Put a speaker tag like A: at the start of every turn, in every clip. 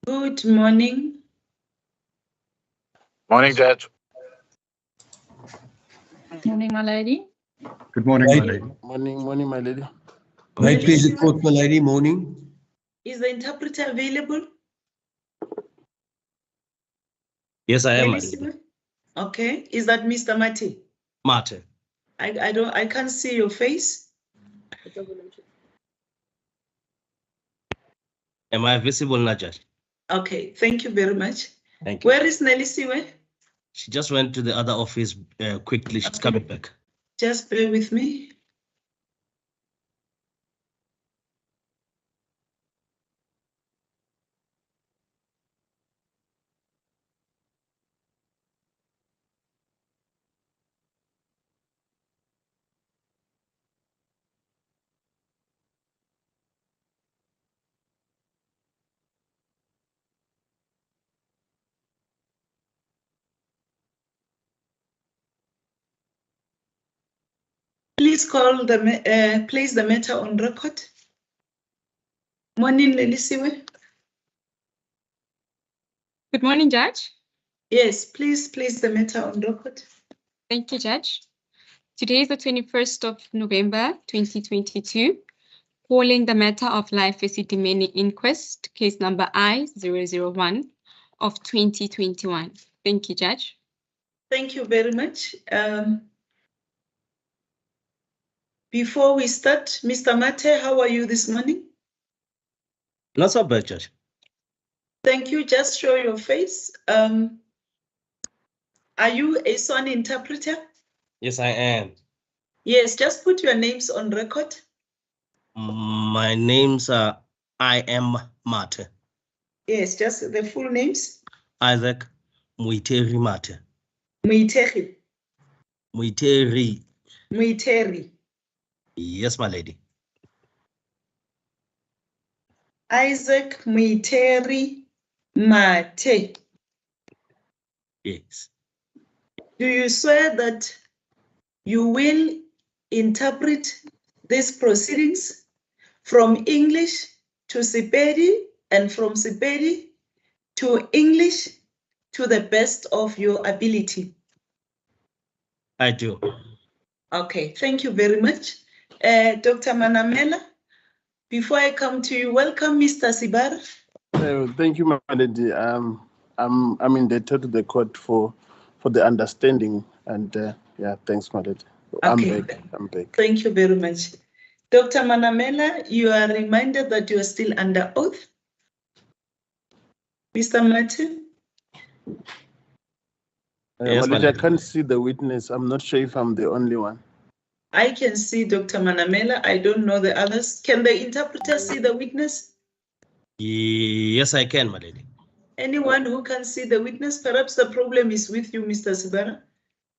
A: Good morning.
B: Morning, Judge.
C: Morning, my lady.
D: Good morning, my lady.
E: Morning, my lady.
F: May I please report, my lady, morning.
A: Is the interpreter available?
G: Yes, I am.
A: Okay. Is that Mr. Mate?
G: Mate.
A: I can't see your face.
G: Am I visible now, Judge?
A: Okay, thank you very much.
G: Thank you.
A: Where is Nelisiwe?
G: She just went to the other office quickly. She's coming back.
A: Just bear with me. Please place the matter on record. Morning, Nelisiwe.
C: Good morning, Judge.
A: Yes, please place the matter on record.
C: Thank you, Judge. Today is the 21st of November, 2022. Calling the matter of Life Esidimeni Inquest, case number I-001 of 2021. Thank you, Judge.
A: Thank you very much. Before we start, Mr. Mate, how are you this morning?
G: Not so bad, Judge.
A: Thank you. Just show your face. Are you a sworn interpreter?
G: Yes, I am.
A: Yes, just put your names on record.
G: My names are I am Mate.
A: Yes, just the full names.
G: Isaac Muiteri Mate.
A: Muiteri.
G: Muiteri.
A: Muiteri.
G: Yes, my lady.
A: Isaac Muiteri Mate.
G: Yes.
A: Do you swear that you will interpret these proceedings from English to Sepedi and from Sepedi to English to the best of your ability?
G: I do.
A: Okay, thank you very much. Dr. Manamela, before I come to you, welcome, Mr. Sibar.
E: Thank you, my lady. I'm indebted to the court for the understanding, and yeah, thanks, my lady.
A: Okay.
E: I'm back.
A: Thank you very much. Dr. Manamela, you are reminded that you are still under oath. Mr. Martin?
G: Yes,
E: my lady, I can't see the witness. I'm not sure if I'm the only one.
A: I can see Dr. Manamela. I don't know the others. Can the interpreter see the witness?
G: Yes, I can, my lady.
A: Anyone who can see the witness? Perhaps the problem is with you, Mr. Sibara.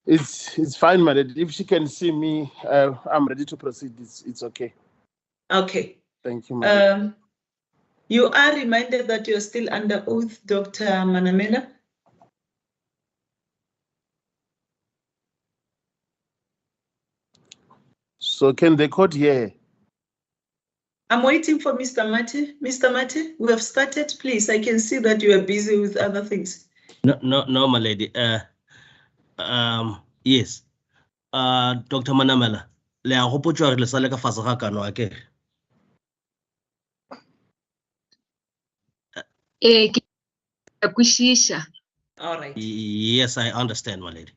E: It's fine, my lady. If she can see me, I'm ready to proceed. It's okay.
A: Okay.
E: Thank you, my lady.
A: You are reminded that you're still under oath, Dr. Manamela.
E: So can the court hear?
A: I'm waiting for Mr. Mate. Mr. Mate, we have started, please. I can see that you are busy with other things.
G: No, my lady. Yes. Dr. Manamela, le a gopotsa le sale ka fase ga kano ake.
A: All right.
G: Yes, I understand, my lady.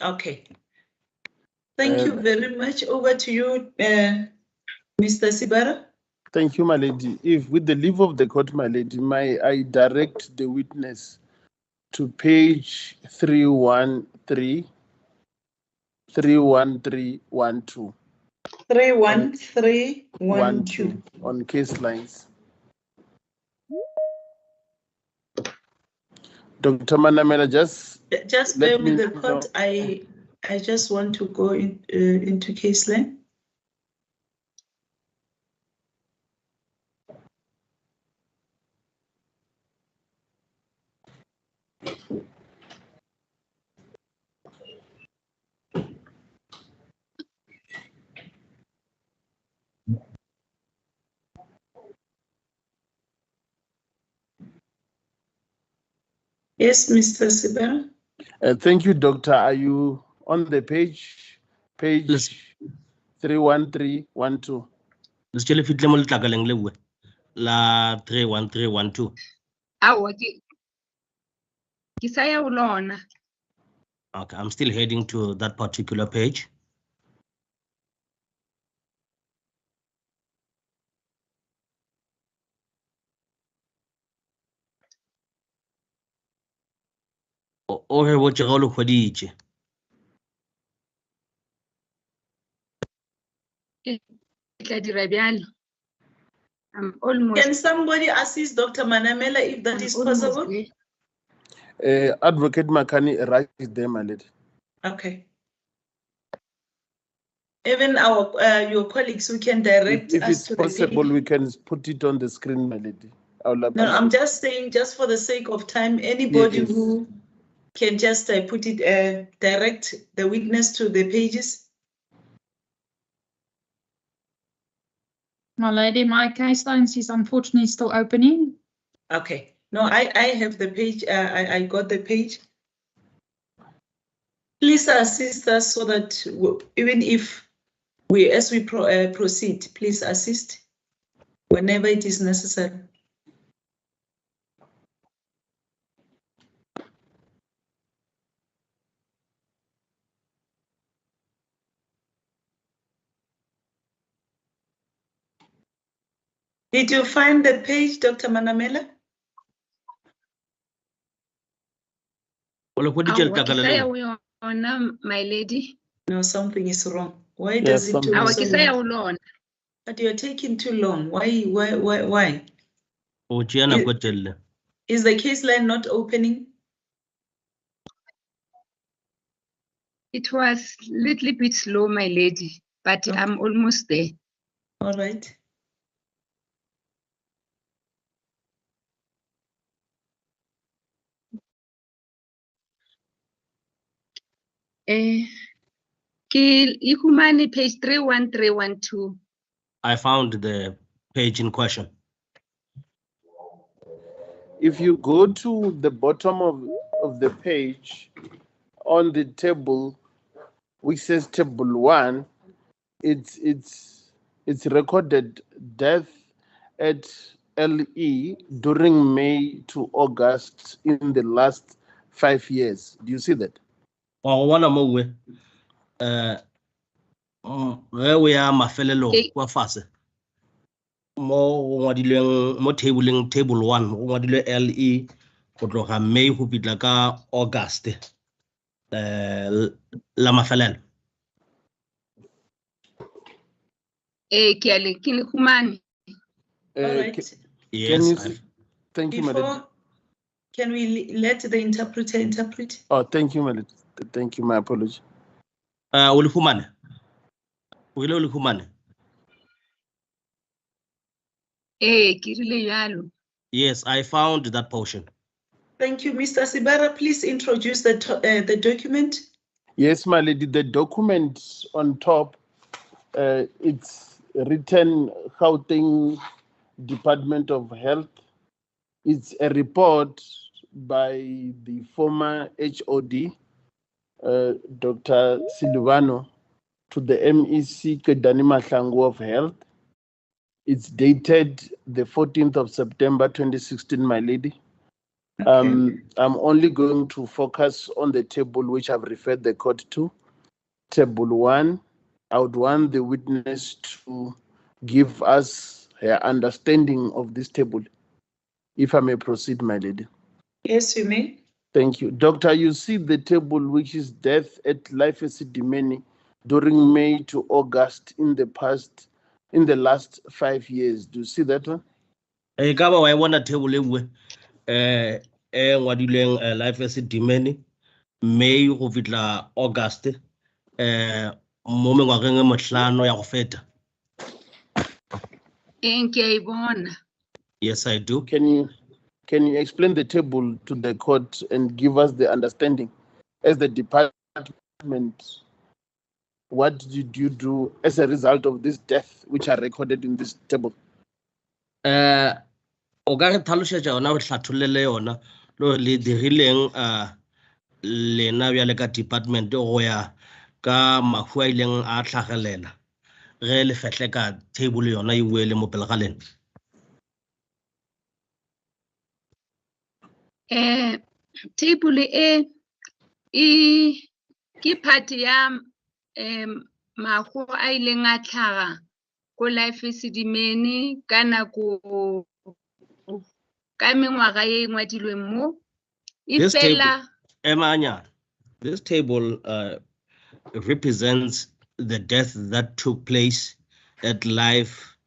A: Okay. Thank you very much. Over to you, Mr. Sibara.
E: Thank you, my lady. If with the leave of the court, my lady, I direct the witness to page 313, 31312.
A: 31312
E: on case lines. Dr. Manamela, just
A: bear with the court. I just want to go into case line. Yes, Mr. Sibera.
E: Thank you, Doctor. Are you on the page? Page
G: Let's-
E: 31312.
G: Let's tell if it lemon tlakaleng lewe. La 31312.
B: Awa ke sa ya ho lona.
G: Okay, I'm still heading to that particular page. O re botse ga o le kgoditše.
B: Ke tla dira bjalo. I'm almost
A: Can somebody assist Dr. Manamela if that is
B: almost
A: possible?
B: there.
E: Advocate Makani, right there, my lady.
A: Okay. Even our your colleagues who can direct
E: If
A: us
E: it's
A: to the
E: possible,
A: page.
E: we can put it on the screen, my lady. I will
A: No,
E: appreciate
A: I'm
E: it.
A: just saying, just for the sake of time, anybody
E: Yes.
A: who can just put it, direct the witness to the pages.
D: My lady, my case lines is unfortunately still opening.
A: Okay. No, I have the page. I got the page. Please assist us so that even if as we proceed, please assist whenever it is necessary. Did you find the page, Dr. Manamela?
G: O le kgoditše
B: Awa ke
G: letlakala
B: sa ya
G: lewe.
B: ho yona, my lady.
A: No, something is wrong. Why
E: Yes,
A: does it
E: something
A: take
B: Awa
E: is
A: so
B: ke sa ya
A: long?
B: ho lona.
A: But you're taking too long. Why?
G: O tšea nako e telele.
A: Is the case line not opening?
B: It was little bit slow, my lady, but
A: Okay.
B: I'm almost there.
A: All right.
B: Ke ihumane page 31312.
G: I found the page in question.
E: If you go to the bottom of the page on the table, which says table 1, it's recorded death at LE during May to August in the last 5 years. Do you see that?
G: Wa go bona mo we. Ge o ya mafelelong
B: Okay.
G: kwa fase. Mo go ngwadilweng mo table 1 go ngwadilwe LE go tloga May go fitla ka August. La mafelelo.
B: Ke le humane.
A: All
E: Can
A: right.
G: Yes,
E: you see? Thank you, madam.
A: Before, can we let the interpreter interpret?
E: Oh, thank you, madam. Thank you. My apology.
G: o le fumane. O ile o le fumane.
B: Ke rile bjalo.
G: Yes, I found that portion.
A: Thank you, Mr. Sibara. Please introduce the document.
E: Yes, my lady. The document on top, it's written Gauteng Department of Health. It's a report by the former HOD, Dr. Silvano, to the MEC Kedani Mahlangu of Health. It's dated the 14th of September 2016, my lady.
A: Okay.
E: I'm only going to focus on the table which I've referred the court to. Table 1, I would want the witness to give us her understanding of this table. If I may proceed, my lady.
A: Yes, you may.
E: Thank you. Doctor, you see the table which is death at life Esidimeni during May to August in the last 5 years. Do you see that one?
G: Ka ba wa e bona table e nngwe ngwadilweng life Esidimeni May go fitla August mo mengwageng e mohlano ya go feta.
B: Ke a bona.
G: Yes, I do.
E: Can you explain the table to the court and give us the understanding as the department? What did you do as a result of this death which are recorded in this table?
G: O ka re tlhalosetsa yona go hlathollele yona lo le dirileng lena bjale ka department go ya ka mahu a ileng a tlhagelela ge le fehle ka table yona e buele mo pele ga lena.
B: Table ke part ya mahu a ileng a tlhaga ko life Esidimeni ka nako ka mengwaga ye ngwadilweng mo
G: This
B: ifela
G: this table represents the death that took place at life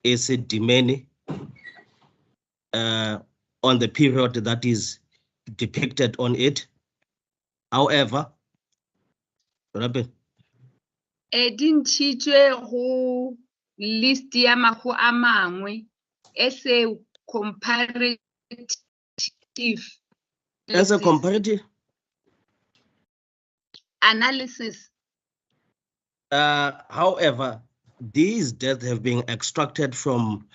G: Esidimeni on the period that is depicted on it. However,
B: di ntšhitšwe go list ya mahu a mangwe as a comparative analysis.
G: However, these deaths have been extracted from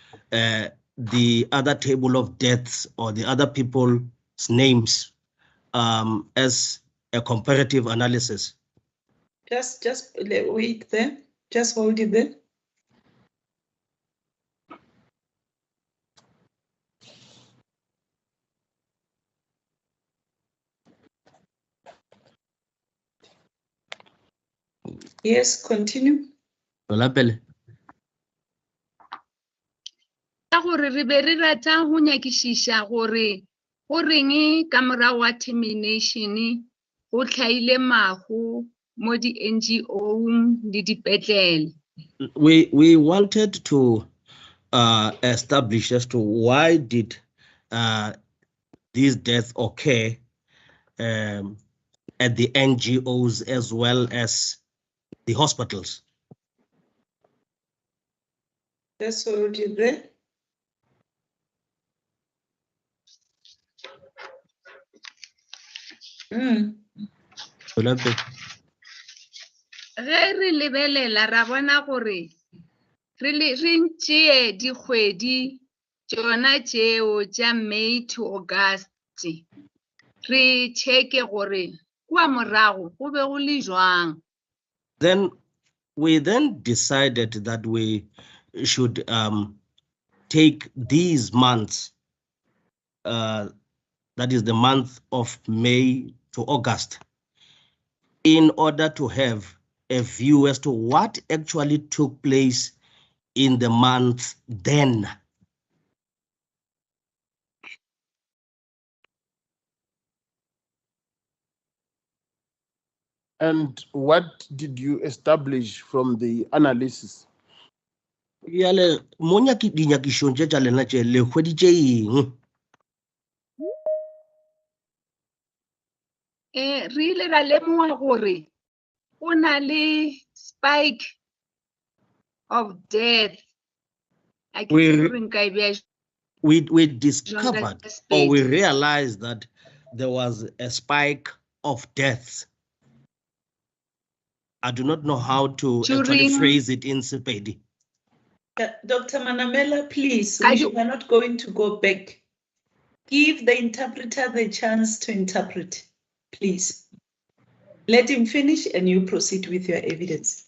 G: the other table of deaths or the other people's names as a comparative analysis.
A: Just wait there. Just hold it there. Yes, continue.
B: Ka gore re be re rata go nyakišiša gore go reng ka morago wa termination go tlhaile mahu mo di NGO le dipetlele.
G: We wanted to establish as to why did these deaths occur at the NGOs as well as the hospitals.
A: That's already there.
B: Ge re lebelela ra bona gore re ntšee dikgwedi tšona tšeo tša May to August re check-e gore kua morago go be go le jwang.
G: Then we decided that we should take these months, that is the month of May to August, in order to have a view as to what actually took place in the month then.
E: And what did you establish from the analysis?
G: Yale monya ki dinyakishong tše tša lena tše le hweditše eng?
B: Re ile ra lemoga gore go na le spike of death.
G: We discovered or we realized that there was a spike of deaths. I do not know how to actually phrase it in Sepedi.
A: Dr. Manamela, please, we are not going to go back. Give the interpreter the chance to interpret, please. Let him finish and you proceed with your evidence.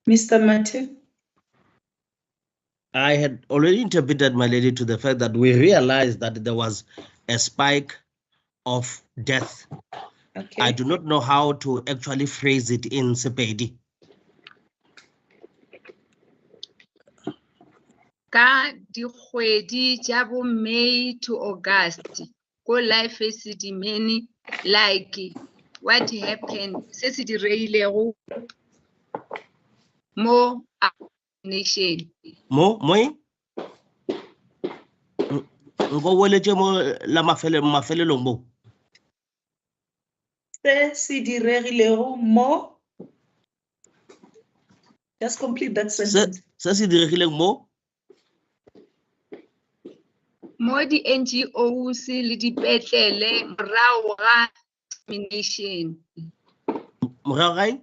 A: Mr. Matthew?
G: I had already interpreted, my lady, to the fact that we realized that there was a spike of death. Okay. I do not know how to actually phrase it in Sepedi.
B: Ka dikgwedi tša bo May to August, go life Esidimeni, like what happened, se se direilego mo nation.
G: Mo go boletše mo la mafelelong mo.
A: Se diregilego mo. Just complete that sentence.
G: Se diregilego mo.
B: Mo di NGOs le dipetlele morago ga termination.
G: Morago ga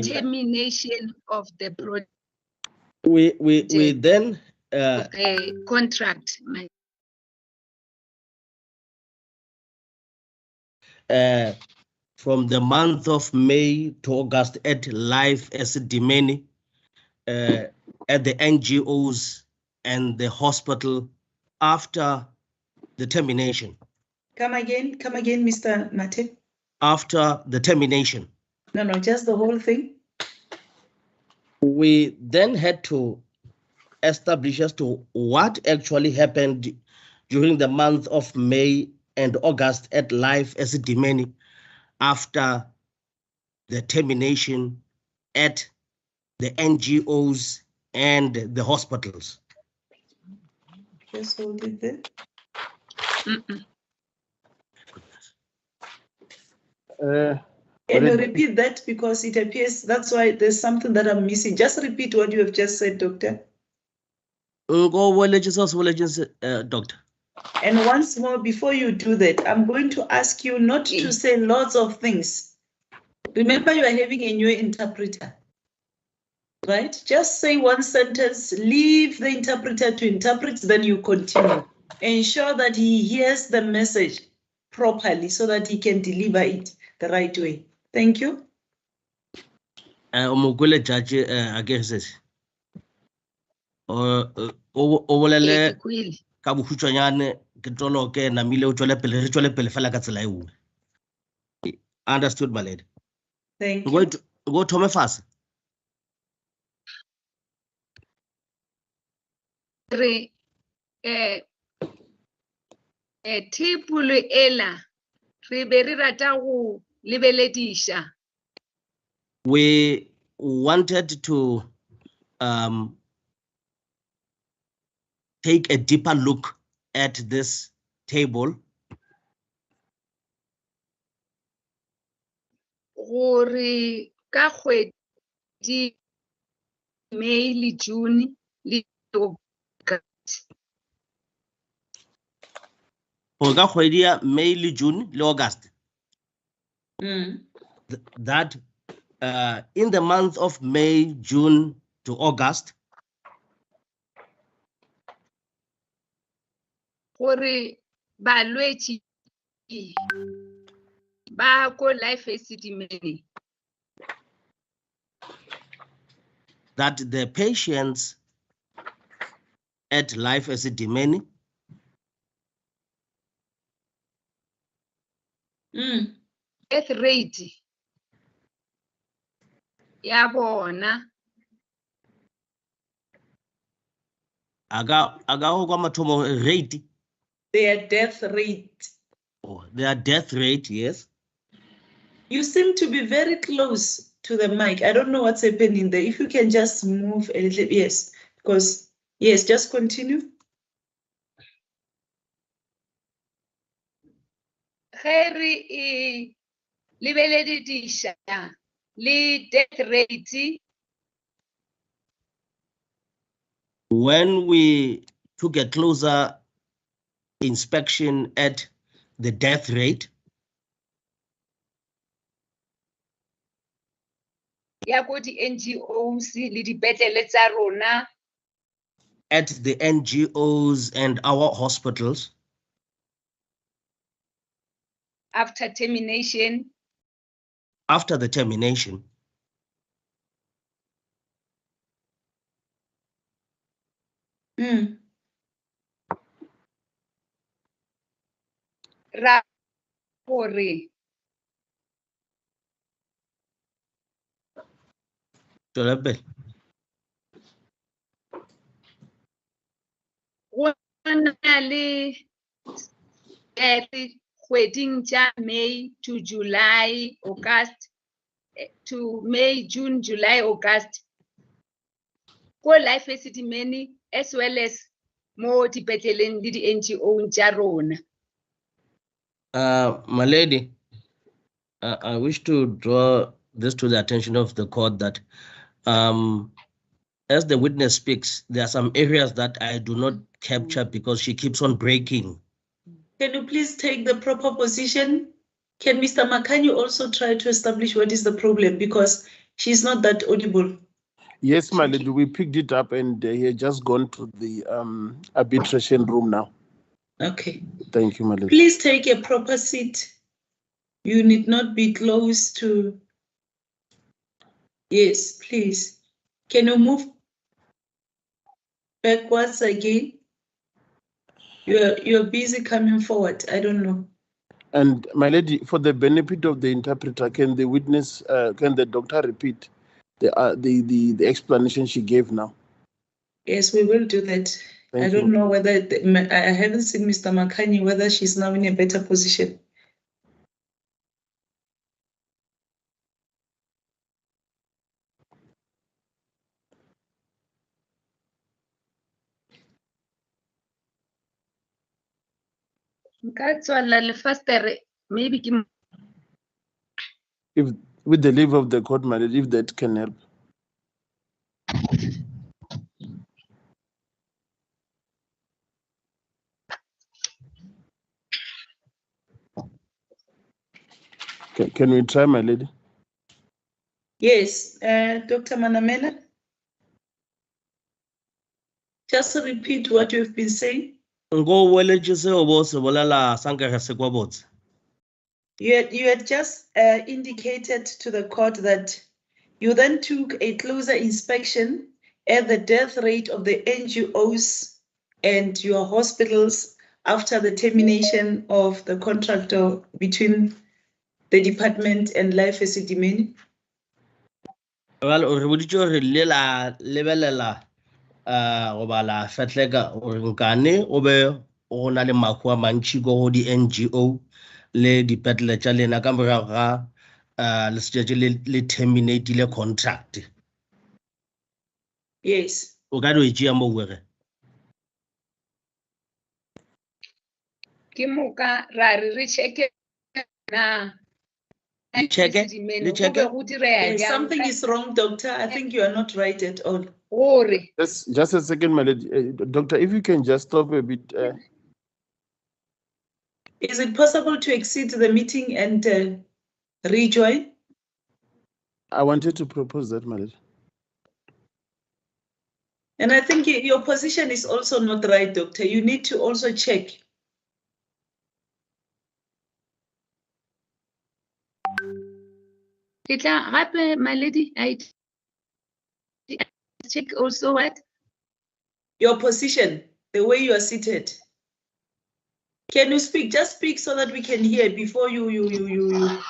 A: termination of
B: the project.
G: We then
B: contract.
G: From the month of May to August at Life Esidimeni, at the NGOs and the hospital after the termination.
A: Come again, Mr. Mate.
G: After the termination.
A: No, just the whole thing.
G: We then had to establish as to what actually happened during the month of May and August at Life Esidimeni after the termination at the NGOs and the hospitals.
A: Just hold it there. Can you repeat that, because it appears that's why there's something that I'm missing. Just repeat what you have just said, Doctor.
G: Doctor.
A: And once more, before you do that, I'm going to ask you not to say lots of things. Remember, you are having a new interpreter, right? Just say one sentence, leave the interpreter to interpret, then you continue. Ensure that he hears the message properly so that he can deliver it the right way. Thank you.
G: Judge, I guess this. Ka bokhutshwanyane ke toloke namile o tswele pele re tswele pele fela ka tsela e nngwe. Understood, my lady.
A: Thank you.
G: Go thome fase.
B: Re tipulu ela re be re rata go lebeledisha.
G: We wanted to take a deeper look at this table.
B: Gore ka kgwedi May le June le August.
G: Gore ka kgwedi ya May le June le August. That in the month of May, June to August,
B: Gore balwetši ba ko Life Esidimeni.
G: that the patients at Life Esidimeni
B: Death rate ya bona
G: aga go kwa mathomo rate.
A: Their death rate.
G: Oh, their death rate, yes.
A: You seem to be very close to the mic. I don't know what's happening there. If you can just move a little, yes, because, yes, just continue.
B: Ge re lebeledisha le death rate.
G: When we took a closer inspection at the death rate,
B: Ya ko di NGOs le dipetlele tsa rona.
G: at the NGOs and our hospitals,
B: After termination.
G: after the termination,
B: Ra gore go na le kgweding tša May to July, August, to May, June, July, August. Go Life Esidimeni as well as mo dipetleleng le di NGO tša rona.
G: my lady, I wish to draw this to the attention of the court that as the witness speaks, there are some areas that I do not capture because she keeps on breaking.
A: Can you please take the proper position? Can Mr. Makanyi also try to establish what is the problem, because she's not that audible?
E: Yes, my lady, we picked it up and he had just gone to the arbitration room now.
A: Okay.
E: Thank you, my lady.
A: Please take a proper seat. You need not be close to. Yes, please. Can you move backwards again? You're busy coming forward. I don't know.
E: And my lady, for the benefit of the interpreter, can the witness, can the doctor repeat the explanation she gave now?
A: Yes, we will do that.
E: Thank
A: I
E: you.
A: don't know whether I haven't seen Mr. Makani, whether she's now in a better position.
B: Maybe
E: If with the leave of the court, my lady, if that can help. Can we try, my lady?
A: Yes, Dr. Manamela. Just repeat what you've been saying.
G: Ngo weletse obo se bolela sankere se kwa botse.
A: You had just indicated to the court that you then took a closer inspection at the death rate of the NGOs and your hospitals after the termination of the contract between the department and Life Esidimeni.
G: Well, o re boditse re le la lebelela go bala fetleka o re nkane o be go na le mahu a mantši go go di NGO le dipetlele tša lena ka morago ga le setšatši le terminate le contract.
A: Yes.
G: O ka di o e tšea mo were.
B: ke moka ra re check na
G: Check it.
A: Yes, something is wrong, doctor. I think you are not right at all.
E: Just a second, my lady. Doctor, if you can just stop a bit.
A: Is it possible to exit the meeting and rejoin?
E: I wanted to propose that, my lady.
A: And I think your position is also not right, doctor. You need to also check.
B: My lady, I check also what?
A: Your position, the way you are seated. Can you speak? Just speak so that we can hear before you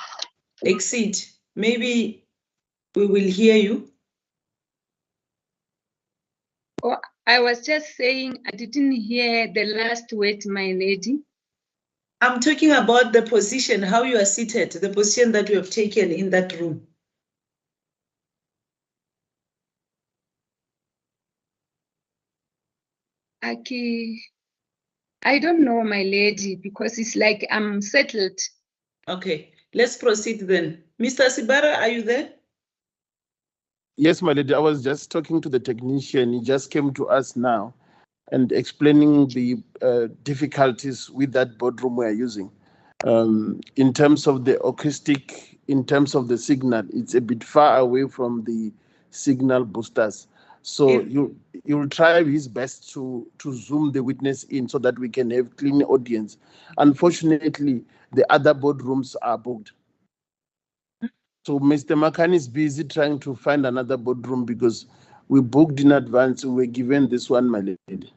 A: exit. Maybe we will hear you.
B: Oh, I was just saying I didn't hear the last word, my lady.
A: I'm talking about the position, how you are seated, the position that you have taken in that room.
B: I don't know, my lady, because it's like I'm settled.
A: Okay, let's proceed then. Mr. Sibara, are you there?
E: Yes, my lady, I was just talking to the technician. He just came to us now and explaining the difficulties with that boardroom we are using. In terms of the acoustic, in terms of the signal, it's a bit far away from the signal boosters. So you'll try his best to zoom the witness in so that we can have clean audience. Unfortunately, the other boardrooms are booked. So Mr. Makani is busy trying to find another boardroom because we booked in advance. We were given this one, my lady.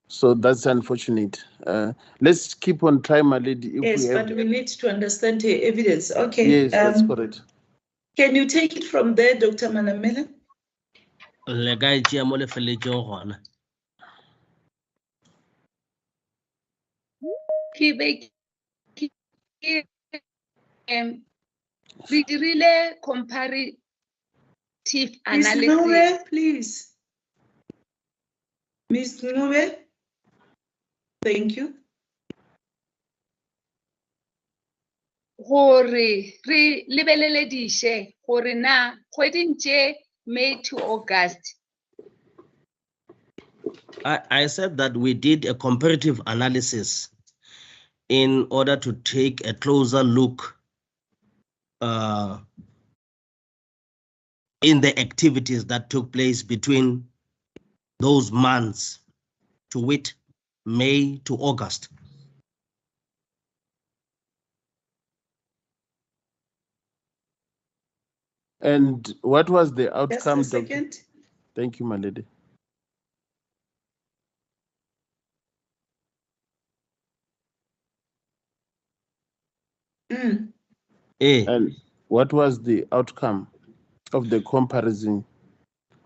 E: So that's unfortunate. Let's keep on trying, my lady.
A: Yes, but we need to understand her evidence. Okay.
E: Yes, that's correct.
A: Can you take it from there, Dr. Manamela?
G: Le ka e tšea mo lefeletšeng gona.
B: We really comparative analysis.
A: Ms. Nube, please. Ms. Nube, thank you.
B: Gore re lebelele dishe gore na kgweding tše May to August.
G: I said that we did a comparative analysis in order to take a closer look in the activities that took place between those months, to wit, May to August.
E: And what was the
A: Just
E: outcome,
A: a
E: Doctor?
A: second.
E: Thank you, my lady. And what was the outcome of the comparison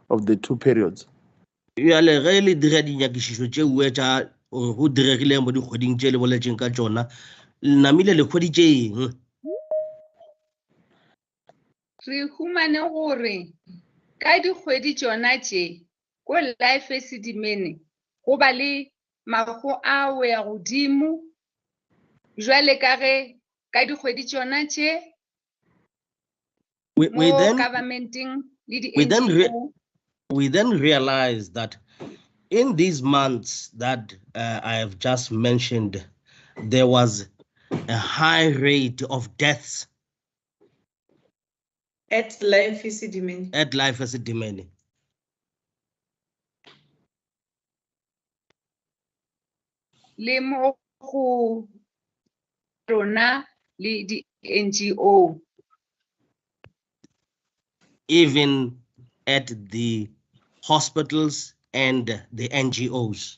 E: of the two periods?
G: Yale ge le dira dinyakišišo tšeo tša go diregileng mo dikgweding tše le boletseng ka tšona, le namile le kgweditšeng?
B: Re humane gore ka dikgwedi tšona tše ko life Esidimeni go ba le mago a ya godimo jwale ka ge ka dikgwedi tšona tše mo governmenting le di-NGO.
G: We then realized that in these months that I have just mentioned, there was a high rate of deaths
A: At life Esidimeni.
G: at life Esidimeni.
B: Le mo go rona le di-NGO.
G: Even at the hospitals and the NGOs.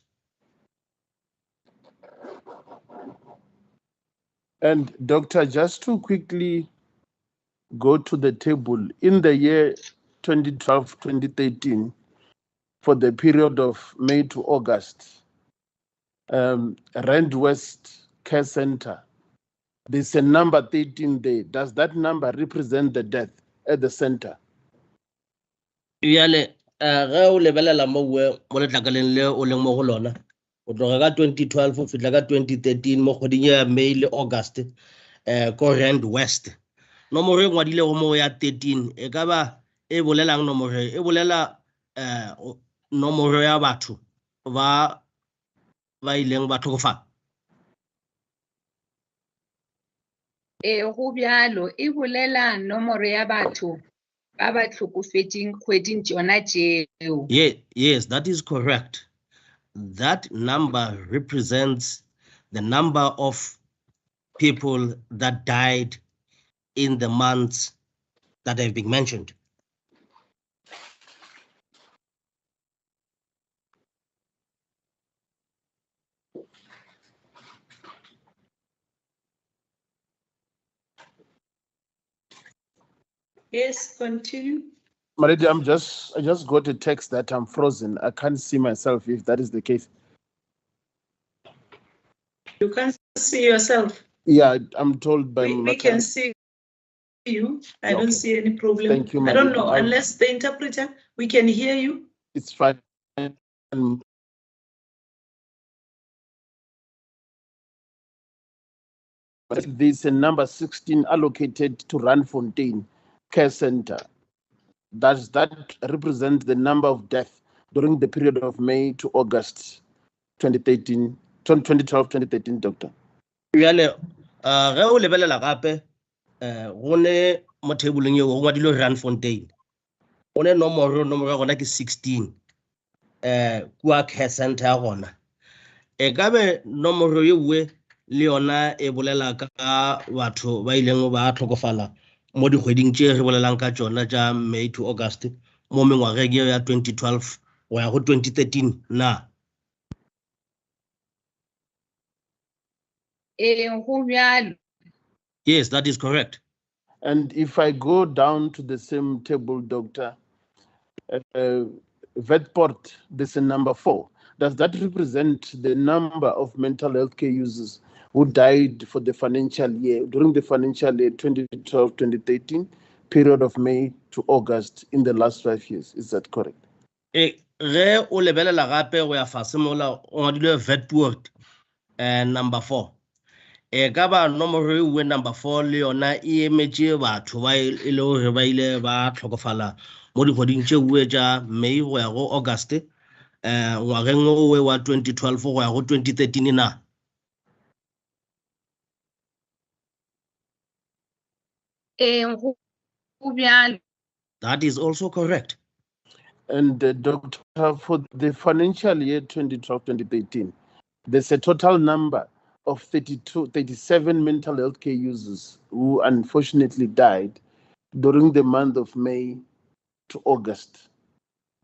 E: And Doctor, just to quickly go to the table, in the year 2012-2013, for the period of May to August, Rand West Care Center, there's a number 13 there. Does that number represent the death at the center?
G: Yale, ge o lebelela mo letlakaleng le o leng mo go lona, o tloga ka 2012 go fitla ka 2013 mo kgweding ya May le August, ko Rand West. Nomoro e ngwadile go mo ya 13, e ka ba e bolelang nomoro e bolela nomoro ya batho ba ileng ba tlhokofala.
B: Go bjalo e bolela nomoro ya batho ba ba tlhokofetseng kgweding tšona tšeo.
G: Yes, that is correct. That number represents the number of people that died in the months that have been mentioned.
A: Yes, continue.
E: Maridi, I just got a text that I'm frozen. I can't see myself if that is the case.
A: You can't see yourself.
E: Yeah, I'm told by
A: we can see you. I don't see any problem.
E: Thank you,
A: I don't know, unless the interpreter, we can hear you.
E: It's fine. There's a number 16 allocated to Randfontein Care Center. Does that represent the number of deaths during the period of May to August 2012, 2013, Doctor?
G: Yale, ge o lebelela gape, go ne mo theboleng eo go ngwadilwe Randfontein. Go ne nomoro ya gona ke 16. Kua care center ya gona. E ka be nomoro ye nngwe le yona e bolela ka batho ba ileng ba tlhokofala mo dikgweding tše re bolelang ka tšona tša May to August mo mengwageng ya 2012 go ya go 2013 na?
B: Go bjalo.
G: Yes, that is correct.
E: And if I go down to the same table, Doctor, Vetport, this is number 4. Does that represent the number of mental health care users who died for the financial year, during the financial year 2012-2013, period of May to August in the last 5 years? Is that correct?
G: Ge o lebelela gape go ya fase mola o ngwadilwe Vetport number 4. E ka ba nomoro e nngwe number 4 le yona e emetše batho ba e le gore ba ile ba tlhokofala mo dikgweding tše nngwe tša May go ya go August, ngwageng o wa 2012 go ya go 2013 na?
B: Go bjalo.
G: That is also correct.
E: And Doctor, for the financial year 2012-2013, there's a total number of 37 mental health care users who unfortunately died during the month of May to August.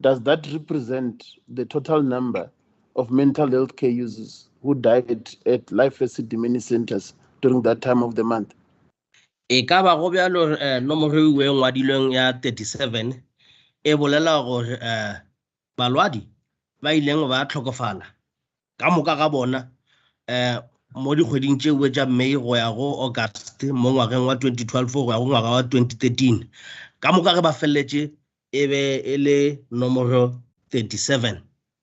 E: Does that represent the total number of mental health care users who died at life Esidimeni centers during that time of the month?
G: E ka ba go bjalo nomoro e we ngwadilweng ya 37 e bolela gore balwadi ba ileng ba tlhokofala ka moka ga bona mo dikgweding tšeo tša May go ya go August mo ngwageng wa 2012 go ya go ngwaga wa 2013 ka moka ge ba felletše e be e le nomoro 37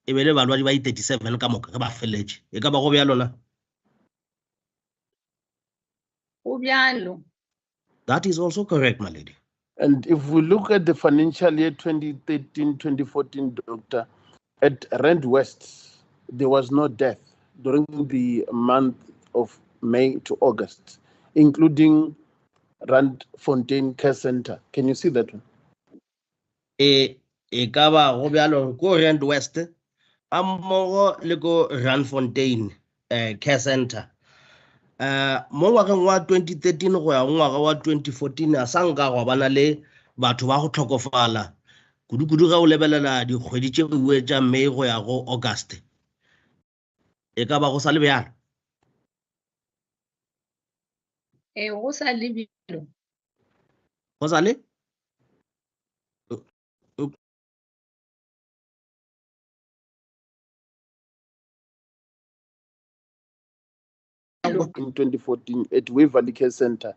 G: e be le balwadi ba 37 ka moka ge ba felletše e ka ba go bjalo na?
B: Go bjalo.
G: That is also correct, my lady.
E: And if we look at the financial year 2013-2014, Doctor, at Rand West, there was no death during the month of May to August, including Rand Fontaine Care Center. Can you see that one?
G: E ka ba go bjalo ko Rand West a mmogo le ko Rand Fontaine Care Center. Mo ngwageng wa 2013 go ya go ngwaga wa 2014 a sa nka go bana le batho ba go tlhokofala kudu-kudu ga o lebelela dikgwedi tše dingwe tša May go ya go August. E ka ba go sa le bjalo?
B: Go sa le bjalo.
G: Go sa le?
E: In 2014 at Waverley Care Center,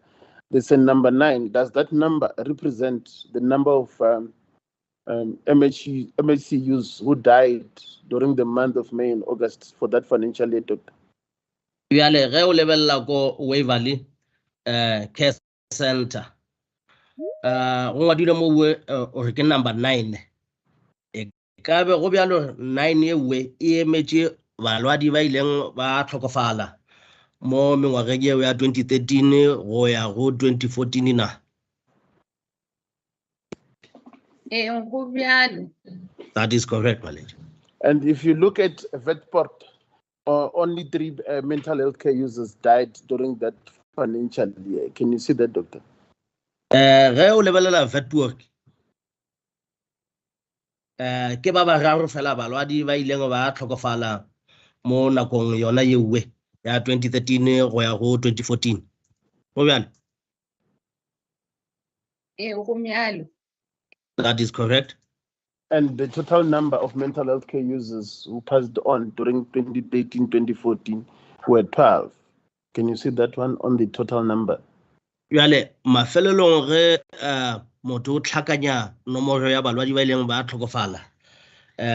E: there's a number 9. Does that number represent the number of MHCUs who died during the month of May and August for that financial year, Doctor?
G: Bjale ge o lebelela ko Waverley Care Center go ngwadile mo gore ke number 9 e ka be go bjalo 9 e we e emetše balwadi ba ileng ba tlhokofala mo mengwageng eo ya 2013 go ya go 2014 na?
B: Go bjalo.
G: That is correct, my lady.
E: And if you look at Vetport, only 3 mental health care users died during that financial year. Can you see that, Doctor?
G: Ge o lebelela Vetwork ke ba bararo fela balwadi ba ileng ba tlhokofala mo nakong yona yewe ya 2013 go ya go 2014 go bjalo?
B: Go bjalo.
G: That is correct.
E: And the total number of mental health care users who passed on during 2013-2014 were 12. Can you see that one on the total number?
G: Bjale mafelelong ge motho o tlhakanya nomoro ya balwadi ba ileng ba tlhokofala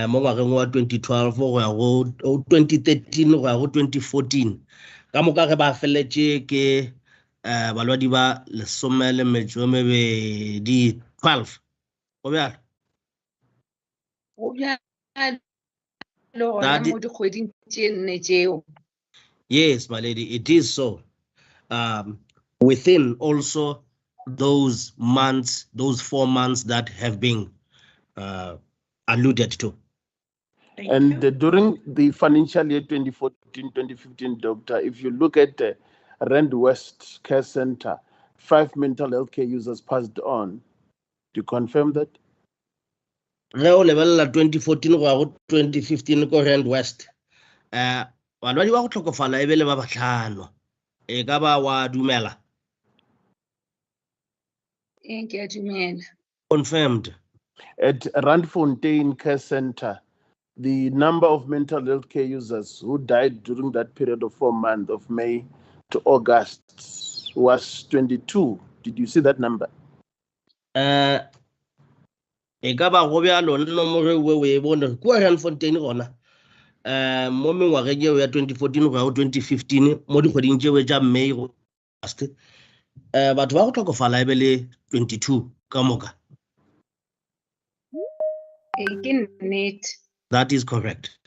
G: mo ngwageng wa 2012 go ya go 2013 go ya go 2014 ka moka ge ba felletše ke balwadi ba 12 go bjalo?
B: Go bjalo gona mo dikgweding tše 4 tšeo.
G: Yes, my lady, it is so. Within also those months, those 4 months that have been alluded to.
E: And during the financial year 2014-2015, Doctor, if you look at the Rand West Care Center, 5 mental health care users passed on. Do you confirm that?
G: Ge o lebelela 2014 go ya go 2015 ko Rand West balwadi ba go tlhokofala e be le ba batlhano e ka ba wa dumela?
B: Ke a dumela.
G: Confirmed.
E: At Rand Fontaine Care Center, the number of mental health care users who died during that period of 4 months of May to August was 22. Did you see that number?
G: E ka ba go bjalo le nomoro we bone ko Rand Fontaine gona mo mengwageng eo ya 2014 go ya go 2015 mo dikgweding tšeo tša May go August batho ba go tlhokofala e be le 22 ka moka.
B: Ke nnete.
G: That is correct.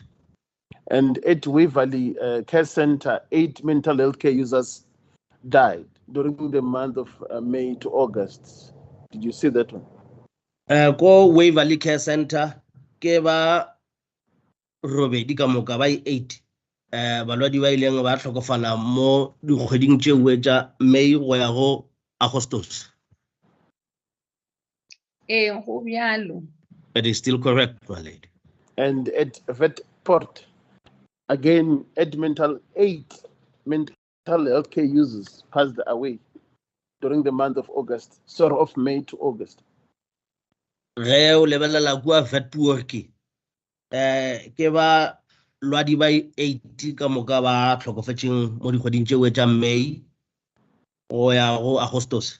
E: And at Waverley Care Center, 8 mental health care users died during the month of May to August. Did you see that one?
G: Ko Waverley Care Center ke ba robedi ka moka ba 8 balwadi ba ileng ba tlhokofala mo dikgweding tšeo tša May go ya go Agostos.
B: go bjalo.
G: It is still correct, my lady.
E: And at Vetport, again, at mental health care users passed away during the month of August, sort of May to August.
G: Ge o lebelela kua Vetport ke ba lwadi ba 8 ka moka ba tlhokofetseng mo dikgweding tšeo tša May go ya go Agostos.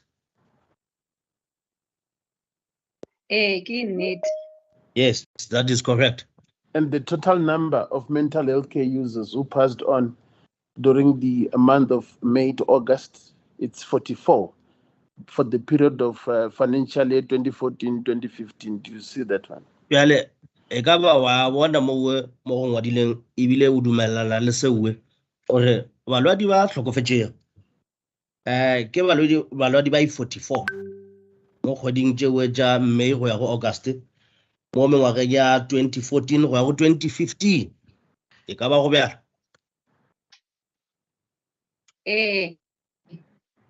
B: Ke nnete.
G: Yes, that is correct.
E: And the total number of mental health care users who passed on during the month of May to August, it's 44 for the period of financial year 2014-2015. Do you see that one?
G: Bjale e ka ba wa bona mo go ngwadileng ebile o dumelana le sewe gore balwadi ba tlhokofetseng ke balwadi ba 44 mo kgweding tšeo tša May go ya go August mo mengwageng ya 2014 go ya go 2015 e ka ba go bjalo.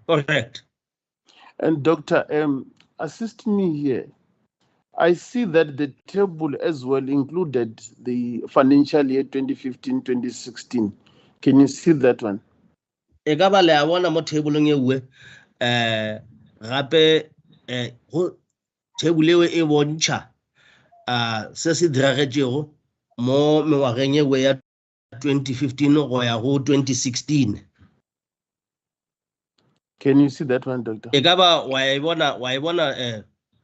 G: Correct.
E: And Doctor, assist me here. I see that the table as well included the financial year 2015-2016. Can you see that one?
G: E ka ba le a bona mo tableng e nngwe gape go table eo e bontšha se se diragetšego mo mengwageng e nngwe ya 2015 go ya go 2016.
E: Can you see that one, Doctor?
G: E ka ba wa e bona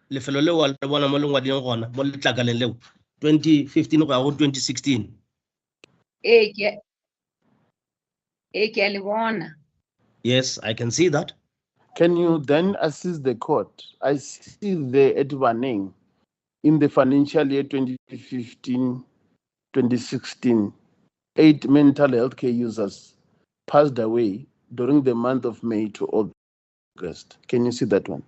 G: lefelo leo wa le bona mo lengwadileng gona mo letlakaleng leo 2015 go ya go 2016.
B: Ke a le bona.
G: Yes, I can see that.
E: Can you then assist the court? I see there at Baneng in the financial year 2015-2016, 8 mental health care users passed away during the month of May to August. Can you see that one?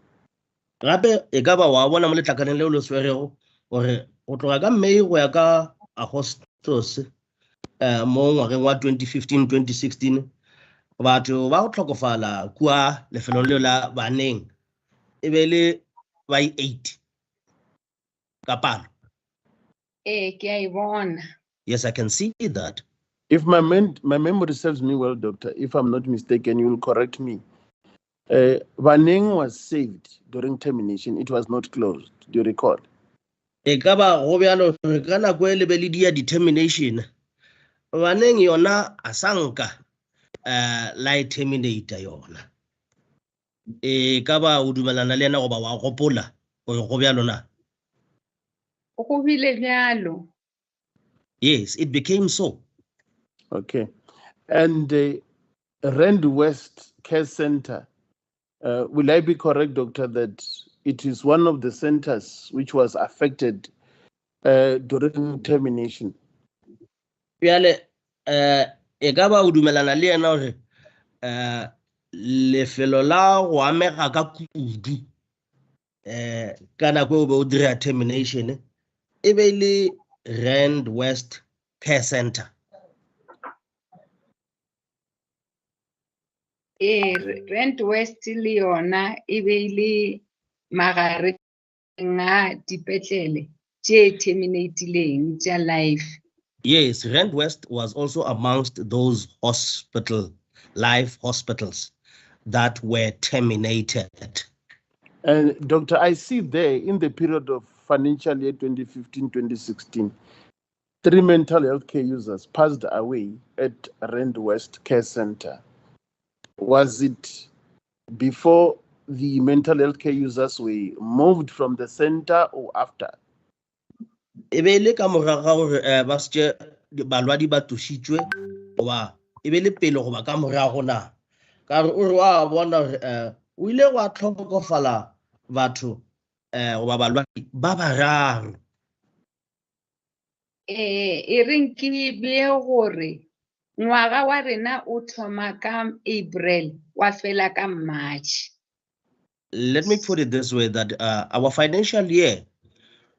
G: Gape e ka ba wa bona mo letlakaleng leo le swerego gore go tloga ka May go ya ka Agostos mo ngwageng wa 2015-2016 batho ba go tlhokofala kua lefelong leo la Baneng e be le ba 8 ka palo.
B: Ke a e bona.
G: Yes, I can see that.
E: If my memory serves me well, Doctor, if I'm not mistaken, you will correct me. Baneng was saved during termination. It was not closed. Do you recall?
G: E ka ba go bjalo re ka nako e lebeledi ya determination Baneng yona a sanka la terminator yona. E ka ba o dumelana le ena go ba wa gopola gore go bjalo na?
B: Go bile bjalo.
G: Yes, it became so.
E: Okay. And the Rand West Care Center, will I be correct, Doctor, that it is one of the centers which was affected during termination?
G: Bjale e ka ba o dumelana le ena gore lefelo la go amega ka kudu ka nako eo be o dira termination e be le Rand West Care Center.
B: Rand West le yona e be le magareng a dipetlele tše terminatileng tša life.
G: Yes, Rand West was also amongst those life hospitals that were terminated.
E: And Doctor, I see there in the period of financial year 2015-2016, 3 mental health care users passed away at Rand West Care Center. Was it before the mental health care users were moved from the center or after?
G: E be le ka morago ga gore ba se balwadi ba tušitšwe goba e be le pele goba ka morago na ka re o re wa bona gore o ile wa tlhokofala batho goba balwadi ba bararo.
B: E reng ke be gore ngwaga wa rena o thoma ka April wa fela ka March.
G: Let me put it this way, that our financial year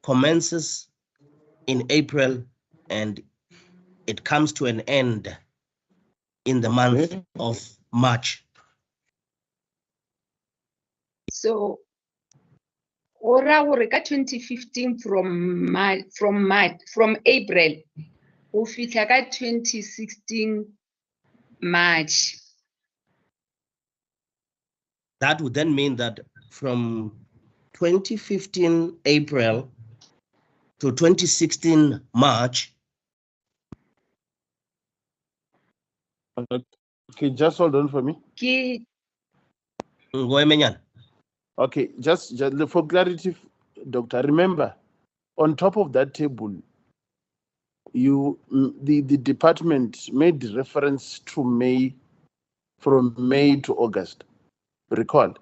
G: commences in April and it comes to an end in the month
E: Okay.
G: of March.
B: So, ora gore ka 2015 from April, o fihla ka 2016 March.
G: That would then mean that from 2015 April to 2016 March,
E: Okay, just hold on for me.
B: Ke
G: Ngoemenyan,
E: Okay, just for clarity, Doctor, remember, on top of that table, the department made reference to May, from May to August. Recall.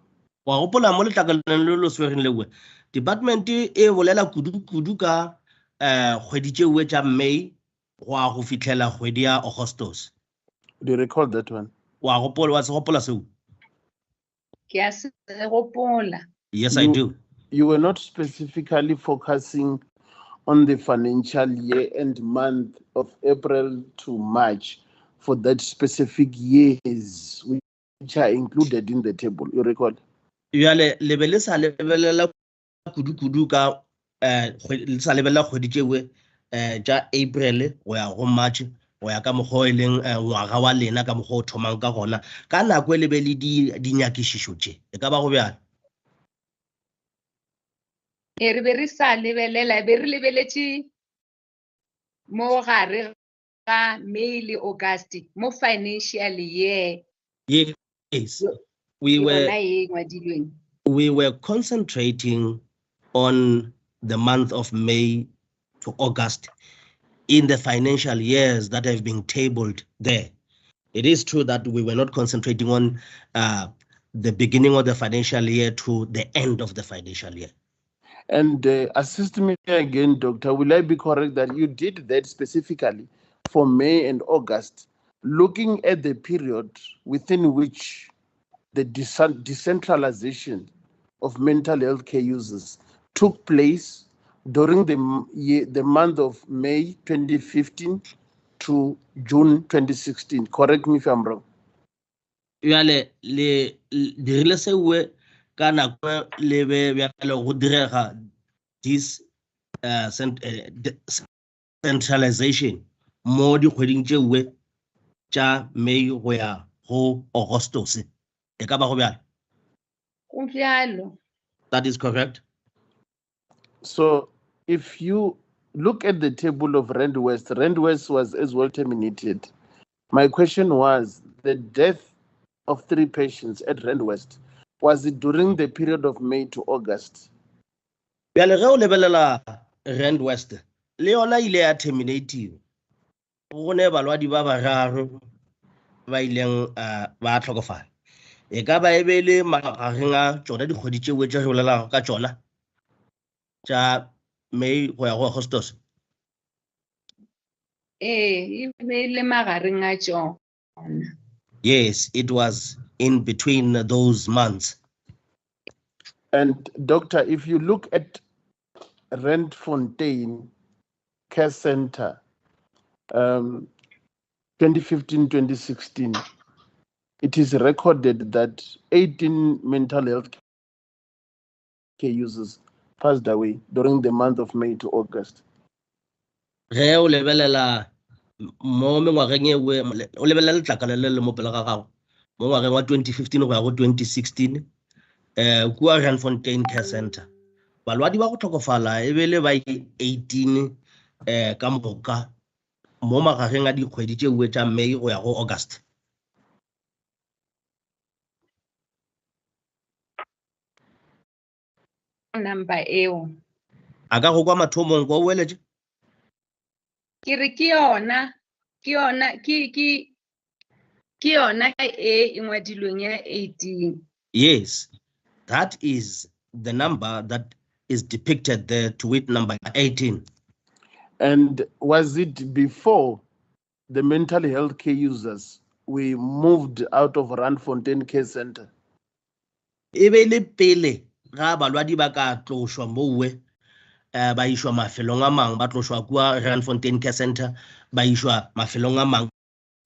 G: wa gopola mo letlakaleng le lo swereng lewe department e bolela kudu ka kgwedi tšewe tša May go a go fitlhela kgwedi ya Augustus.
E: Do you recall that one?
G: Wa se gopola seo?
B: ke a se gopola.
G: Yes, I do.
E: You were not specifically focusing on the financial year and month of April to March for that specific years which are included in the table. You recall?
G: Jale le be le sa lebelela kudu ka le sa lebelela kgwedi tšewe tša April go ya go March go ya ka mokgwa e leng ngwaga wa lena ka mokgwa o thomang ka gona ka nako e le be le di nyakišišo tše e ka ba go bjalo.
B: Re be re sa lebelela, be re lebeletše mo gare ga May le August mo financial year.
G: Yes, we
B: Yona e ngwadilweng.
G: were concentrating on the month of May to August in the financial years that have been tabled there. It is true that we were not concentrating on the beginning of the financial year to the end of the financial year.
E: And assist me again, Doctor, will I be correct that you did that specifically for May and August, looking at the period within which the decentralization of mental health care users took place during the month of May 2015 to June 2016? Correct me if I'm wrong.
G: Jale le dirile sewe ka nako le be bjalo go direga this centralization mo dikgweding tšewe tša May go ya go Augustus e ka ba go bjalo?
B: Go bjalo.
G: That is correct.
E: So if you look at the table of Rand West was as well terminated. My question was, the death of 3 patients at Rand West, was it during the period of May to August?
G: Bjale ge o lebelela Rand West le yona ile ya terminate go ne balwadi ba bararo ba ileng ba tlhokofala e ka ba e be le magareng a tsona dikgwedi tšewe tše re bolelago ka tsona tša May go ya go Augustus.
B: E be le magareng a tsona.
G: Yes, it was in between those months.
E: And Doctor, if you look at Randfontein Care Center, 2015-2016, it is recorded that 18 mental health care users passed away during the month of May to August.
G: Ge o lebelela mo mengwageng e o lebelela letlakala le le mo pele ga gago mo ngwageng wa 2015 go ya go 2016 kua Randfontein Care Center balwadi ba go tlhokofala e be le ba 18 ka moka mo magareng a dikgwedi tšewe tša May go ya go August.
B: Number eo.
G: A ka go kwa mathomong kwa o eletše?
B: Ke re ke yona e ngwadilweng ya 18.
G: Yes, that is the number that is depicted there, to wit number 18.
E: And was it before the mental health care users we moved out of Randfontein Care Center?
G: E be le pele ga balwadi ba ka tlošwa mowe ba ishwa mafelong a mang ba tloshwa kwa Randfontein Care Center ba ishwa mafelong a mang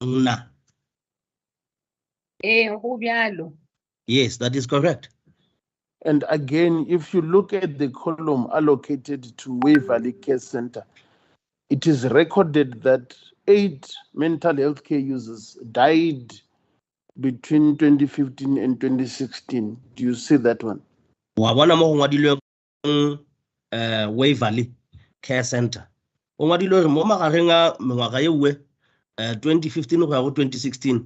G: na.
B: Go bjalo.
G: Yes, that is correct.
E: And again, if you look at the column allocated to Waverley Care Center, it is recorded that 8 mental health care users died between 2015 and 2016. Do you see that one?
G: Wa bona mo go ngwadilwe Waverley Care Center. O ngwadilwe re mo magareng a mengwaga ye uwe 2015 go ya go 2016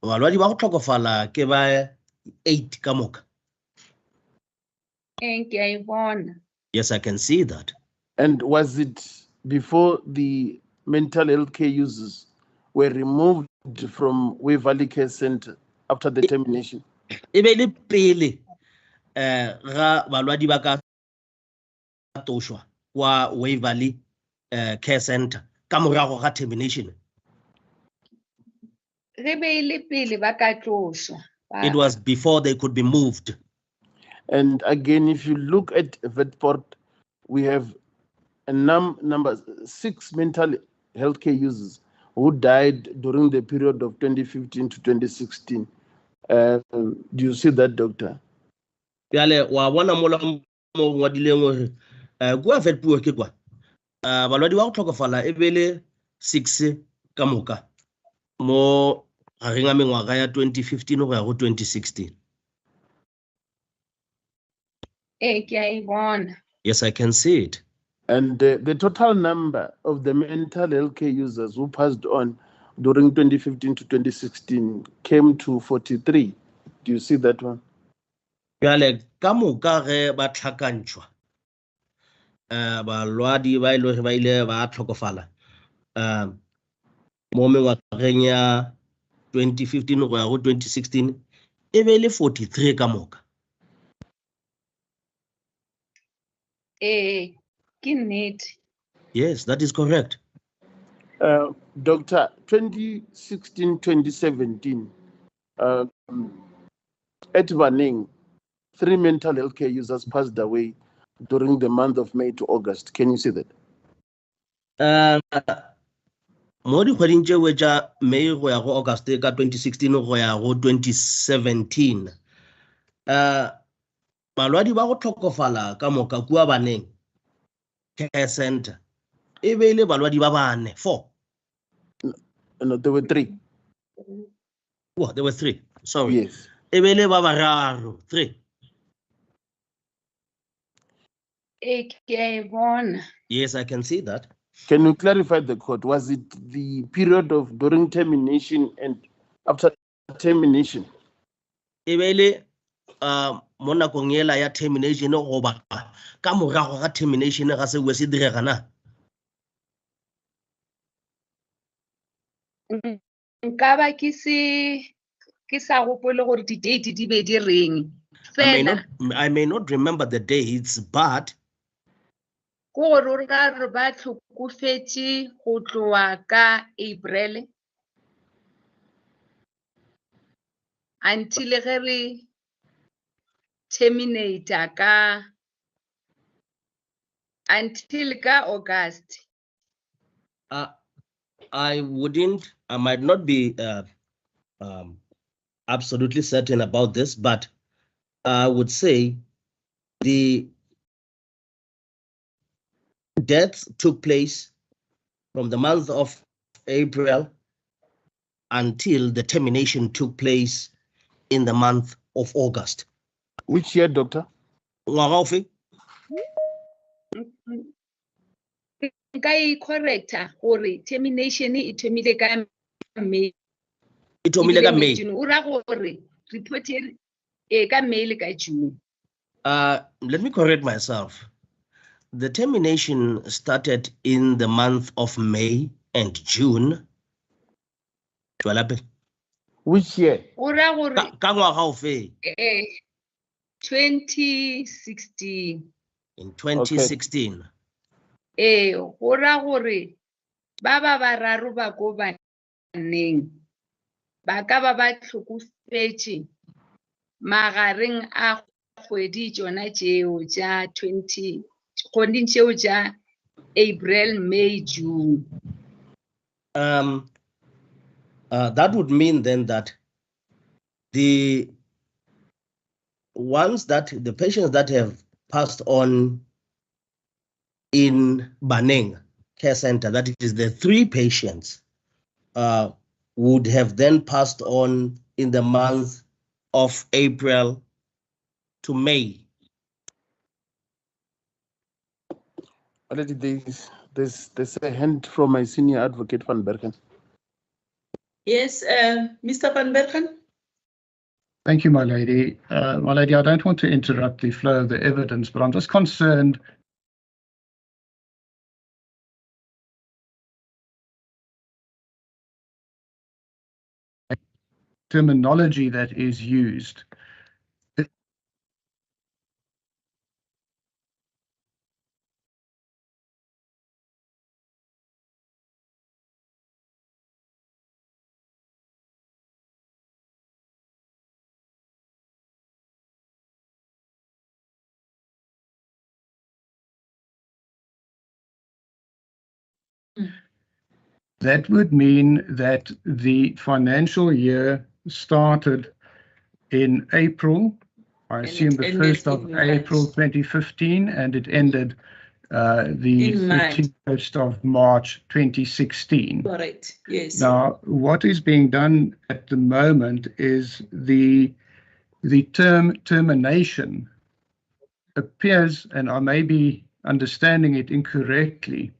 G: balwadi ba go tlhokofala ke ba 8 ka moka. Yes, I can see that.
E: And was it before the mental health care users were removed from Waverley Care Center after the termination?
G: E be le pele ga balwadi ba ka toshwa kwa Waverley Care Center ka morago ga termination. It was before they could be moved.
E: And again, if you look at Vetport, we have a number 6 mental health care users who died during the period of 2015 to 2016. Do you see that, Doctor?
G: Yale wa bona mola mo ngwadileng gore kwa Vetport ke kwa balwadi ba go tlhokofala e bele 6 ka moka mo gareng a mengwaga ya 2015 go ya go 2016. Yes, I can see it.
E: And the total number of the mental health care users who passed on during 2015 to 2016 came to 43. Do you see that one?
G: Yale ka moka ge ba tlhakantšhwa balwadi ba ile re ba ile ba tlhokofala mo mengwageng ya 2015 go ya go 2016 e be le 43 ka moka. Yes, that is correct.
E: Doctor, 2016-2017, at Vanning, 3 mental health care users passed away during the month of May to August. Can you see that?
G: Mo dikgweding tšeo tša May go ya go August ka 2016 go ya go 2017 balwadi ba go tlhokofala ka moka kua Vaneng Care Center e be ile balwadi ba 4.
E: No, there were 3.
G: Oh, there were 3. Sorry.
E: Yes.
G: E be ile ba 3. Yes, I can see that.
E: Can you clarify the code? Was it the period of during termination and after termination?
G: E be ile mo nakong ela ya termination go ba ka morago ga termination ga se we se direga na?
B: Nkaba ke sa gopole gore di date di be di reng.
G: I may not remember the dates, but
B: Go gore re ba tlhokofetse go tloa ka April until ge re terminate ka until ka August.
G: I might not be absolutely certain about this, but I would say the deaths took place from the month of April until the termination took place in the month of August.
E: Which year, Doctor?
B: Correct gore termination e thomile ka May.
G: E thomile ka May.
B: O ra gore report e ka May le ka June.
G: Let me correct myself. The termination started in the month of May and June.
E: Which year?
B: O ra gore
G: ka ngwaga o fe?
B: 2016.
G: In 2016.
B: Go ra gore ba bararo ba go Vaneng ba ka ba tlhokofetse magareng a kgwedi tsona tšeo tša kgone tšeo tša April, May, June.
G: That would mean then that the patients that have passed on in Baneng Care Center, that it is the 3 patients, would have then passed on in the month of April to May.
E: Already there's a hand from my senior advocate Van Bergen.
A: Yes, Mr. Van Bergen.
H: Thank you, my lady. My lady, I don't want to interrupt the flow of the evidence, but I'm just concerned terminology that is used. That would mean that the financial year started in April, I assume the 1st of April 2015, and it ended the 31st of March 2016.
A: Correct, yes.
H: Now, what is being done at the moment is the term termination appears, and I may be understanding it incorrectly,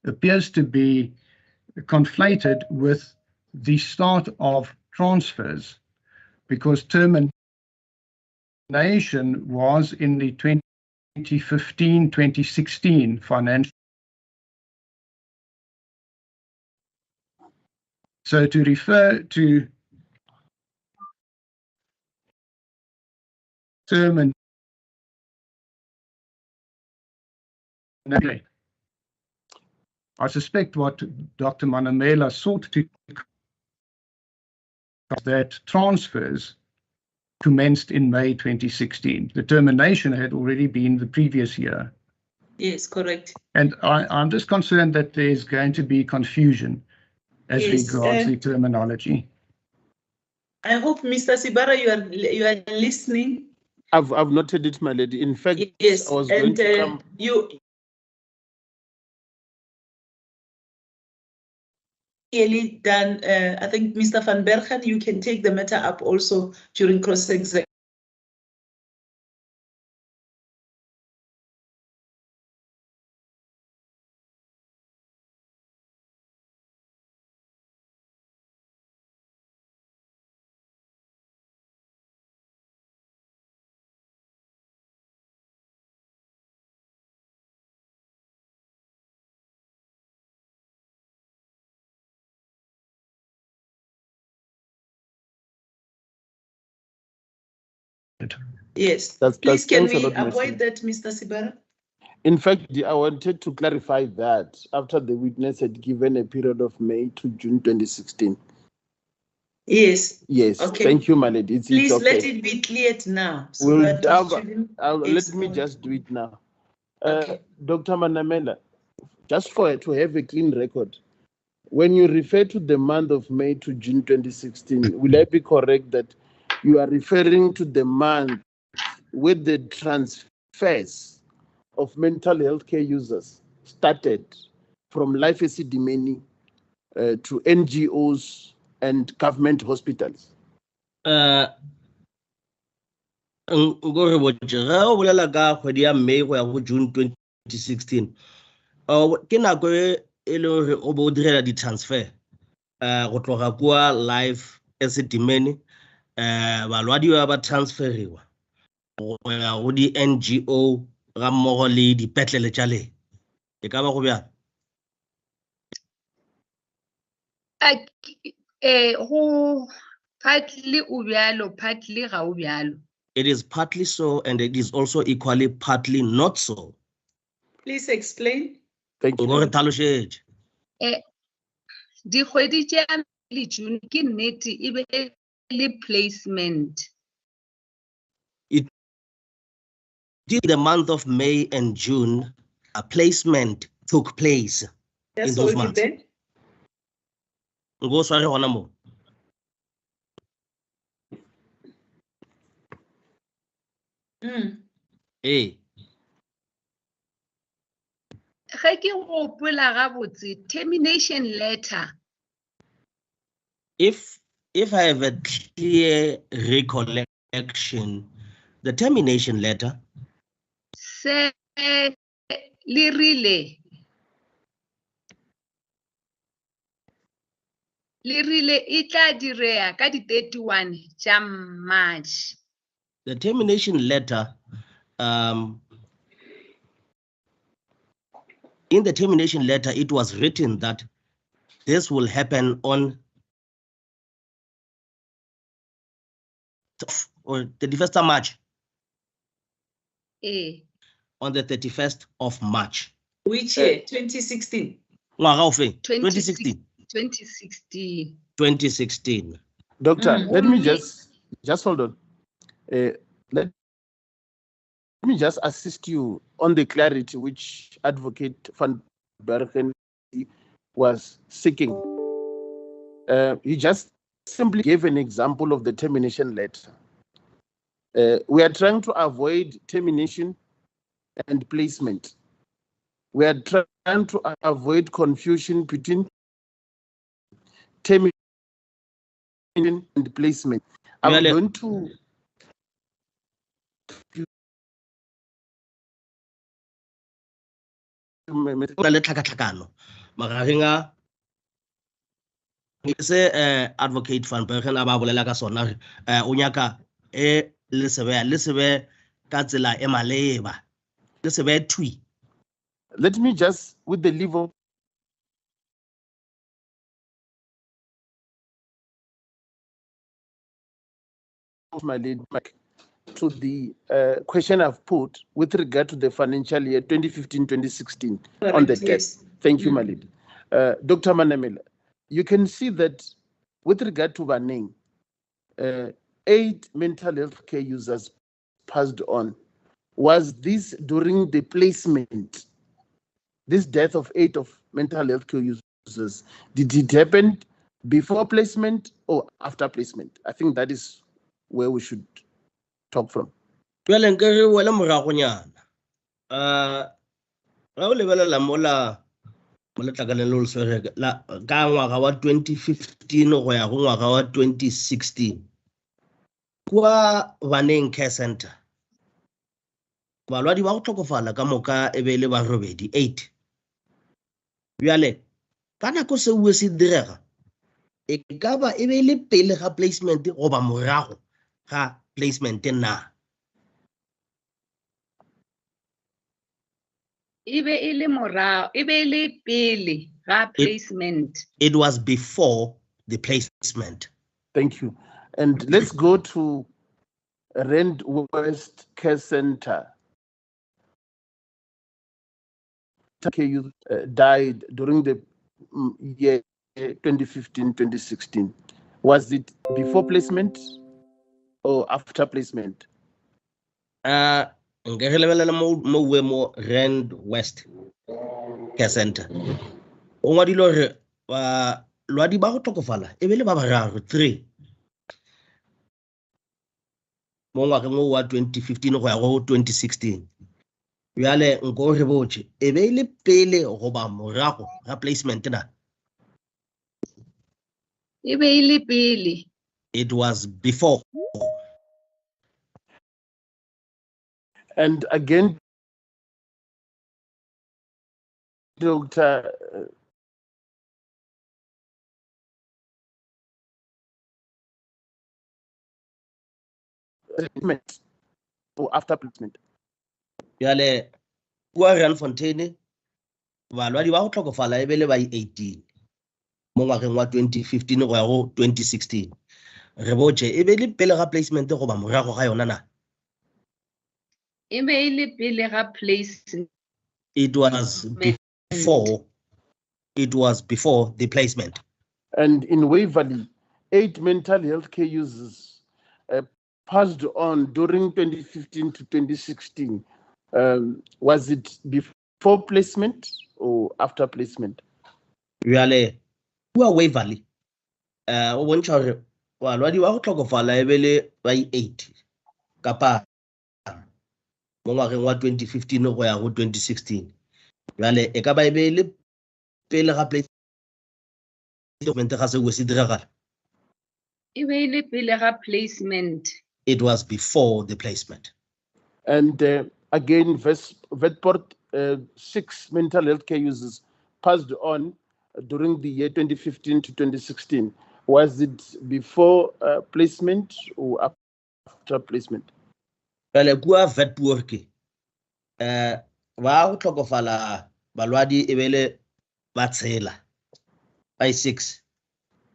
H: appears to be conflated with the start of transfers, because termination was in the 2015-2016 financial. So to refer to termination, I suspect what Dr. Manamela sought to that transfers commenced in May 2016. The termination had already been the previous year.
A: Yes, correct.
H: And I'm just concerned that there's going to be confusion as regards the terminology.
A: I hope, Mr. Sibara, you are listening.
E: I've noted it, my lady. In fact,
A: yes,
E: I was going to come.
A: You clearly done. I think, Mr. Van Bergen, you can take the matter up also during cross-examination. Yes, please can we avoid that, Mr. Sibara?
E: In fact, I wanted to clarify that after the witness had given a period of May to June 2016.
A: Yes.
E: Yes.
A: Okay.
E: Thank you, my lady.
A: Please
E: it's okay.
A: let it be cleared now. So
E: Let me
A: exploit.
E: just do it now.
A: Okay.
E: Dr. Manamela, just to have a clean record, when you refer to the month of May to June 2016, will I be correct that you are referring to the month with the transfers of mental health care users started from Life Esidimeni to NGOs and government hospitals?
G: Gore botse ga o bolela ka kgwedi ya May go ya go June 2016 ke nako e le gore o bo direla di-transfer go tloga kwa Life Esidimeni balwadi ba transferiwa go ya go di-NGO ga mmogo le dipetlele tša le e ka ba go bjalo
B: go partly o bjalo, partly ga o bjalo.
G: It is partly so, and it is also equally partly not so.
A: Please explain.
E: Thank you.
B: Dikgwedi tša le June ke nnete e be le placement.
G: It till the month of May and June, a placement took place
A: Just
G: in those
A: hold it
G: months.
A: there.
G: Go sorry, hona mo. Eh,
B: Ge ke gopola gabotse, termination letter.
G: if I have a clear recollection, the termination letter
B: Se le rile e tla direa ka di 31 tša March.
G: the termination letter, in the termination letter, it was written that this will happen on or 31st of March, on the 31st of March.
A: Which year? 2016.
G: Ngwaga o feng?
B: 2016.
G: 2016.
E: Doctor, let me
B: Only-
E: just hold on. Let me just assist you on the clarity which Advocate Van Bergen was seeking. He just simply gave an example of the termination letter. We are trying to avoid termination and placement. We are trying to avoid confusion between termination and placement. I'm
G: Really?
E: going to
G: Go na le tlhakatlhakano magareng a se Advocate Van Bergen a ba bolela ka sona o nyaka le sebe ka tsela e maleba le sebe thui.
E: let me just, with the leave of my lead back to the question I've put with regard to the financial year 2015-2016 on the
A: Correct,
E: debt.
A: yes.
E: Thank you, my lead. Dr. Manamela, you can see that with regard to Banning, 8 mental health care users passed on. Was this during the placement? This death of 8 of mental health care users, did it happen before placement or after placement? I think that is where we should talk from.
G: Jwale nke re wele moragonyana ga o lebelela mola letlakaleng le o le swere ka ngwaga wa 2015 go ya go ngwaga wa 2016 kwa Baneng Care Center balwadi ba go tlhokofala ka moka e be le ba robedi 8. Bjale ka nako seo se direga e ka ba e be le pele ga placement goba morago ga placement na.
B: E be e le morao, e be e le pele ga placement.
G: It was before the placement.
E: Thank you. And let's go to Rand West Care Center. You died during the year 2015-2016. Was it before placement or after placement?
G: Nke re lebelela mo we mo Rand West Care Center. O ngwadile gore lwadi ba go tlhokofala e be le ba bararo 3 mo ngwageng o wa 2015 go ya go 2016. Bjale nko re botse e be le pele goba morago ga placement na.
B: E be e le pele.
G: It was before.
E: And again, Dr. Placement or after placement?
G: Bjale kwa Randfontein balwadi ba go tlhokofala e be le ba 18 mo ngwageng wa 2015 go ya go 2016. Re botse e be le pele ga placement goba morago ga yona na.
B: E be e le pele ga placement.
G: It was before. It was before the placement.
E: And in Waverley, 8 mental health care users passed on during 2015 to 2016. Was it before placement or after placement?
G: Really, who are Waverly? One child, well, what do you want to talk of? I will by 80. Kapa, Monga 2015 or 2016. Really, a Kaba Bele, Pela place.
B: Placement.
G: It was before the placement.
E: And again, Vetport 6 mental health care users passed on during the year 2015 to 2016. Was it before placement or after placement?
G: Well, kua Vetport wa tlhokofala balwadi e bele ba tshela by 6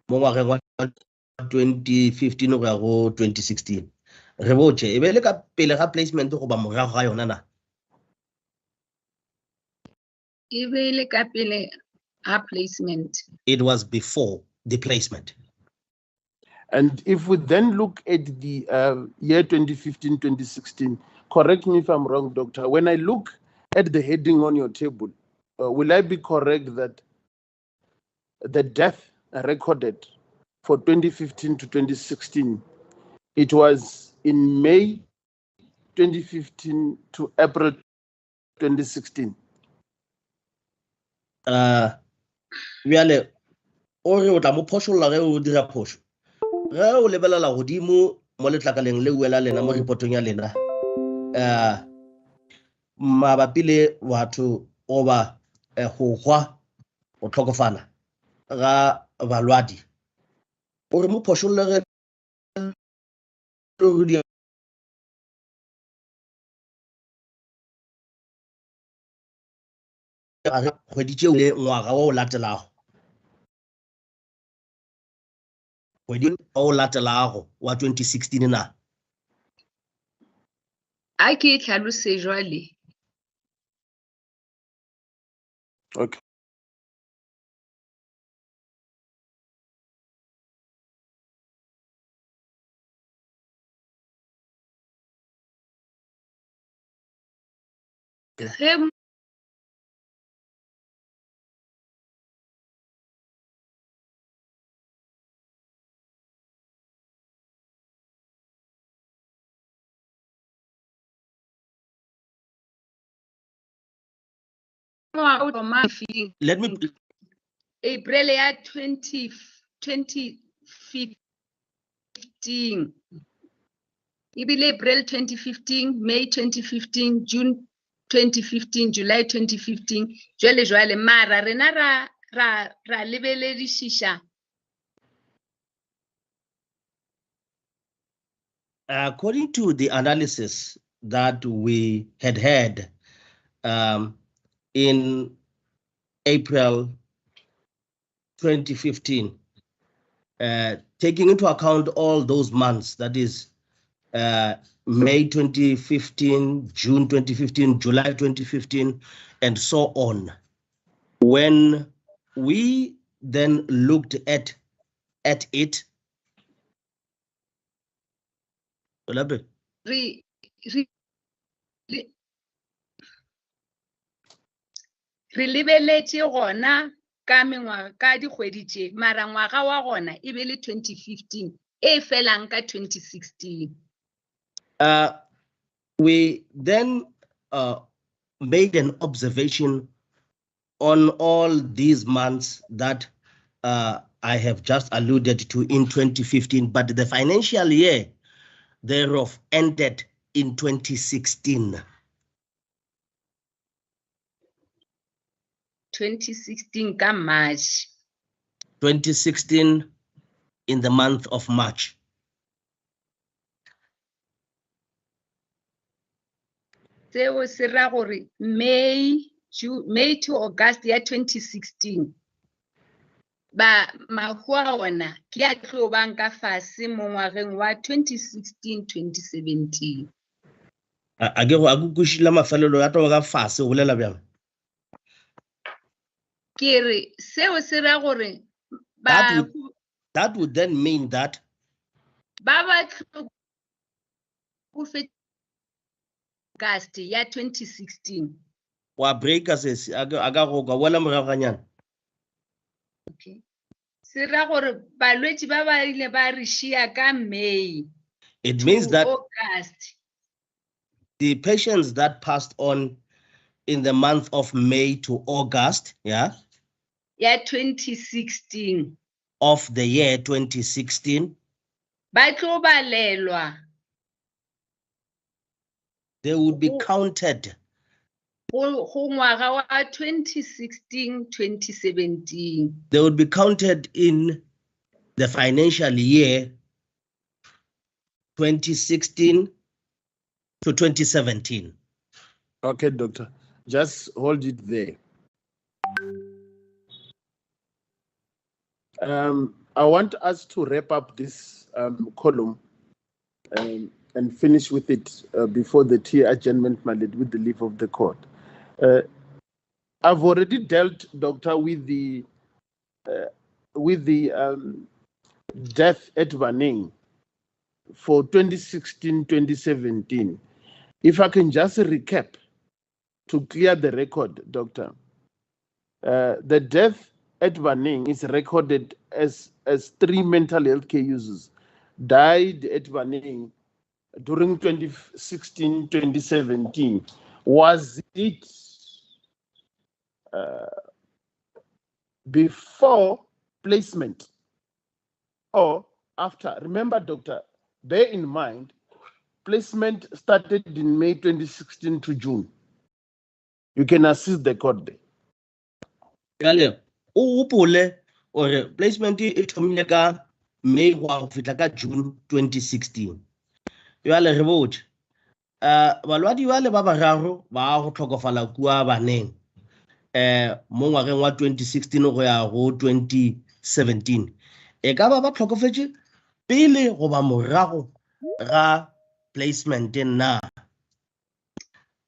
G: mo ngwageng wa 2015 go ya go 2016 re botse e bele ka pele ga placement go ba morago ga yona na
B: Placement.
G: it was before the placement.
E: And if we then look at the year 2015-2016, correct me if I'm wrong, Doctor, when I look at the heading on your table, will I be correct that the death recorded for 2015 to 2016, it was in May 2015 to April 2016?
G: Bjale o re o tla mo phošolola ge o dira phošo ge o lebelela godimo mo letlakaleng le uela lena mo reportong ya lena mabapi le batho goba go gwa go tlhokofala ga balwadi o re mo phošolole ge kgwedi tšeo le ngwaga o latelago kgwedi o latelago wa 2016 na
B: A ke tlhalose jwale.
E: Okay.
B: Ge
G: let me
B: April ya 2015. Ibile April 2015, May 2015, June 2015, July 2015. Jwale mara rena ra lebeledishisha.
G: According to the analysis that we had in April 2015, taking into account all those months, that is May 2015, June 2015, July 2015, and so on. When we then looked at it,
B: Re lebeletse gona ka dikgwedi tše mara ngwaga wa gona e be le 2015 e felang ka 2016.
G: We then made an observation on all these months that I have just alluded to in 2015, but the financial year thereof ended in 2016.
B: 2016 ka March.
G: 2016 in the month of March.
B: Seo se ra gore May to August ya 2016. Ba mahua ona ke a tlo banka fase mo ngwageng wa 2016-2017.
G: A ke go a kukushila mafelelo ya toga fase go lela bjang.
B: Ke re seo se ra gore
G: that would then mean that
B: ba tlo go August ya 2016.
G: Wa breaka se aga go ka wala mogaganyana.
B: Okay. Se ra gore balwetsi ba ba ile ba re shia ka May.
G: It means that
B: August.
G: the patients that passed on in the month of May to August, yeah,
B: Ya 2016.
G: of the year 2016,
B: Ba tlo balelwa
G: they would be counted
B: go ngwaga wa 2016-2017.
G: they would be counted in the financial year 2016 to 2017.
E: Okay, doctor, just hold it there. I want us to wrap up this column and finish with it before the tier adjournment mandate with the leave of the court. I've already dealt, doctor, with the death at Vanning for 2016-2017. If I can just recap to clear the record, doctor, the death at Vanning is recorded as 3 mental health care users died at Vanning during 2016-2017. Was it before placement or after? Remember, doctor, bear in mind, placement started in May 2016 to June. You can assist the court there.
G: Kale, o pole or placement e thomile ka May wa fitla ka June 2016. Yale re botse. Balwadi ba le ba bararo ba go tlhokofala kwa Vaneng. Mo ngwageng wa 2016 go ya go 2017. E ka ba tlhokofetse pele go ba morago ga placement na?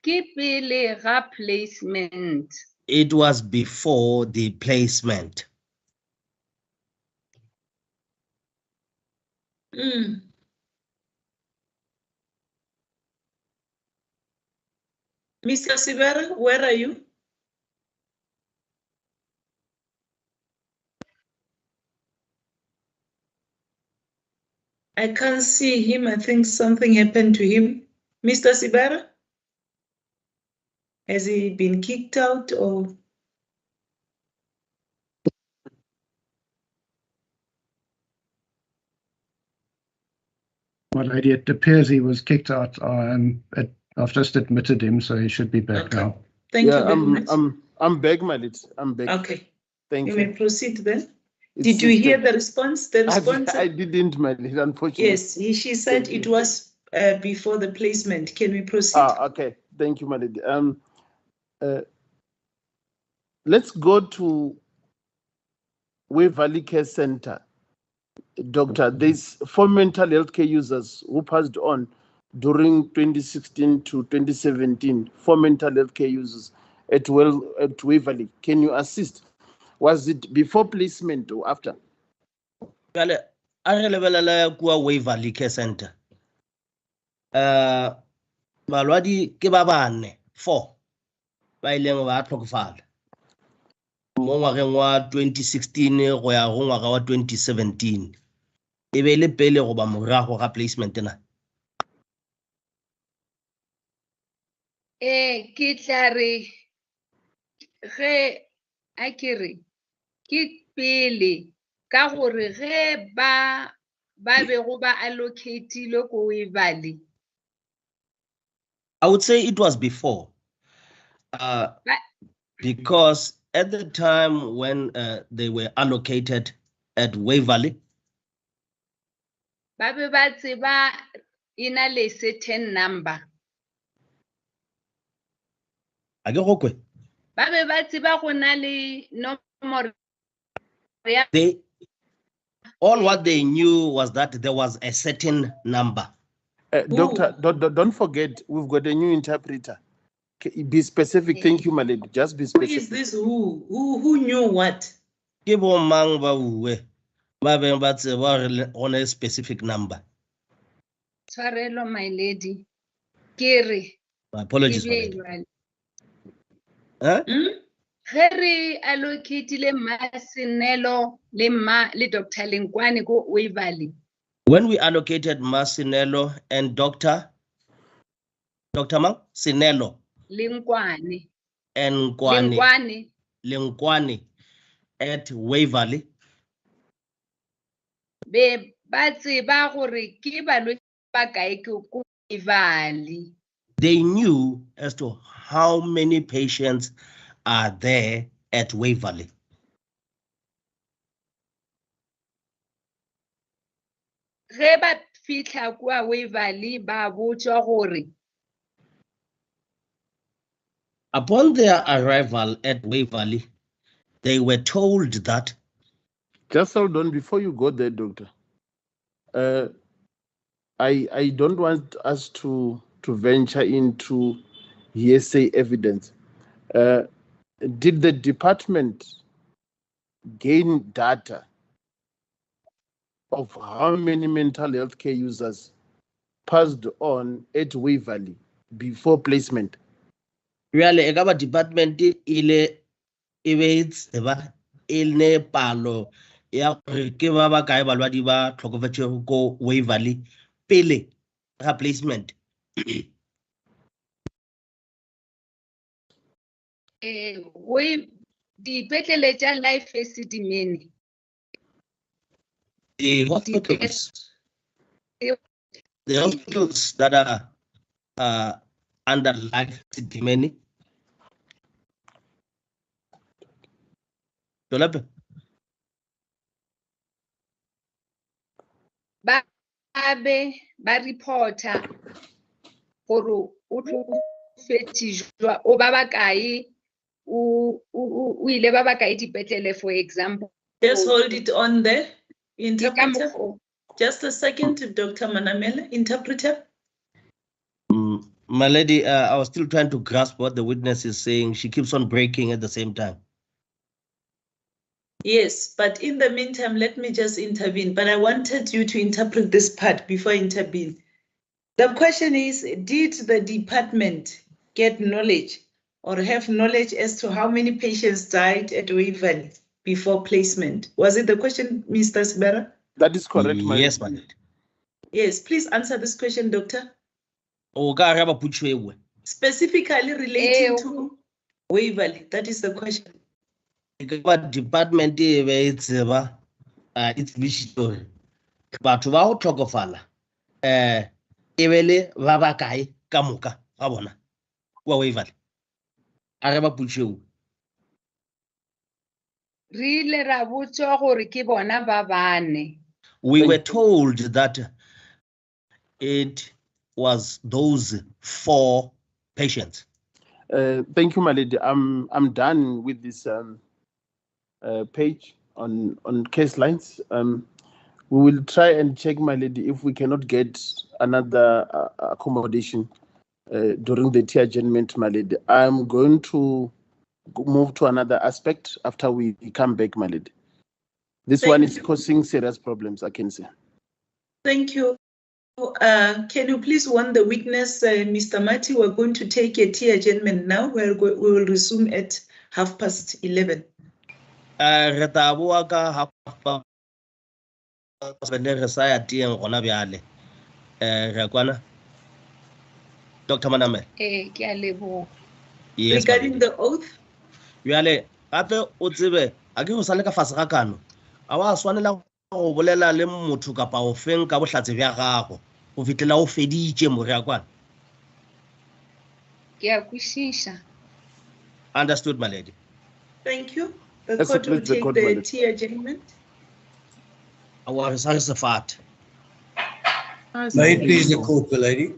B: Ke pele ga placement.
G: It was before the placement.
A: Mr. Sibera, where are you? I can't see him. I think something happened to him. Mr. Sibera? Has he been kicked out or?
H: My lady, it appears he was kicked out. I've just admitted him, so he should be back now.
A: Thank you very much.
E: I'm back, my lady. I'm back.
A: Okay.
E: Thank
A: You
E: you.
A: may proceed then. Did you hear the response? The response?
E: I didn't, my lady, unfortunately.
A: Yes, she said it was before the placement. Can we proceed?
E: Okay. Thank you, my lady. Let's go to Waverley Care Center. Doctor, there's 4 mental health care users who passed on during 2016 to 2017. 4 mental health care users at Waverley. Can you assist? Was it before placement or after?
G: Kale, a re lebelela kwa Waverley Care Center. Balwadi ke ba 4 ba ileng ba tlhokofala mo ngwageng wa 2016 go ya go ngwaga wa 2017. E be le pele go ba morago ga placement na?
B: Ke tla re ge a kere ke pele ka gore ge ba bego ba allocate-ile ko Waverley.
G: I would say it was before. Because at the time when they were allocated at Waverley,
B: Ba be ba tseba ina le certain number.
G: a ke go kwe,
B: Ba be ba tseba go na le nomoro ya
G: all what they knew was that there was a certain number.
E: Doctor, don't forget, we've got a new interpreter. Be specific. Thank you, my lady. Just be
A: Who
E: specific.
A: is this who knew what?
G: Ke bo mang ba uwe ba beng ba tseba on a specific number.
B: tshwarelo my lady. Ke re
G: My apologies for
B: Ebe
G: that.
B: jwale.
G: Huh?
B: Ge re allocate-ile Masinelo le Dr. Lenkwane ko Waverley.
G: When we allocated Marcinello and Dr. Mang Sinello
B: Lenkwane.
G: and Lenkwane at Waverley,
B: Be ba tseba gore ke balwetse ba kae ko Waverley.
G: they knew as to how many patients are there at Waverley.
B: Ge ba fitlha kwa Waverley ba botswa gore
G: Upon their arrival at Waverley, they were told that
E: Just hold on before you go there, doctor. I don't want us to venture into hearsay evidence. Did the department gain data of how many mental health care users passed on at Waverley before placement?
G: really e ka ba department ile e be tseba e ne palo ya gore ke ba ba kae balwadi ba tlhokofetsego ko Waverley pele ga placement.
B: dipetlele tša Life Esidimeni
G: The hospitals that are under Life Esidimeni. Jolape,
B: ba be ba reporta gore o tlhokofetše o ba ba kae o ile ba ba kae dipetlele, for example.
A: Just hold it on there,
B: Ke ka
A: interpreter.
B: mokgwa-
A: Just a second, Dr. Manamela, interpreter.
G: my lady, I was still trying to grasp what the witness is saying. She keeps on breaking at the same time.
A: Yes, but in the meantime, let me just intervene. But I wanted you to interpret this part before I intervene. The question is, did the department get knowledge or have knowledge as to how many patients died at Waverley before placement? Was it the question, Mr. Sibera?
E: That is correct, my
G: Yes, my lady.
A: Yes, please answer this question, doctor.
G: O ka araba potso e nngwe.
A: Specifically relating to Waverley, that is the question.
G: E ka ba department e be e tseba e tsebišitše gore batho ba go tlhokofala e be le ba ba kae ka moka ga bona kua Waverley. A re ba potso e nngwe.
B: re ile ra botswa gore ke bona ba bane.
G: We were told that it was those 4 patients.
E: Thank you, my lady. I'm done with this page on case lines. We will try and check, my lady, if we cannot get another accommodation during the tea adjournment, my lady. I'm going to move to another aspect after we come back, my lady. This one is causing serious problems, I can say.
A: Thank you. Can you please warn the witness, Mr. Mati, we're going to take a tea adjournment now. We will resume at 11:30.
G: Re tla boa ka half past re sa ya tieng gona bjale. Re kwana Dr. Manamela.
B: Ke a leboga.
G: Yes,
A: Regarding the oath,
G: bjale gape o tsebe a ke go sa le ka fase ga kano a wa swanela go bolela le motho kapa o feng ka bohlatse bja gago go fitlela o feditše more ya kwana.
B: Ke a kwešiša.
G: Understood, my lady.
A: thank you. The
E: Let's
A: court will
E: split the
A: take
E: court, my
A: the
E: lady.
A: tea adjournment.
G: A wa re sa re sefate.
F: May it please the court, my lady.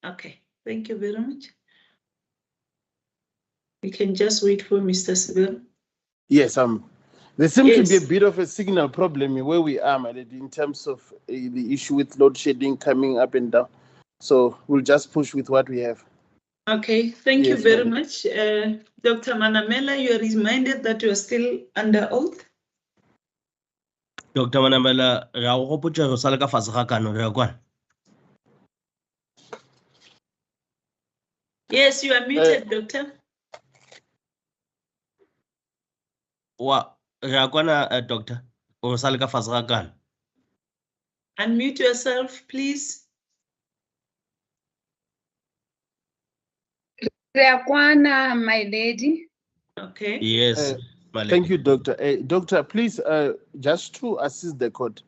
A: Okay, thank you very much. We can just wait for Mr. Sibel.
E: Yes, there seems to be a
A: Yes.
E: bit of a signal problem where we are, my lady, in terms of the issue with load shedding coming up and down. So we'll just push with what we have.
A: Okay, thank you
E: Yes,
A: very
E: ma'am.
A: much. Dr. Manamela, you are reminded that you are still under oath.
G: Dr. Manamela, ra go gopotsa go sala ka fatshe ga kano re ya kwana.
A: Yes, you are muted, Doctor.
G: Wa re ya kwana doctor o sala ka fatshe ga kano.
A: Unmute yourself, please.
B: Reakwana, my lady.
A: Okay.
G: Yes, my lady.
E: Thank you, Doctor. Doctor, please, just to assist the court,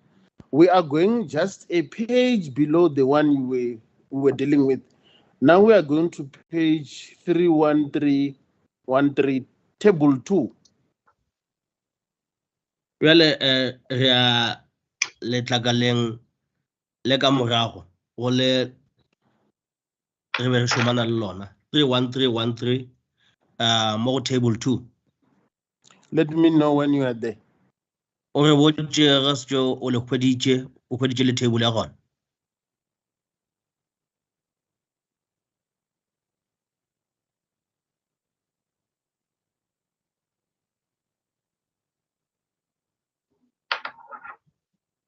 E: we are going just a page below the one we were dealing with. Now we are going to page 31313, table 2.
G: Jwale re ya letlakaleng le ka morago go le re be re shomana le lona 31313 mo go table 2.
E: Let me know when you are there.
G: O re botse ga se o le khweditse le table ya gona.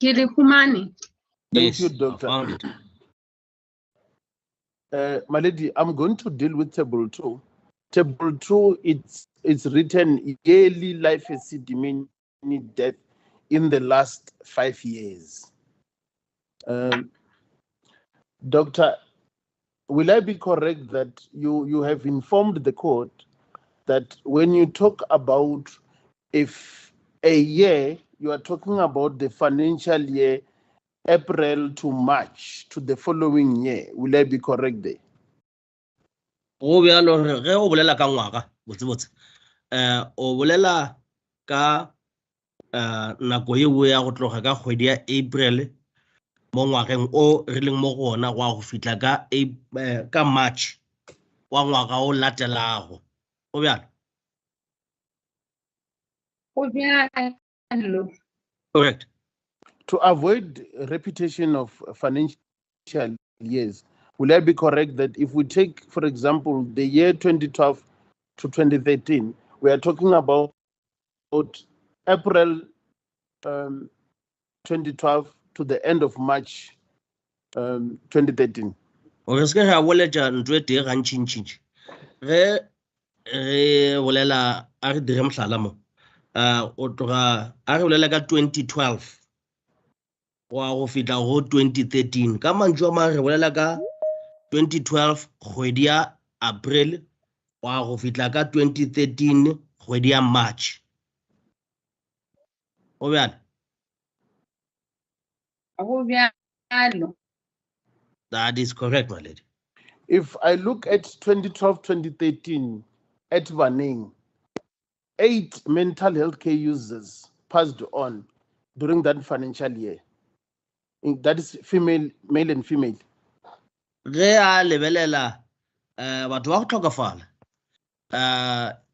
B: Kilikumani.
E: Thank you,
G: Yes, I
E: Doctor.
G: found it.
E: My lady, I'm going to deal with table 2. Table 2, it's written yearly life Esidimeni death in the last 5 years. Doctor, will I be correct that you have informed the court that when you talk about if a year, you are talking about the financial year, April to March to the following year? Will I be correct there?
G: Go bjalo ge o bolela ka ngwaga botsebotse o bolela ka nako e ya go tloga ka kgwedi ya April mo ngwageng o re leng mo go ona go fitla ka March wa ngwaga o latelago o bjalo. Correct.
E: To avoid repetition of financial years, will I be correct that if we take, for example, the year 2012 to 2013, we are talking about April 2012 to the end of March 2013?
G: O re se ke ga boletša ntwe tee ga ntšintšintši ge re bolela a re dire mohlala mo o tloga a re bolela ka 2012 wa go fitla go 2013 ka mantšu a mangwe re bolela ka 2012 kgwedi ya April wa go fitla ka 2013 kgwedi ya March o bjalo. That is correct, my lady.
E: If I look at 2012-2013 at Vanning, 8 mental health care users passed on during that financial year. That is male and female.
G: Ge a lebelela batho ba go tlhokafala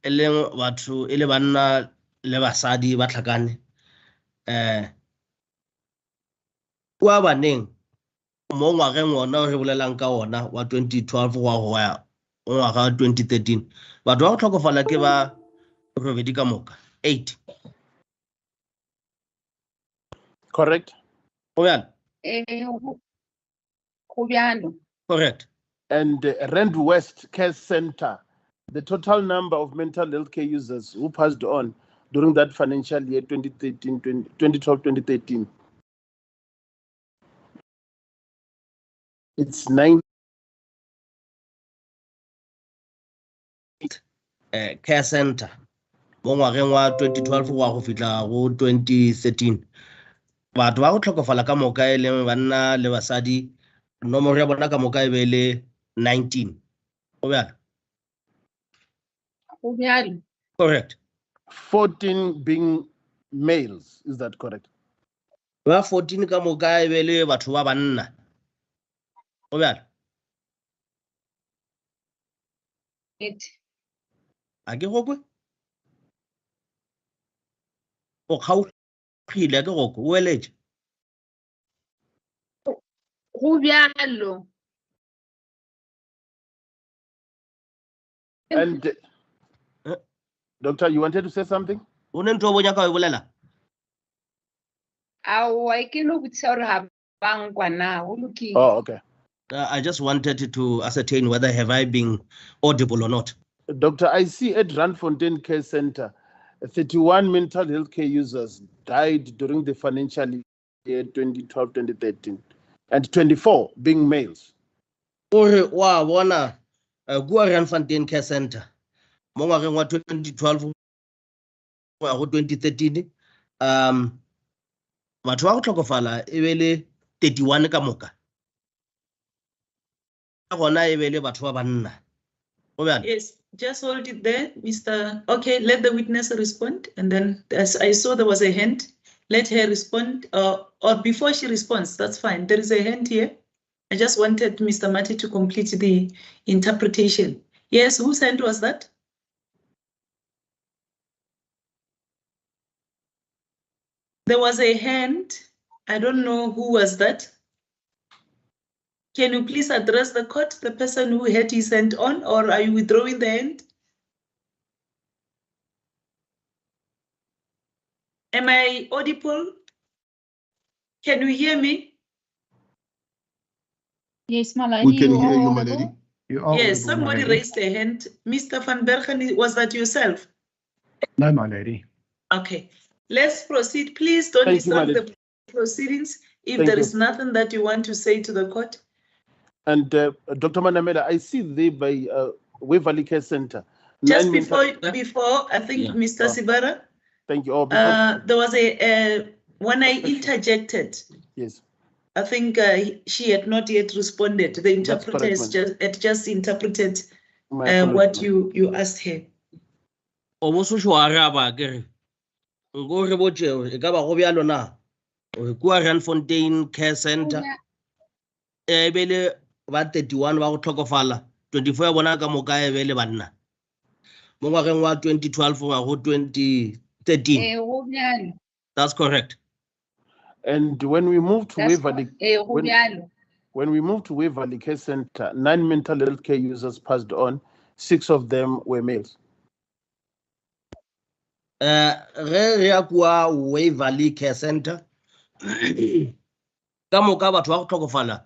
G: e leng batho e le banna le basadi ba tlhakane kwa baneng mo ngwageng ona re bolelang ka ona wa 2012 wa ya ngwaga wa 2013 batho ba go tlhokafala ke ba robedi ka moka 8.
E: Correct?
G: O bjalo. Correct.
E: And Rand West Care Center, the total number of mental health care users who passed on during that financial year 2012-2013. It's 9.
G: Care center mo ngwageng wa 2012 wa go fitla go 2013 batho ba go tlhokofala ka moka e leng banna le basadi nomoro ya bona ka moka e be le 19. O bjalo. Correct.
E: 14 being males, is that correct?
G: Ba 14 ka moka e be le batho ba banna. O bjalo. a ke go kwe o kgaogile a ke go kwe o eletse
B: Go bjalo.
E: And Doctor, you wanted to say something?
G: o ne ntho o bonya ka o e bolela
B: Aowa, ke no botsisa gore ha ba nkwa na, go lokile.
E: Oh, okay.
G: I just wanted to ascertain whether have I been audible or not.
E: Doctor, I see at Randfontein Care Center, 31 mental health care users died during the financial year 2012-2013, and 24 being males.
G: Ore wa bona kua Randfontein Care Center mo ngwageng wa 2012 go ya go 2013 batho ba go tlhokofala e be le 31 ka moka gona e be le batho ba banna go bjalo
A: Yes, just hold it there, Mr. Okay, let the witness respond. And then as I saw there was a hand, let her respond. Or before she responds, that's fine. There is a hand here. I just wanted Mr. Mati to complete the interpretation. Yes, whose hand was that? There was a hand. I don't know who was that. Can you please address the court, the person who had his hand on, or are you withdrawing the hand? Am I audible? Can you hear me?
D: Yes, my lady.
I: We can
D: you
I: hear
D: are
I: you, my
D: audible.
I: lady.
H: You are
A: Yes,
H: audible, my
A: somebody
H: lady.
A: raised a hand. Mr. Van Bergen, was that yourself?
H: No, my lady.
A: Okay, let's proceed. Please don't
E: Thank you,
A: disturb
E: Madam.
A: the proceedings if
E: Thank
A: there
E: you.
A: is nothing that you want to say to the court.
E: And Dr. Manamela, I see there by Waverly Care Center.
A: Just
E: 9 mental-
A: before, I think,
G: Yeah.
A: Mr. Sibara,
E: Thank you. Oh, before,
A: there was when I interjected,
E: yes.
A: I think she had not yet responded. The interpreter
E: correct,
A: had just interpreted
E: My apologies,
A: what
E: ma'am.
A: you asked her.
G: o bo se wa araba ke re nko re botse e ka ba go bjalo na o kua Randfontein Care Center e be le ba 31 ba go tlhokofala 24 ya bona ka moka e be le banna mo ngwageng wa 2012 go ya go 2013
B: Go bjalo.
G: that's correct
E: And when we moved to Waverly,
B: Go
E: when-
B: bjalo.
E: when we moved to Waverly Care Center, 9 mental health care users passed on. 6 of them were males.
G: re ya kua Waverly Care Center ka moka batho ba go tlhokofala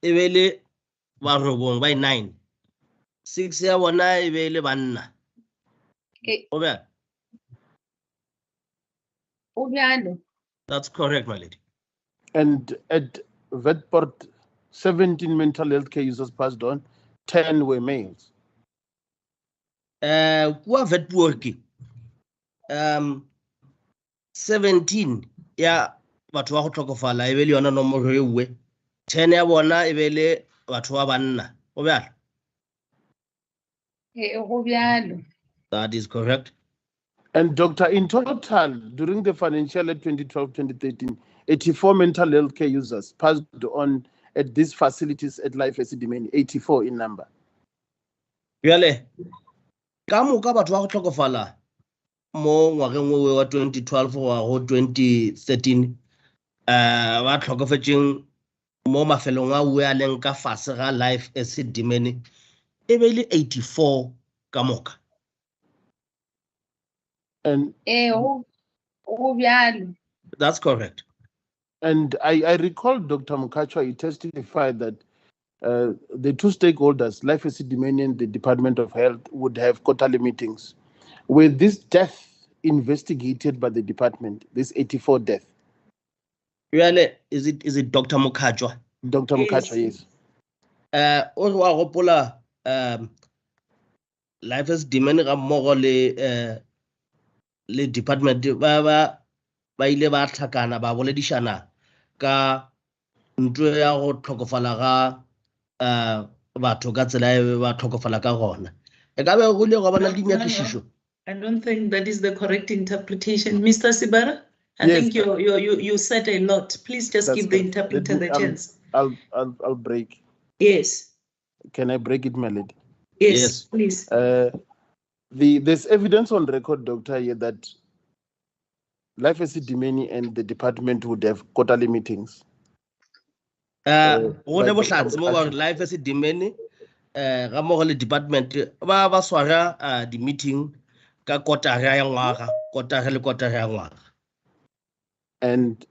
G: e be le ba robong ba 9 6 ya bona e be le banna o bjalo
B: Go bjalo.
G: that's correct my lady
E: And at Vetport, 17 mental health care users passed on. 10 were males.
G: kua Vetport 17 ya batho ba go tlhokofala e be le yona nomoro e uwe 10 ya bona e be le batho ba banna o bjalo
B: Go bjalo.
G: that is correct
E: And Doctor, in total, during the financial year 2012-2013, 84 mental health care users passed on at these facilities at Life Esidimeni, 84 in number.
G: bjale ka moka batho ba go tlhokofala mo ngwageng o wa 2012 go ya go 2013 ba tlhokofetseng mo mafelong a uwe a leng ka fase ga Life Esidimeni e be le 84 ka moka
E: And
B: Go bjalo.
G: that's correct
E: and I recall Dr. Mukachwa, he testified that the two stakeholders, Life Esidimeni and the Department of Health, would have quarterly meetings. Were this death investigated by the department, this 84 death?
G: bjale is it Dr. Mukachwa
E: Dr.
A: Yes.
E: Mukachwa, yes.
G: o re wa gopola Life Esidimeni ga mmogo le department ba ile ba tlhakana ba boledišana ka ntwe ya go tlhokofala ga batho ka tsela e ba tlhokofala ka gona e ka be go ile go bana le dinyakišišo
A: I don't think that is the correct interpretation. Mr. Sibara, I
E: Yes.
A: think you said a lot. Please just
E: That's
A: give the
E: correct.
A: interpreter the chance.
E: I'll break.
A: Yes.
E: Can I break it, my lady?
A: Yes, please.
E: There's evidence on record, Doctor, here that Life Esidimeni and the department would have quarterly meetings.
G: Whatever shots more Life Esidimeni, Gamogale department, ba swara the meeting ka kotara ya ngwaga, kotara le kotara ya ngwaga.
E: And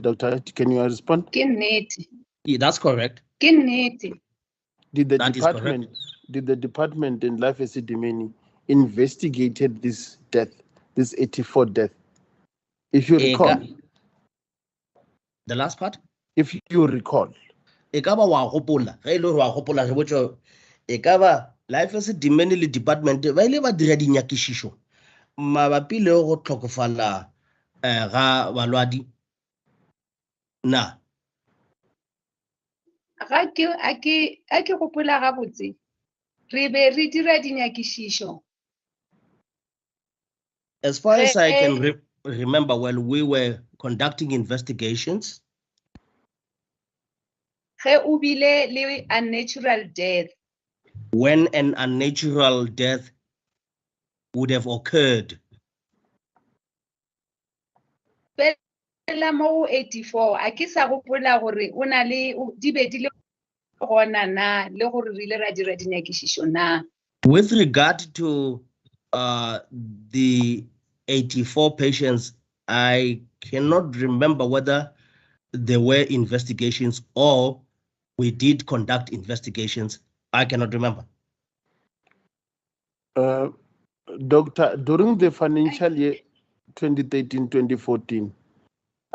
E: Doctor, can you respond?
B: Ke nnete.
G: Yeah, that's correct.
B: Ke nnete.
E: Did the
G: That is
E: department, did the department in Life Esidimeni investigated this death, this 84 death? If you recall.
G: The last part?
E: If you recall.
G: Ekaba wa gopola, ge ile wa gopola re botso ekaba Life Esidimeni le department ba ile ba dira dinyakišišo mabapi le go tlhokofala ga balwadi na
B: Ga ke gopola gabotse re be re dira dinyakišišo.
G: As far as I can remember, while we were conducting investigations,
B: Ge o bile le unnatural death.
G: when an unnatural death would have occurred,
B: Fela mo 84 a ke sa gopola gore o na le di be di le gona na le gore re ile ra dira dinyakišišo na.
G: with regard to the 84 patients, I cannot remember whether there were investigations or we did conduct investigations. I cannot remember.
E: Doctor, during the financial year 2013-2014,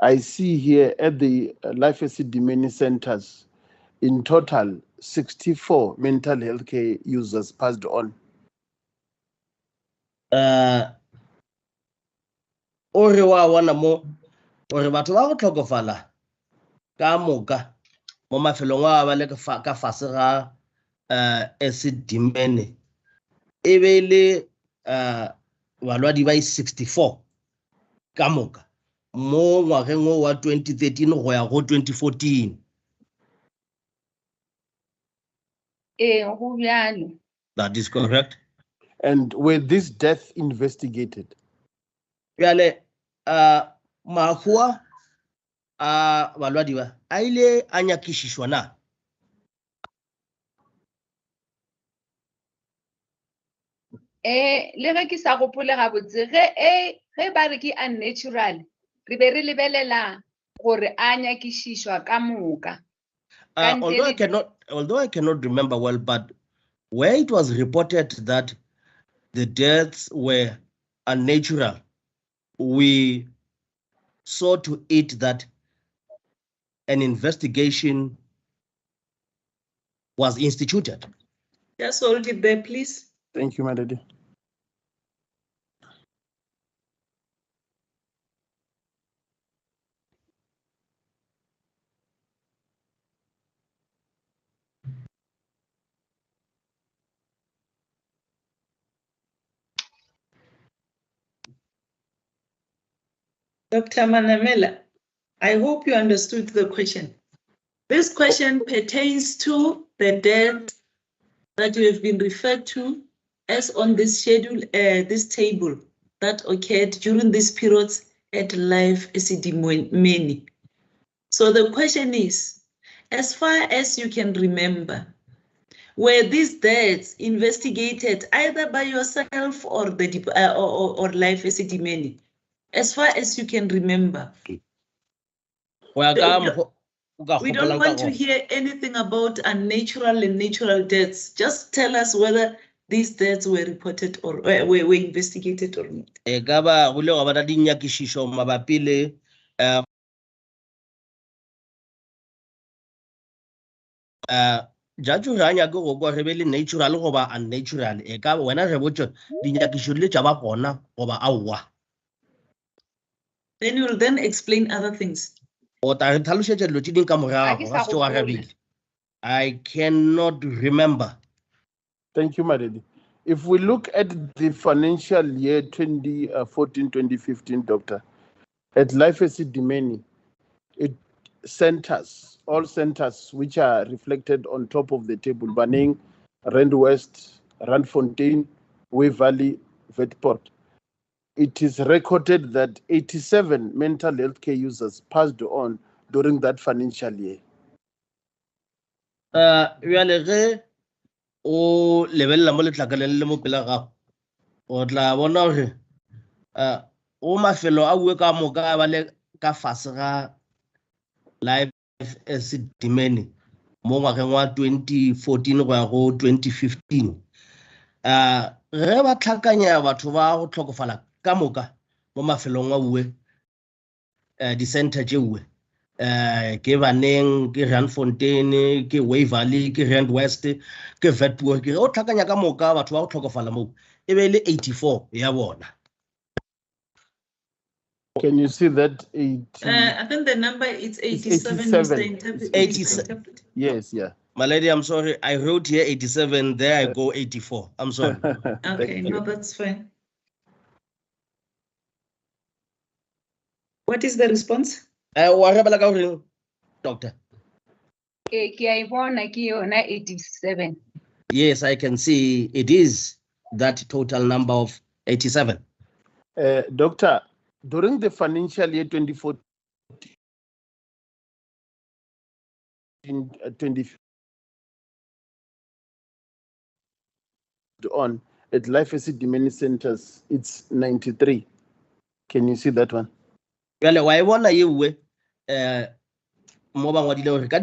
E: I see here at the Life Esidimeni centers, in total, 64 mental health care users passed on.
G: Ore wa wana mo ore batho ba go tlhokofala ka moka mo mafelong a ba le ka fase ga Esidimeni e be le balwadi ba 64 ka moka mo ngwageng wa 2013 go ya go 2014.
B: Go bjalo.
G: That is correct.
E: And were these deaths investigated?
G: Bjale mahua balwadi ba a ile a nyakišišwa na?
B: Le ge ke sa gopole gabotse ge ba re ke unnatural re be re lebelela gore a nyakišišwa ka moka.
G: Although I cannot remember well, but where it was reported that the deaths were unnatural, we saw to it that an investigation was instituted.
A: Just hold it there, please.
E: Thank you, Madam.
A: Dr. Manamela, I hope you understood the question. This question pertains to the death that you have been referred to as on this schedule, this table that occurred during these periods at Life Esidimeni. So the question is, as far as you can remember, were these deaths investigated either by yourself or the or Life Esidimeni? As far as you can remember. We don't want to hear anything about unnatural and natural deaths. Just tell us whether these deaths were reported or were investigated or not.
G: Ekaba go le go bana dinyakišišo mabapi le judge ga nya go go re be le natural go ba unnatural eka wena re botse dinyakišišo le tša ba gona go ba aowa.
A: Then you will then explain other things.
G: I cannot remember.
E: Thank you, Madam. If we look at the financial year 2014-2015, Doctor, at Life Esidimeni, all centers which are reflected on top of the table, Banning, Rand West, Randfontein, Way Valley, Vetport. It is recorded that 87 mental health care users passed on during that financial year.
G: Jwale ge o lebella mo letlakaleng le mo pela gago o tla bona gore o mafelo a bue ka moka ba le ka fase ga life Esidimeni mo ngwageng wa 2014 go ya go 2015. Ge ba tlhakanya batho ba go tlhokofala ka moka mo mafelong a bue di-center tšeue ke Baneng, ke Randfontein, ke Way Valley, ke Rand West, ke Vetpoort. Ke o tlhakanya ka moka batho ba go tlhokofala moo e be le 84 ya bona.
E: Can you see that?
A: I think the number is 87,
E: 87.
A: Mr.
G: 87.
E: Yes, yeah.
G: My lady, I'm sorry. I wrote here 87. There I go 84. I'm sorry.
A: Okay, no, that's fine. What is the response?
G: Doctor.
B: Ke a e bona ke yona 87.
G: Yes, I can see it is that total number of 87.
E: Doctor, during the financial year 2014, 2015 on at Life Esidimeni centers, it's 93. Can you see that one?
G: Well, why one a year mo ba ngwadile gore ka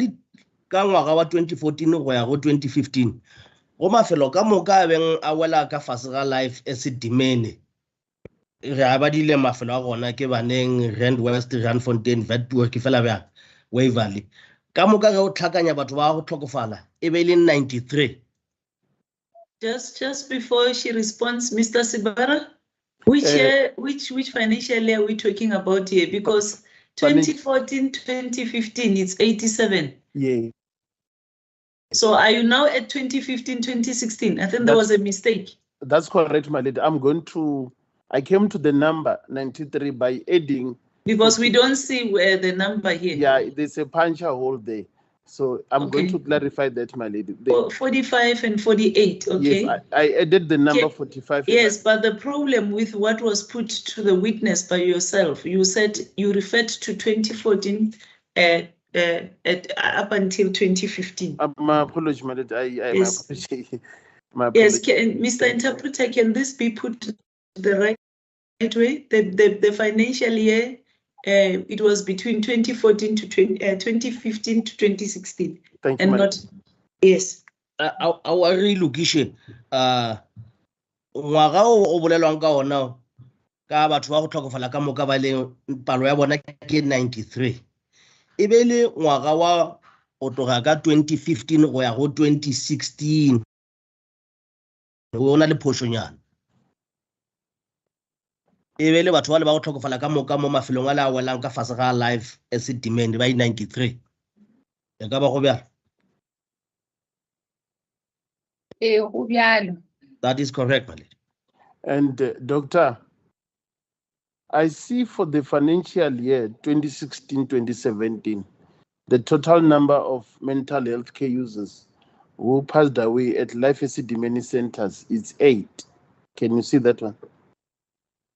G: ngwaga wa 2014 go ya go 2015 go mafelo ka moka beng a wela ka fase ga Life Esidimeni re a badile mafelo a gona ke Baneng, Rand West, Randfontein, Vetpoort ke fela bjang Way Valley ka moka ge o tlhakanya batho ba go tlhokofala e be le 93.
A: Just before she responds, Mr. Sibara, which financial year are we talking about here? Because 2014, 2015, it's 87.
E: Yeah.
A: So are you now at 2015, 2016? I think there was a mistake.
E: That's correct, my lady. I came to the number 93 by adding.
A: Because we don't see where the number here.
E: Yeah, there's a puncher hole there. So I'm going to clarify that, my lady.
A: 45 and 48, okay?
E: Yes, I added the number 45.
A: Yes, but the problem with what was put to the witness by yourself, you said you referred to 2014 up until 2015.
E: My apology, my lady.
A: Yes.
E: My
A: yes, Mr. Interpreter, can this be put the right way? The financial year, it was between 2014 to 2015 to 2016.
E: Thank you,
A: and not, yes.
G: Our relocation, ngwaga o bolelwang ka ona ka batho ba go tlhokofala ka moka ba le palo ya bona ke 93 e be le ngwaga wa o tloga ka 2015 go ya go 2016 go na le phošonyana e be le batho ba le ba go tlhokofala ka moka mo mafelong a le a welang ka fase ga Life Esidimeni ba 93 e ka ba go bjalo.
B: Go bjalo.
G: That is correct, my lady.
E: And Doctor, I see for the financial year 2016-2017, the total number of mental health care users who passed away at Life Esidimeni centers is 8. Can you see that one?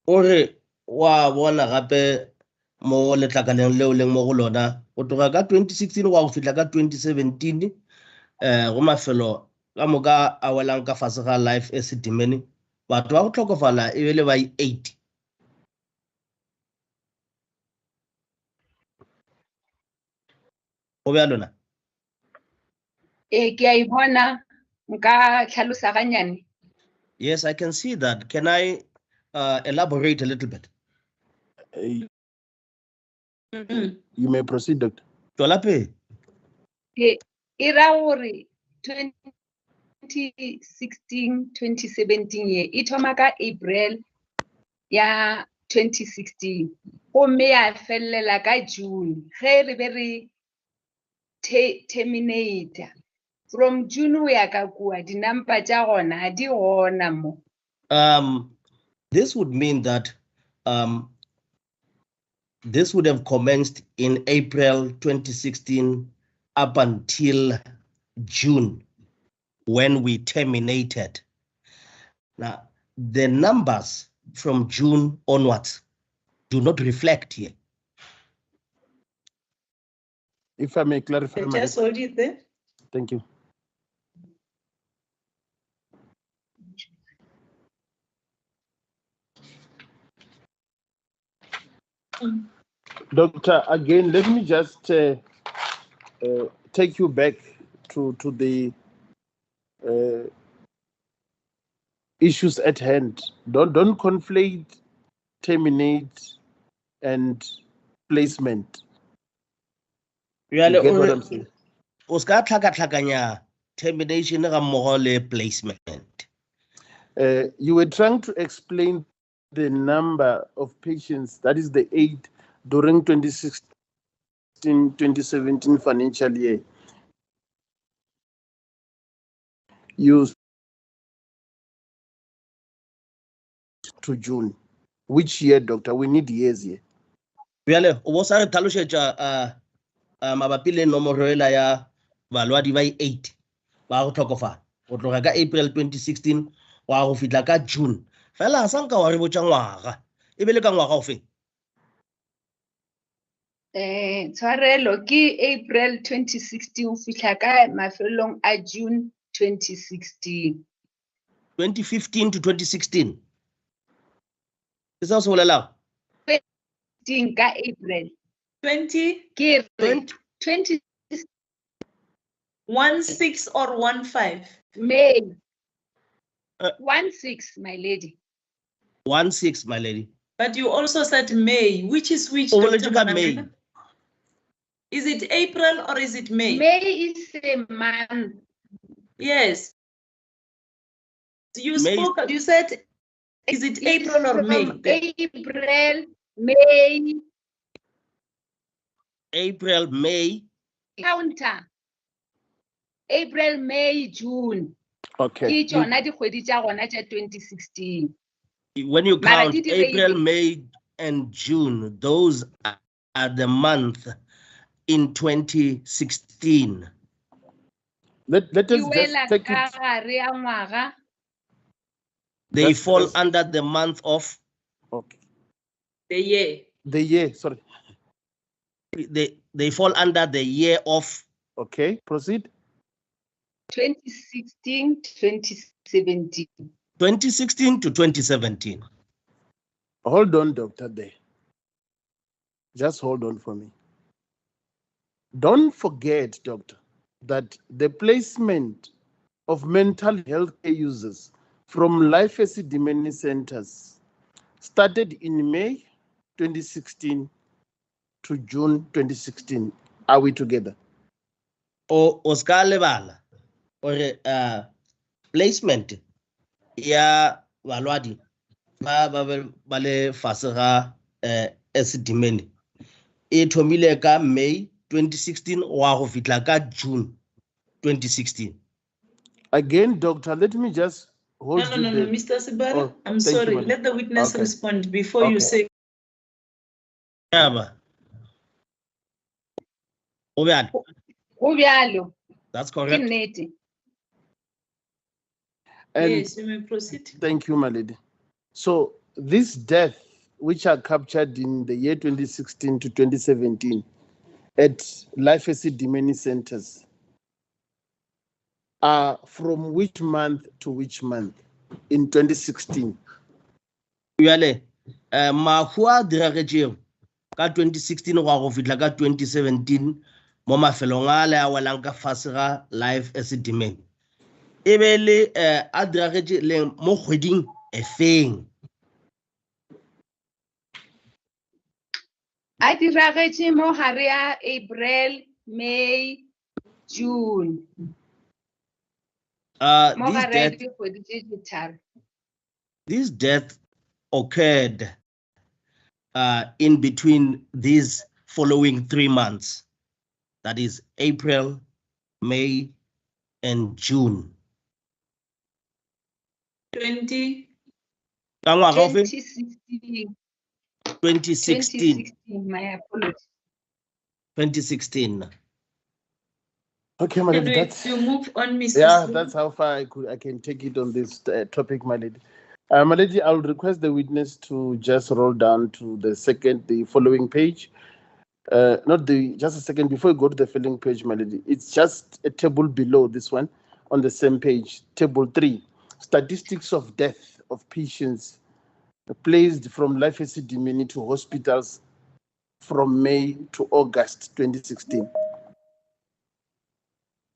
G: Ore wa bona gape mo letlakaleng leo leng mo go lona go tloga ka 2016 wa go fitla ka 2017 go mafelo ka moka a welang ka fase ga Life Esidimeni batho ba go tlhokofala e be le ba 80. Go bjalo na?
B: Ke a e bona nka tlhalosa ganyane.
G: Yes, I can see that. Can I elaborate a little bit?
E: You may proceed, Doctor.
G: Tolape.
B: Ira gore 2016-2017 ye e thoma ka April ya 2016 gomme ya felela ka June ge re be re terminate from June o ya ka kua dinampa tša gona di gona mo.
G: This would mean that this would have commenced in April 2016 up until June when we terminated. Now, the numbers from June onwards do not reflect here.
E: If I may clarify, my
A: Just hold it there.
E: thank you. Doctor, again, let me just take you back to the issues at hand. Don't conflate terminate and placement. You get what I'm saying?
G: Oscar tlhakatlhakanya termination ga mmogo le placement.
E: You were trying to explain the number of patients, that is the 8 during 2016-2017 financial year. Used to June. Which year, doctor? We need years here.
G: Bjale o bo sa re tlhalosetsa mabapi le nomoro ela ya balwadi ba 8 ba go tlhokofala go tloga ka April 2016 wa go fitla ka June. Fela sa nka wa re botsa ngwaga e be le ka ngwaga o feng?
B: Tshwarelo ke April 2016 o fihla ka mafelong a June 2016.
G: 2015 to 2016. Is that so bolelang?
B: 2016 ka April.
A: 20,
B: Ke
G: 20
A: 16 or 15?
B: May. 16, my lady.
G: 16, my lady.
A: But you also said May. Which is which,
G: Oh,
A: Dr.
G: May.
A: Manamela? Is it April or is it May?
B: May is a month.
A: Yes. You
G: May.
A: spoke, you said, is it April or May?
B: April, May.
G: April, May.
B: Counter. April, May, June.
E: Okay.
B: Ke tsona dikgwedi tsa rona tsa 2016.
G: When you
B: Mara
G: count
B: di di
G: April,
B: reile.
G: May, and June, those are the month in 2016.
E: Let us
B: Ke
E: just
B: wela
E: take
B: ka
E: it.
B: gare ya ngwaga.
G: They fall under the month of.
E: Okay.
A: The year.
E: The year, sorry.
G: They fall under the year of.
E: Okay, proceed.
B: 2016, 2017.
G: 2016 to 2017.
E: Hold on, doctor, there. Just hold on for me. Don't forget, doctor, that the placement of mental health care users from life Esidimeni centers started in May 2016 to June 2016. Are we together?
G: Oscar Lebala, or placement ya balwadi ba le fase ga Esidimeni e thomile ka May 2016 wa go fitla ka June 2016.
E: Again, doctor, let me just hold
A: No, Mr. Sibara,
E: Oh,
A: I'm
E: thank you,
A: sorry.
E: madam.
A: Let the witness
E: Okay.
A: respond before you
E: Okay.
A: say.
G: Yeah,
B: Go bjalo,
G: that's
B: ke
G: correct.
B: nnete.
E: And
A: Yes, you may proceed.
E: thank you, my lady. So this death, which are captured in the year 2016 to 2017 at life Esidimeni centers, are from which month to which month in 2016?
G: Yale, mahu a diragetšego ka 2016 go go fitla ka 2017 mo mafelong a le a welang ka fase ga life Esidimeni. E be le a diragetše le mo kgweding e feng?
B: A diragetše mo gare ya April, May, June. Mo gare ya dikgwedi tse di tharo.
G: This death occurred in between these following 3 months. That is April, May, and June.
A: 20.
B: 2016.
G: 2016.
B: 2016, my apologies.
G: 2016.
E: Okay, my lady,
A: Can you move on, Mr.
E: yeah,
A: Sulu?
E: that's how far I can take it on this topic, my lady. My lady, I'll request the witness to just roll down to the following page. Just a second before you go to the following page, my lady. It's just a table below this one on the same page, table 3, statistics of death of patients placed from life Esidimeni to hospitals from May to August 2016.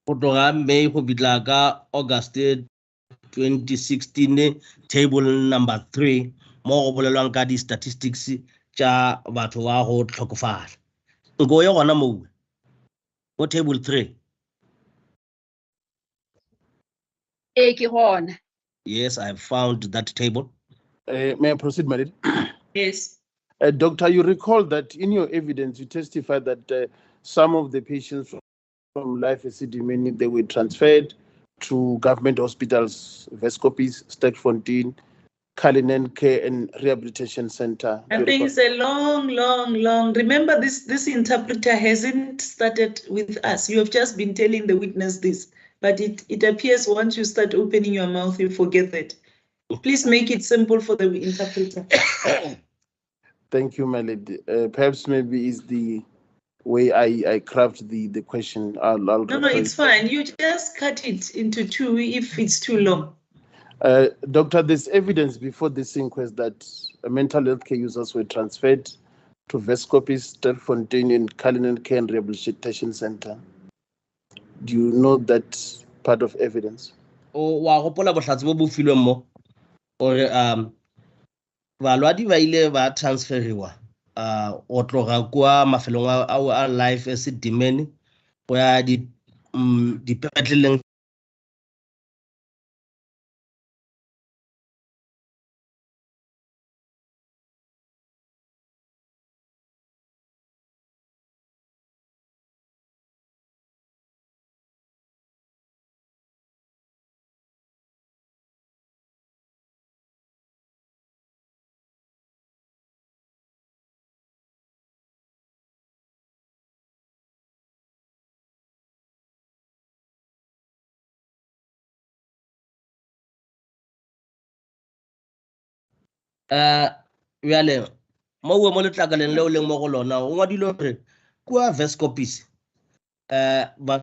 G: Go tloga May go bitla ka August 2016, table number 3 mo go bolelwang ka di statistics tša batho ba go tlhokofala. Nko ye gona mo go table 3.
B: Ke gona.
G: Yes, I found that table.
E: May I proceed, my lady?
A: Yes.
E: Doctor, you recall that in your evidence, you testified that some of the patients from life Esidimeni, they were transferred to government hospitals, Vescopis, Sterkfontein, Cullinan Care and Rehabilitation Center.
A: I think it's a long. Remember, this interpreter hasn't started with us. You have just been telling the witness this, but it appears once you start opening your mouth, you forget that. Please make it simple for the interpreter.
E: Thank you, my lady. Perhaps maybe is the way I craft the question.
A: No, it's fine. You just cut it into 2 if it's too long.
E: Doctor, there's evidence before this inquest that mental health care users were transferred to Vescopis, Sterkfontein, and Cullinan Care and Rehabilitation Center. Do you know that part of evidence?
G: O wa gopola bohlatsi bo bo filweng mo gore balwadi ba ile ba transferiwa o tloga kwa mafelong a life Esidimeni go ya dipetleleng bjale mo mo letlakaleng leo leng mo go lona o ngwadile gore kwa Vescopis ba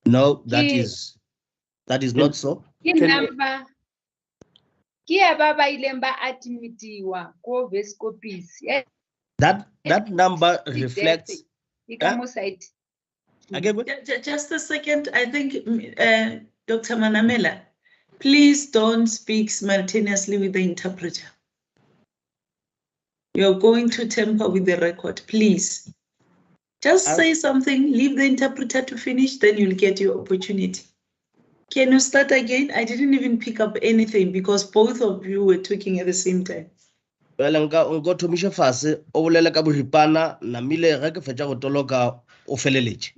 G: no, that is not so.
B: Ke number. Ke ba ileng ba admitiwa ko Vescopis.
G: That number reflects
A: Just a second. I think, Dr. Manamela, please don't speak simultaneously with the interpreter. You're going to tamper with the record, please. Just say something, leave the interpreter to finish, then you'll get your opportunity. Can you start again? I didn't even pick up anything because both of you were talking at the same time.
G: Well, nka thomisha fase o bolela ka boripana na mile ga ke fetsa go toloka o feleletse.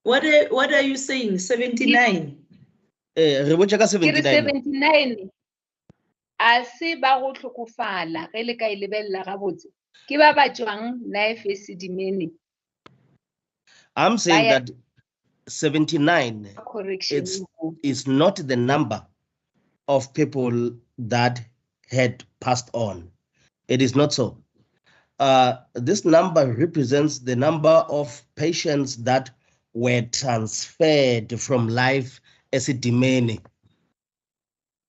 A: What are you saying? 79?
G: Re botsa ka 79.
B: 79. A se ba go tlhokofala ge le ka e lebella ga botse. Ke ba ba tswang life Esidimeni.
G: I'm saying that 79 is not the number of people that had passed on. It is not so. This number represents the number of patients that were transferred from life Esidimeni.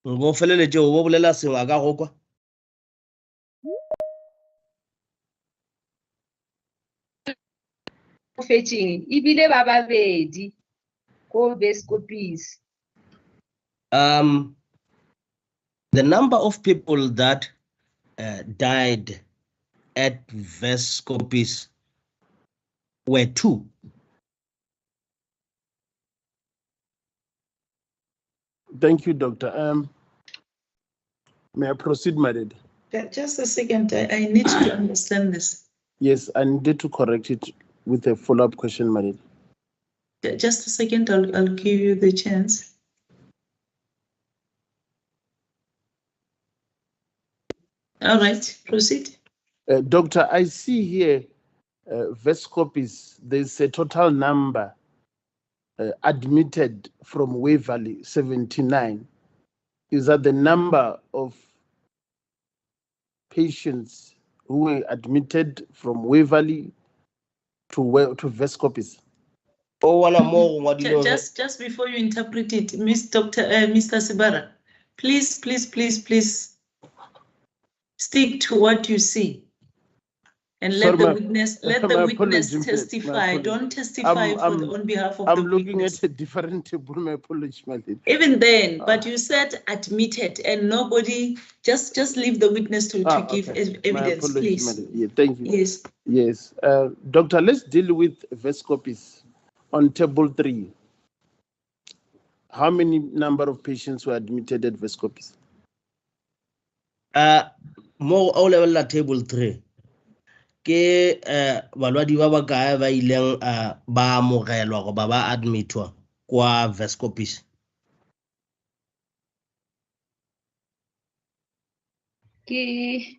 G: Ngo feleletse o bo bolela sengwe a ka go kwa.
B: Fetching ibile ba babedi ko Vescopis.
G: The number of people that died at Vescopis were 2.
E: Thank you, Doctor. May I proceed, my lady?
A: Just a second. I need to understand this.
E: Yes, I needed to correct it with a follow-up question, my lady.
A: Just a second, I'll give you the chance. All right, proceed.
E: Doctor, I see here Vescopies, there's a total number admitted from Waverley, 79. Is that the number of patients who were admitted from Waverley to Vescopies?
A: Just before you interpret it, Mr. Sibara, please stick to what you see. And let the witness testify. Don't testify on behalf of the witness.
E: I'm looking at a different table. My apologies, my lady.
A: Even then, but you said admitted, and nobody just leave the witness to give evidence, please.
E: Yeah, thank you.
A: Yes.
E: Yes, Doctor. Let's deal with Vescopies on table 3. How many number of patients were admitted at Vescopies?
G: More all level at table 3. Ke balwadi ba ba kae ba ileng ba amogelwa go ba admitwa kwa Vescopies?
B: Ke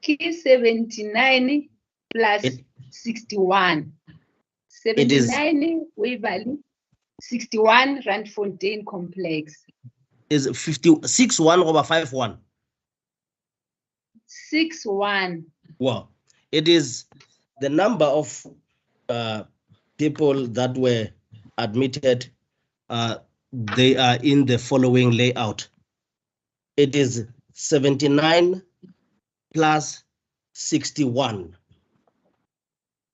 B: 79 plus 61. 79 Waverley, 61 Randfontein Complex.
G: Is 61 over 51?
B: 61.
G: Well, it is the number of people that were admitted. They are in the following layout. It is 79 plus 61.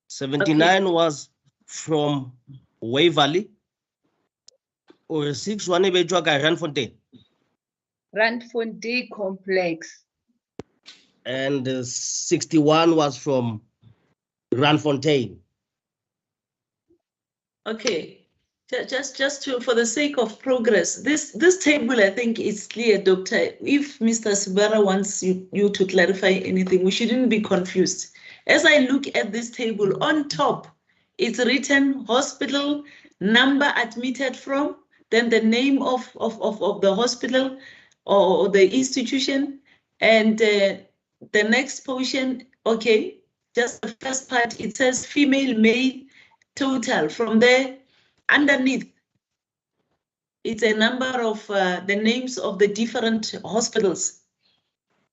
G: 79 was from Waverley, or 61 Randfontein.
B: Randfontein Complex.
G: And 61 was from Randfontein.
A: Okay, just for the sake of progress, this table I think is clear, Doctor. If Mr. Sibara wants you to clarify anything, we shouldn't be confused. As I look at this table, on top, it's written hospital, number admitted from, then the name of the hospital or the institution, and the next portion, okay, just the first part, it says female, male, total. From there, underneath, it's a number of the names of the different hospitals.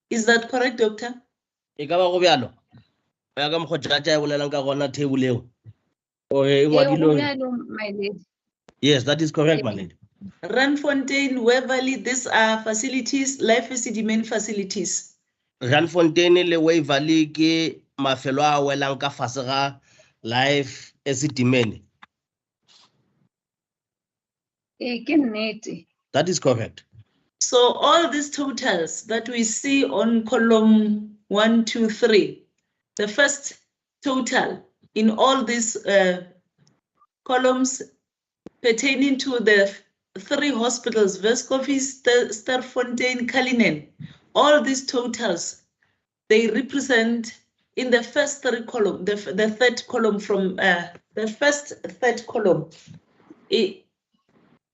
A: Is that correct, Doctor?
G: Yes, that is correct, my lady.
A: Randfontein, Waverley, these are facilities, life Esidimeni facilities.
G: Randfontein le Waverley ke mafelo a welang ka fase ga life Esidimeni. That is correct.
A: So all these totals that we see on column 1, 2, 3, the first total in all these columns pertaining to the 3 hospitals, Vescovis, Sterfontein, Cullinan, all these totals, they represent in the first 3 column, the third column from the first third column, it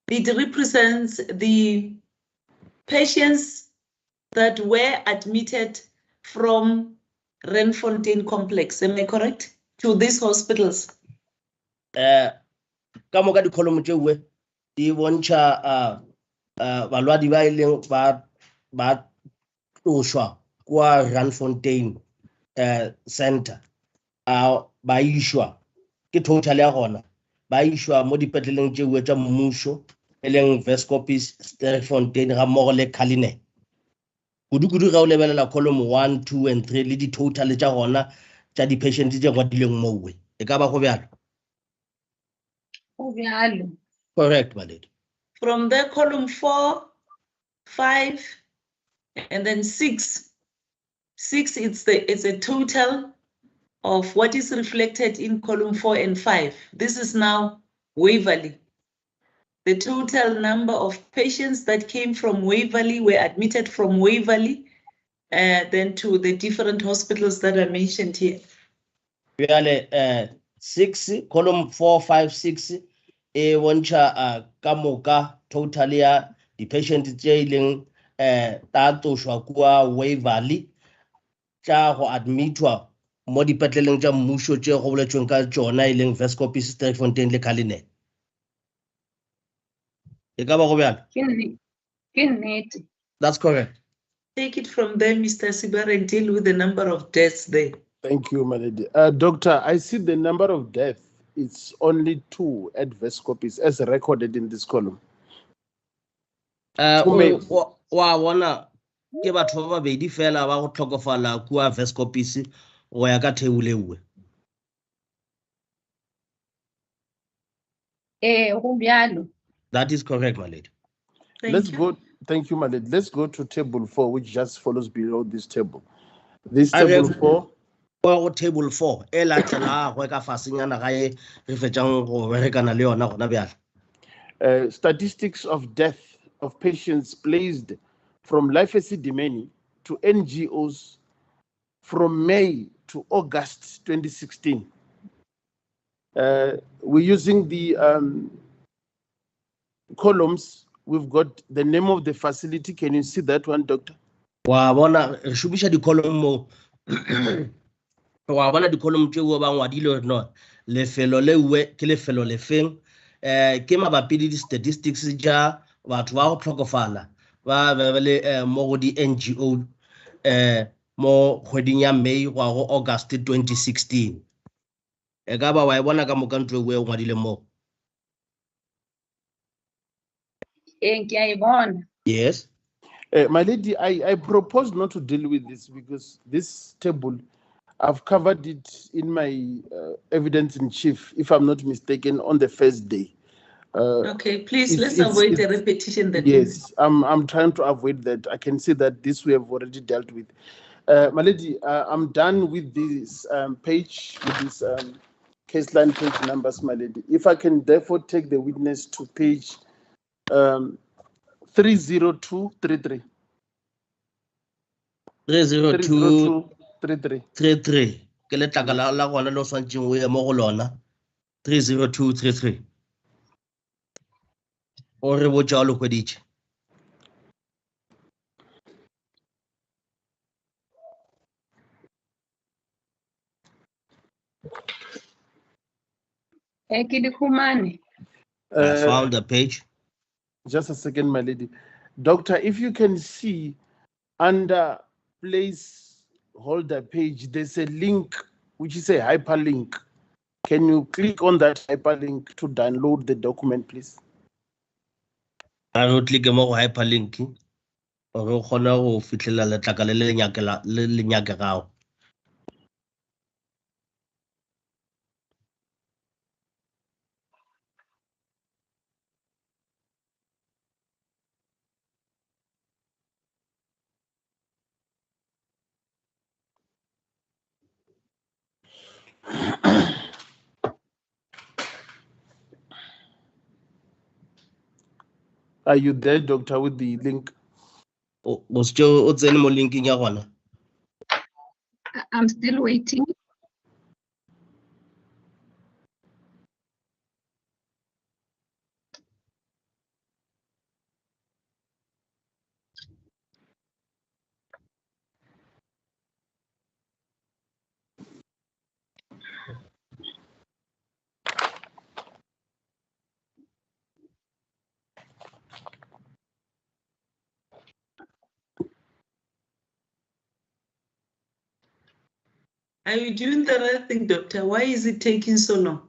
A: represents the patients that were admitted from Randfontein Complex. Am I correct? To these hospitals.
G: Kamoka di column tšewe di bontšha balwadi ba ileng ba tlošwa kwa Randfontein Center ba išwa ke total ya gona ba išwa mo dipetleleng tšewe tša mmušo e leng Vescopies, Sterfontein ga mmogo le Cullinan. Kudu ga o lebelela column 1, 2 and 3 le di total tša gona tša di patients tše ngwadileng mowe e ka ba go bjalo. Correct, my lady.
A: From there, column 4, 5, and then 6. 6, it's a total of what is reflected in column 4 and 5. This is now Waverley. The total number of patients that came from Waverley were admitted from Waverley, then to the different hospitals that are mentioned here.
G: Really, 6, column 4, 5, 6, e bontsha ka moka totally ya di-patient tse ileng ta tlošwa kua Waverley tša go admitwa mo dipetleleng tša mmušo tše go boletšweng ka tšona e leng Vescopis, Sterkfontein le Cullinan. E ka ba go bjalo?
B: Ke nnete.
G: That's correct.
A: Take it from there, Mr. Sibara, and deal with the number of deaths there.
E: Thank you, my lady. Doctor, I see the number of deaths. It's only 2 at Vescopis as recorded in this column.
G: Wa bona ke batho ba babedi fela ba go tlhokofala kua Vescopis go ya ka theibole ewe.
B: Go bjalo.
G: That is correct, my lady.
E: Thank you, my lady. Let's go to table 4, which just follows below this table. This table 4.
G: Go table 4 e latela go ka fasenyana ga e re fetjang go berekana le yona gona bjalo.
E: Statistics of death of patients placed from Life Esidimeni to NGOs from May to August 2016. We're using the columns. We've got the name of the facility. Can you see that one, doctor?
G: Wa bona re šomiša di-column mo wa bona di-column tšeo ba ngwadile no lefelo lewe ke lefelo le feng ke mabapi le di-statistics tša batho ba go tlhokofala ba le mo go di-NGO mo kgweding ya May go go August 2016. E ka ba wa e bona ka moka ntlo e ngwadile mo?
B: Ke a e bona.
G: Yes.
E: My lady, I propose not to deal with this because this table, I've covered it in my evidence in chief, if I'm not mistaken, on the first day.
A: Okay, please, let's avoid the repetition.
E: Yes, I'm trying to avoid that. I can see that this we have already dealt with. My lady, I'm done with this page, with this case line page numbers, my lady. If I can therefore take the witness to page 30233.
G: 30233 ke letlaka la gona lo swantšeng o ye mo go lona 30233 o re botša o le hweditše.
B: Ke di humane.
G: I found the page.
E: Just a second, my lady. Doctor, if you can see under placeholder page, there's a link which is a hyperlink. Can you click on that hyperlink to download the document, please?
G: I will click mo go hyperlink o re kgona go fitlela letlaka le le nyakegao.
E: Are you there, doctor, with the link?
G: O still o tsene mo linking ya gona?
B: I'm still waiting.
A: Are you doing the right thing, doctor? Why is it taking so long?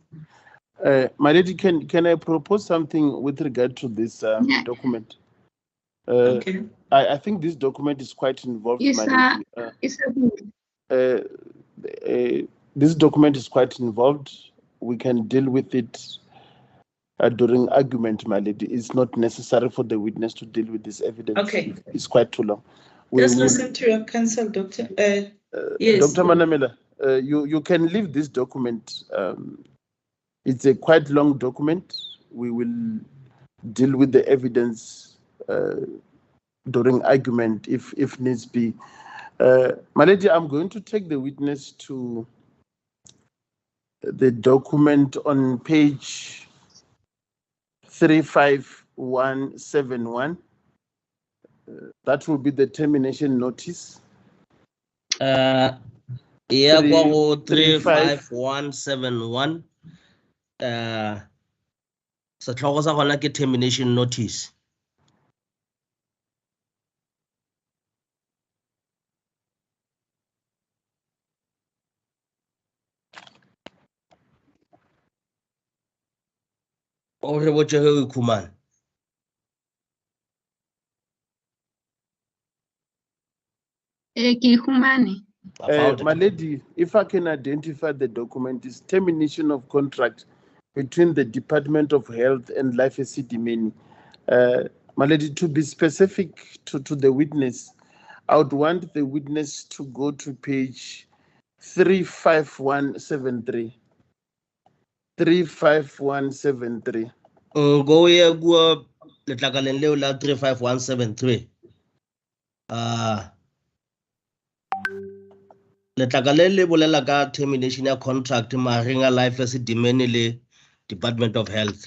E: My lady, can I propose something with regard to this document?
A: Okay.
E: I think this document is quite involved, my lady. This document is quite involved. We can deal with it during argument, my lady. It's not necessary for the witness to deal with this evidence.
A: Okay.
E: It's quite too long.
A: Just listen to your counsel, doctor. Yes.
E: Dr. Manamela, you can leave this document. It's a quite long document. We will deal with the evidence during argument if needs be. My lady, I'm going to take the witness to the document on page 35171. That will be the termination notice.
G: Yeah,
E: Three-
G: go
E: 35171.
G: 35171. Setlhogo sa gona ke termination notice. O re botse he o ikhumana.
B: Ke humane.
G: I found
E: My
G: it.
E: lady, if I can identify the document, is termination of contract between the Department of Health and Life Esidimeni. My lady, to be specific to the witness, I would want the witness to go to page 35173. 35173.
G: Go ye go letlakaleng leo la 35173. Letlakale le bolela ka termination ya contract magareng a Life Esidimeni le Department of Health.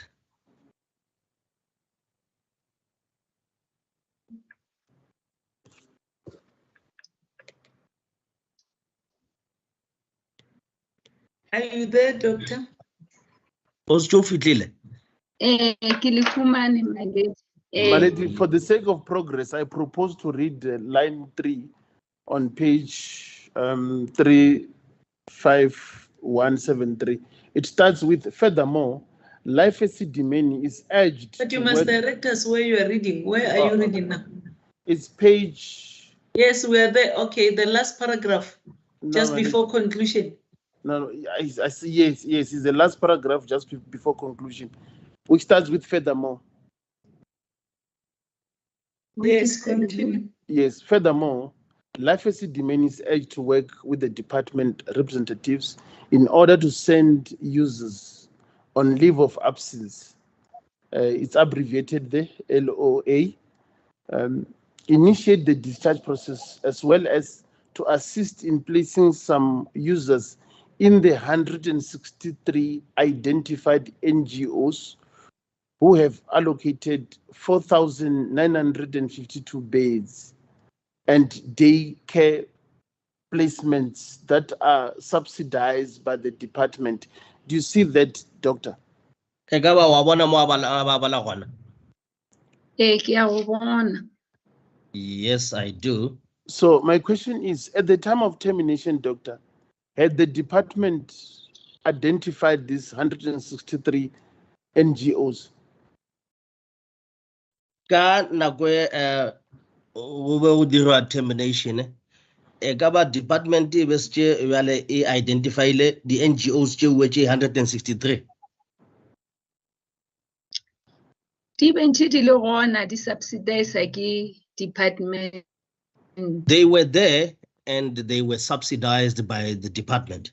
A: Are you there, Doctor?
G: O se o fitlile.
B: Ke le humane my lady.
E: My lady, for the sake of progress, I propose to read line 3 on page 35173. It starts with, furthermore, Life Esidimeni is urged
A: But you
E: to
A: must
E: work.
A: direct us where you are reading. Where are you reading now?
E: It's page.
A: Yes, we are there. Okay, the last paragraph, just
E: my lady.
A: before conclusion.
E: No, I see. Yes, it's the last paragraph just before conclusion, which starts with furthermore.
A: Yes, continue.
E: Yes, furthermore, Life Esidimeni is urged to work with the department representatives in order to send users on leave of absence. It's abbreviated there, LOA. Initiate the discharge process as well as to assist in placing some users in the 163 identified NGOs who have allocated 4,952 beds and day care placements that are subsidized by the department. Do you see that, Doctor?
G: E ka ba wa bona mo a bala gona?
B: Ke a go bona.
G: Yes, I do.
E: So my question is, at the time of termination, Doctor, had the department identified these 163 NGOs?
G: Ka nako o be o dirwa termination e ka ba department e be se yale e identifyile di NGOs tse 163.
B: Di bentse di le gona di subsidize ke department.
G: They were there and they were subsidized by the department.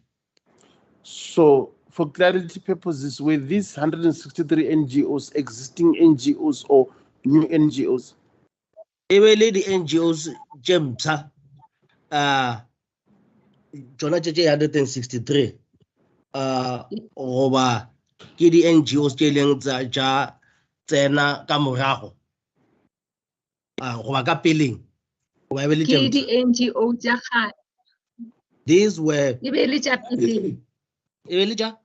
E: So for clarity purposes, were these 163 NGOs existing NGOs or new NGOs?
G: E be le di NGOs tse mpsha tsona tse 163 goba ke di NGOs tse leng tsa tsena ka morago goba ka peleng goba e be le tse
B: Ke di
G: mpsha.
B: NGO tsa kgale.
G: These were
B: E be le tsa pele.
G: e be le tsa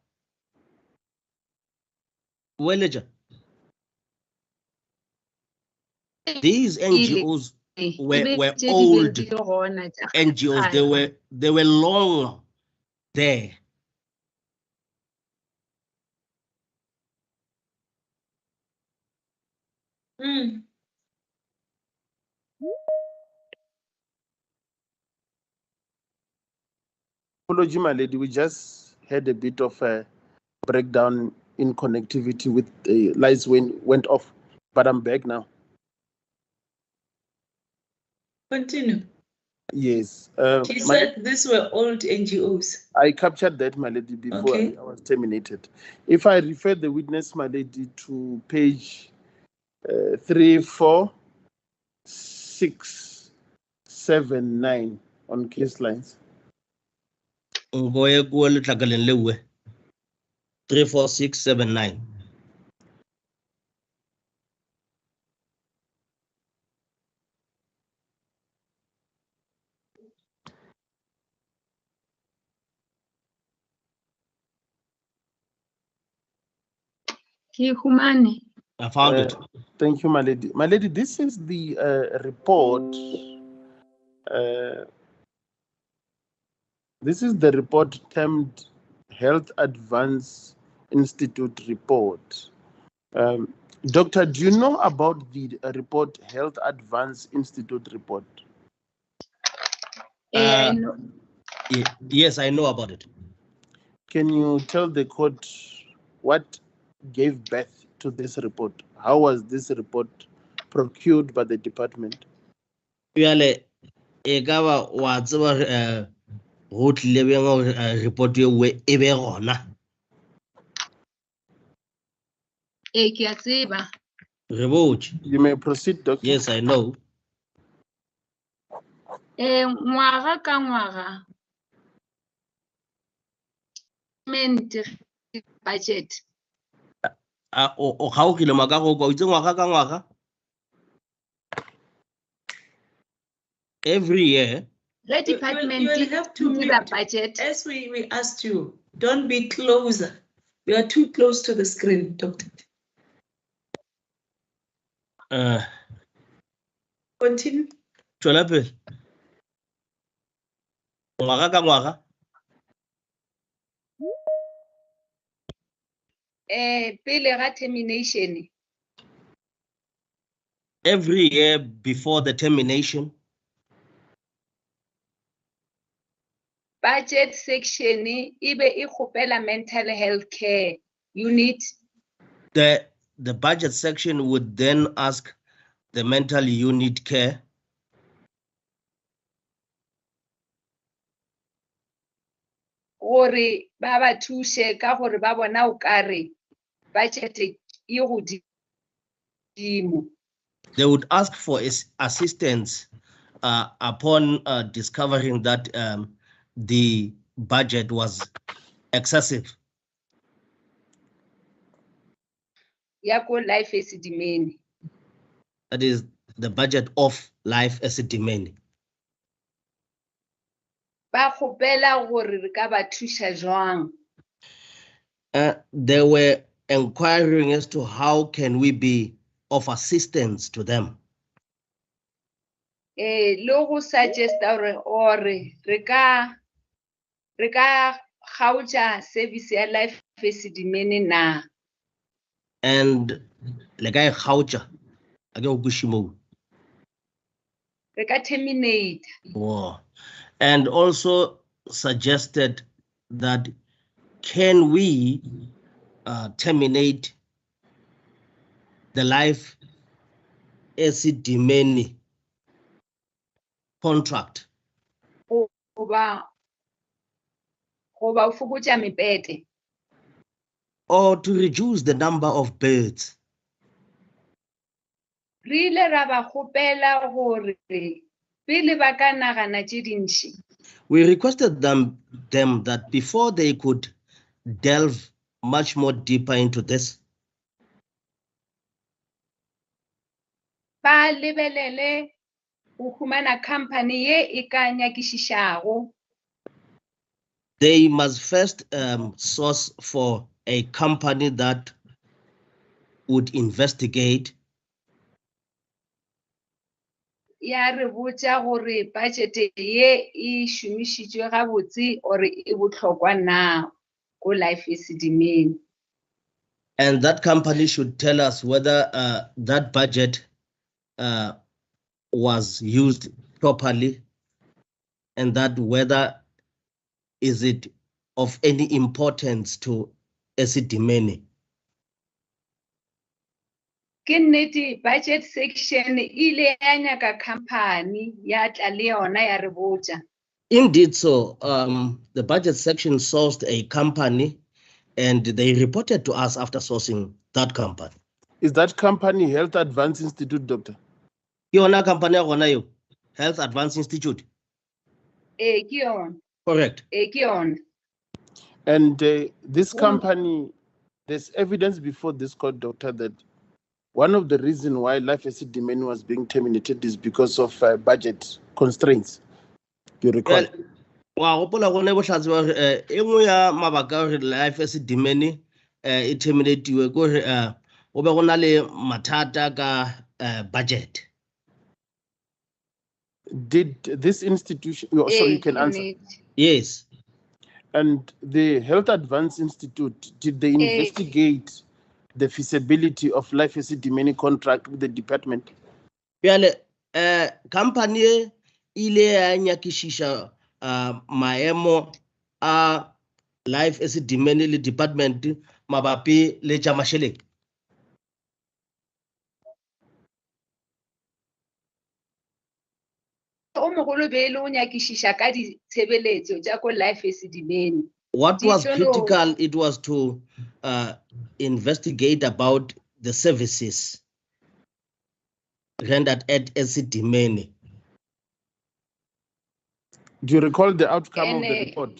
G: Weleja. These NGOs were old NGOs. They were long there.
E: Apology, my lady, we just had a bit of a breakdown in connectivity with the lights went off, but I'm back now.
A: Continue.
E: Yes.
A: He said these were old NGOs.
E: I captured that, my lady, before I was terminated. If I refer the witness, my lady, to page 34679 on case lines.
G: Ngoye go letlakaleng lewe. 34679.
B: Ke humane.
G: I found it.
E: Thank you, my lady. My lady, this is the report. This is the report termed Health Advance Institute report. Doctor, do you know about the report Health Advance Institute report?
B: I know.
G: Yes, I know about it.
E: Can you tell the court what gave birth to this report? How was this report procured by the department?
G: Yale, ekaba wa tseba go tlile bjang report ye we e be gona.
B: Ke a tseba.
G: Re botse.
E: You may proceed, doctor.
G: Yes, I know.
B: Ngwaga ka ngwaga. Budget.
G: O kgaogile maka go kwa itse ngwaga ka ngwaga. Every year.
B: The department
A: you will have to
B: do the budget.
A: As we asked you, don't be closer. You are too close to the screen, doctor. Continue.
G: Tswela pele. Ngwaga ka ngwaga.
B: Pele ga termination.
G: Every year before the termination.
B: Budget section ibe e khopela mental health care unit.
G: The budget section would then ask the mental unit care.
B: Gore ba ba thushe ka gore ba bona o kare budget e godimo.
G: They would ask for assistance upon discovering that the budget was excessive.
B: Ya ko life Esidimeni.
G: That is the budget of life Esidimeni.
B: Ba khopela gore re ka ba thusha jwang.
G: They were inquiring as to how can we be of assistance to them.
B: Lo go suggest or re ka gauja service ya life Esidimeni na.
G: And le guy Khaucha, I go Gushimo.
B: Re ka terminate.
G: Wow. And also suggested that can we terminate the life Esidimeni contract?
B: Goba o fokotsa mepete.
G: Or to reduce the number of birds.
B: Re ile ra ba khopela gore pele ba ka nagana tse dintsi.
G: We requested them that before they could delve much more deeper into this,
B: Ba lebelele o humana company ye e ka nyakishishago.
G: they must first source for a company that would investigate.
B: Ya re botsa gore budget ye e shumishitswe gabotse or e botlhokwa na go life Esidimeni.
G: And that company should tell us whether that budget was used properly, and that whether is it of any importance to Esidimeni.
B: Ke nnete budget section ile ya nyaka company ya tla le yona ya re botsa.
G: Indeed, so the budget section sourced a company and they reported to us after sourcing that company.
E: Is that company Health Advance Institute, doctor?
G: Yona company ya gona yo, Health Advance Institute.
B: Ke yona.
G: Correct.
B: Ke yona.
E: And this company there's evidence before this court, doctor, that one of the reasons why life Esidimeni was being terminated is because of budget constraints. You recall?
G: Wa gopola gone bohlatsi ba gore e nngwe ya mabaka gore life Esidimeni e terminatiwe ko gore go be go na le mathata ka budget.
E: Did this institution, sorry, you can answer.
G: Yes.
E: And the Health Advance Institute, did they investigate the feasibility of life Esidimeni contract with the department?
G: Bjale company e ile ya nyakishisha maemo a life Esidimeni le department mabapi le tša masheleng.
B: O mogolo be le o nyakishisha ka ditshebeletso tša ko life Esidimeni.
G: What was critical, it was to investigate about the services rendered at Esidimeni.
E: Do you recall the outcome of the report?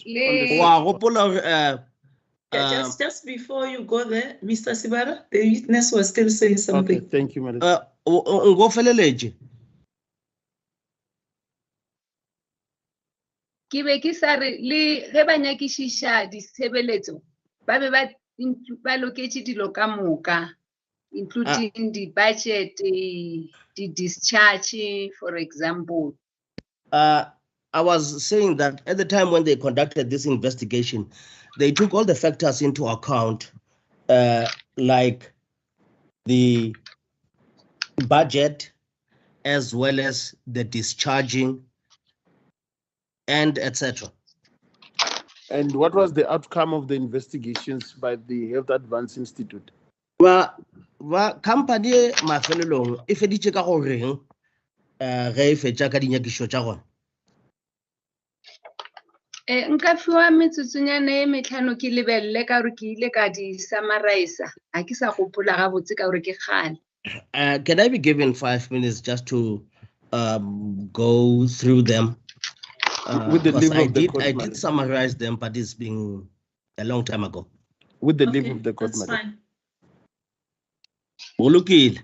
A: Just before you go there, Mr. Sibara, the witness was still saying something.
E: Okay, thank you, madam.
B: Ke be ke sa re le ge ba nyakišiša ditshebeletso ba be ba loketše dilo ka moka, including the budget, the discharge, for example.
G: I was saying that at the time when they conducted this investigation, they took all the factors into account, like the budget as well as the discharging and etc.
E: And what was the outcome of the investigations by the Health Advance Institute?
G: Well, company mafelelong e feditše ka go reng ge e fetša ka dinyakišo tša gona?
B: Nka fiwa metsotsonyana e metlhano ke lebelele ka gore ke ile ka di summarize, ha ke sa gopola gabotse ka gore ke kgale.
G: Can I be given 5 minutes just to go through them?
E: With the leave of the court,
G: I did summarize them, but it's been a long time ago.
E: With the leave of the court,
A: that's
E: madam.
G: Fine.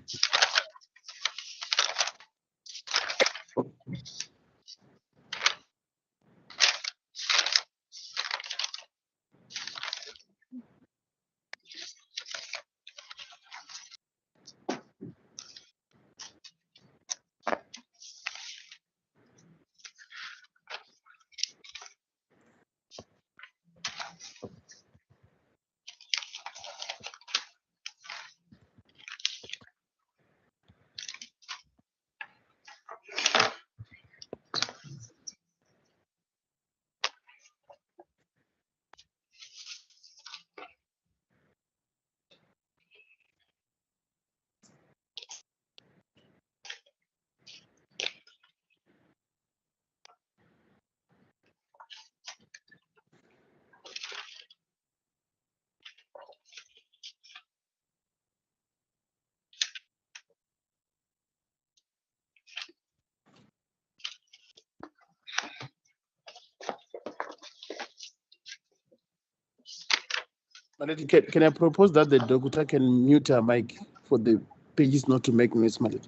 E: Can I propose that the doctor can mute her mic for the pages not to make noise, madam?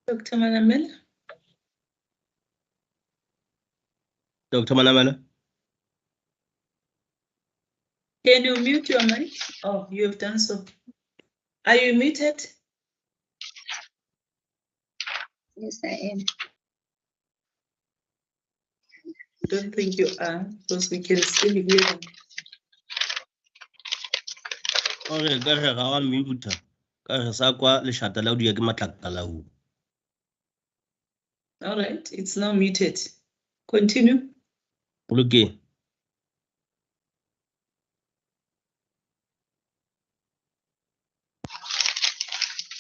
A: Dr. Manamela?
G: Dr. Manamela?
A: Can you mute your mic? Oh, you have done so. Are you muted?
B: Yes, I am.
A: Don't think you are, because we can still hear them.
G: Okay, ka re ga wa mute. Ka re sa kwa lešata la o dia ke matlakala o.
A: All right, it's now muted. Continue.
G: Okay.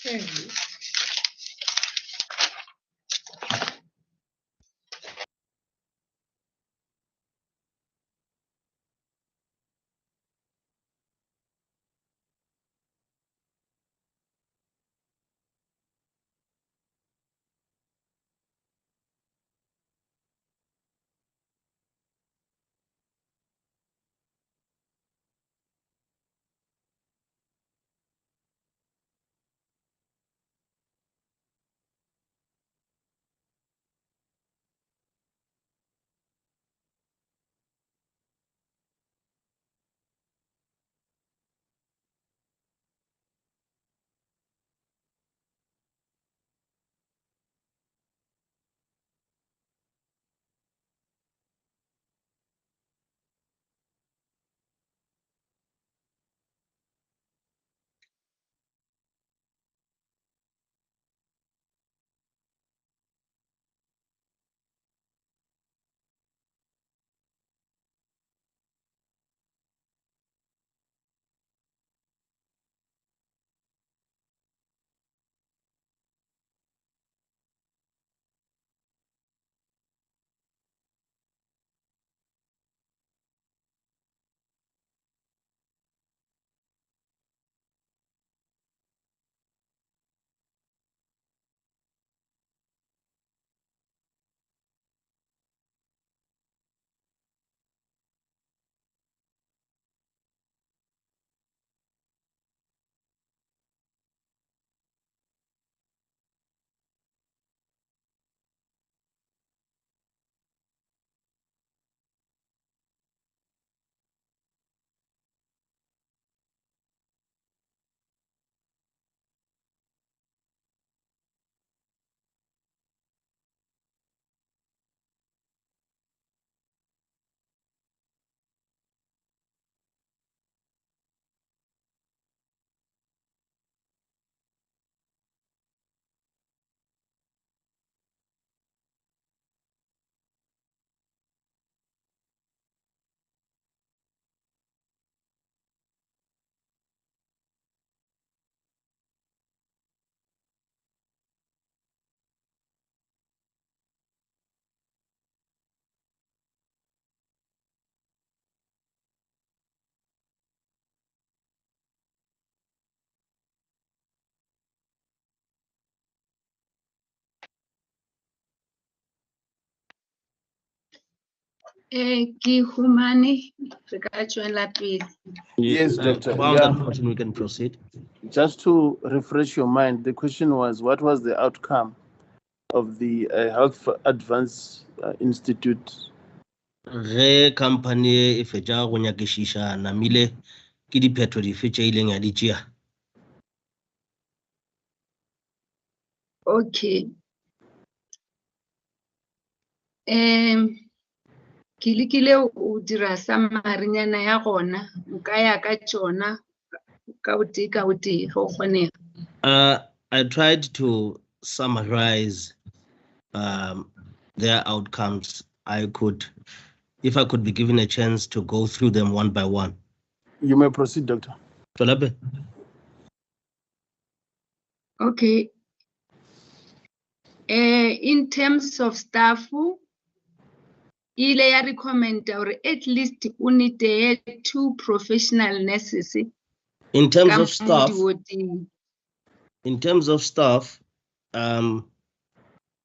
A: Okay.
B: Ki humane re ka tswela pele.
E: Yes, Doctor.
G: About
E: Yeah.
G: that portion, we can proceed.
E: Just to refresh your mind, the question was, what was the outcome of the Health Advance Institute?
G: Re company e fetša go nyakišiša namile ke diphetho dife tše ileng ya di tšea.
B: Okay. Ke lekile o dira summary-nyana ya gona, nka ya ka tšona ka o tee go kgonega.
G: I tried to summarize their outcomes. If I could be given a chance to go through them one by one.
E: You may proceed, Doctor.
G: Tolabe.
B: Okay. In terms of staff, ile ya recommend or at least we need 2 professional nurses.
G: In terms
B: ka
G: of staff,
B: mo di-ward-ing.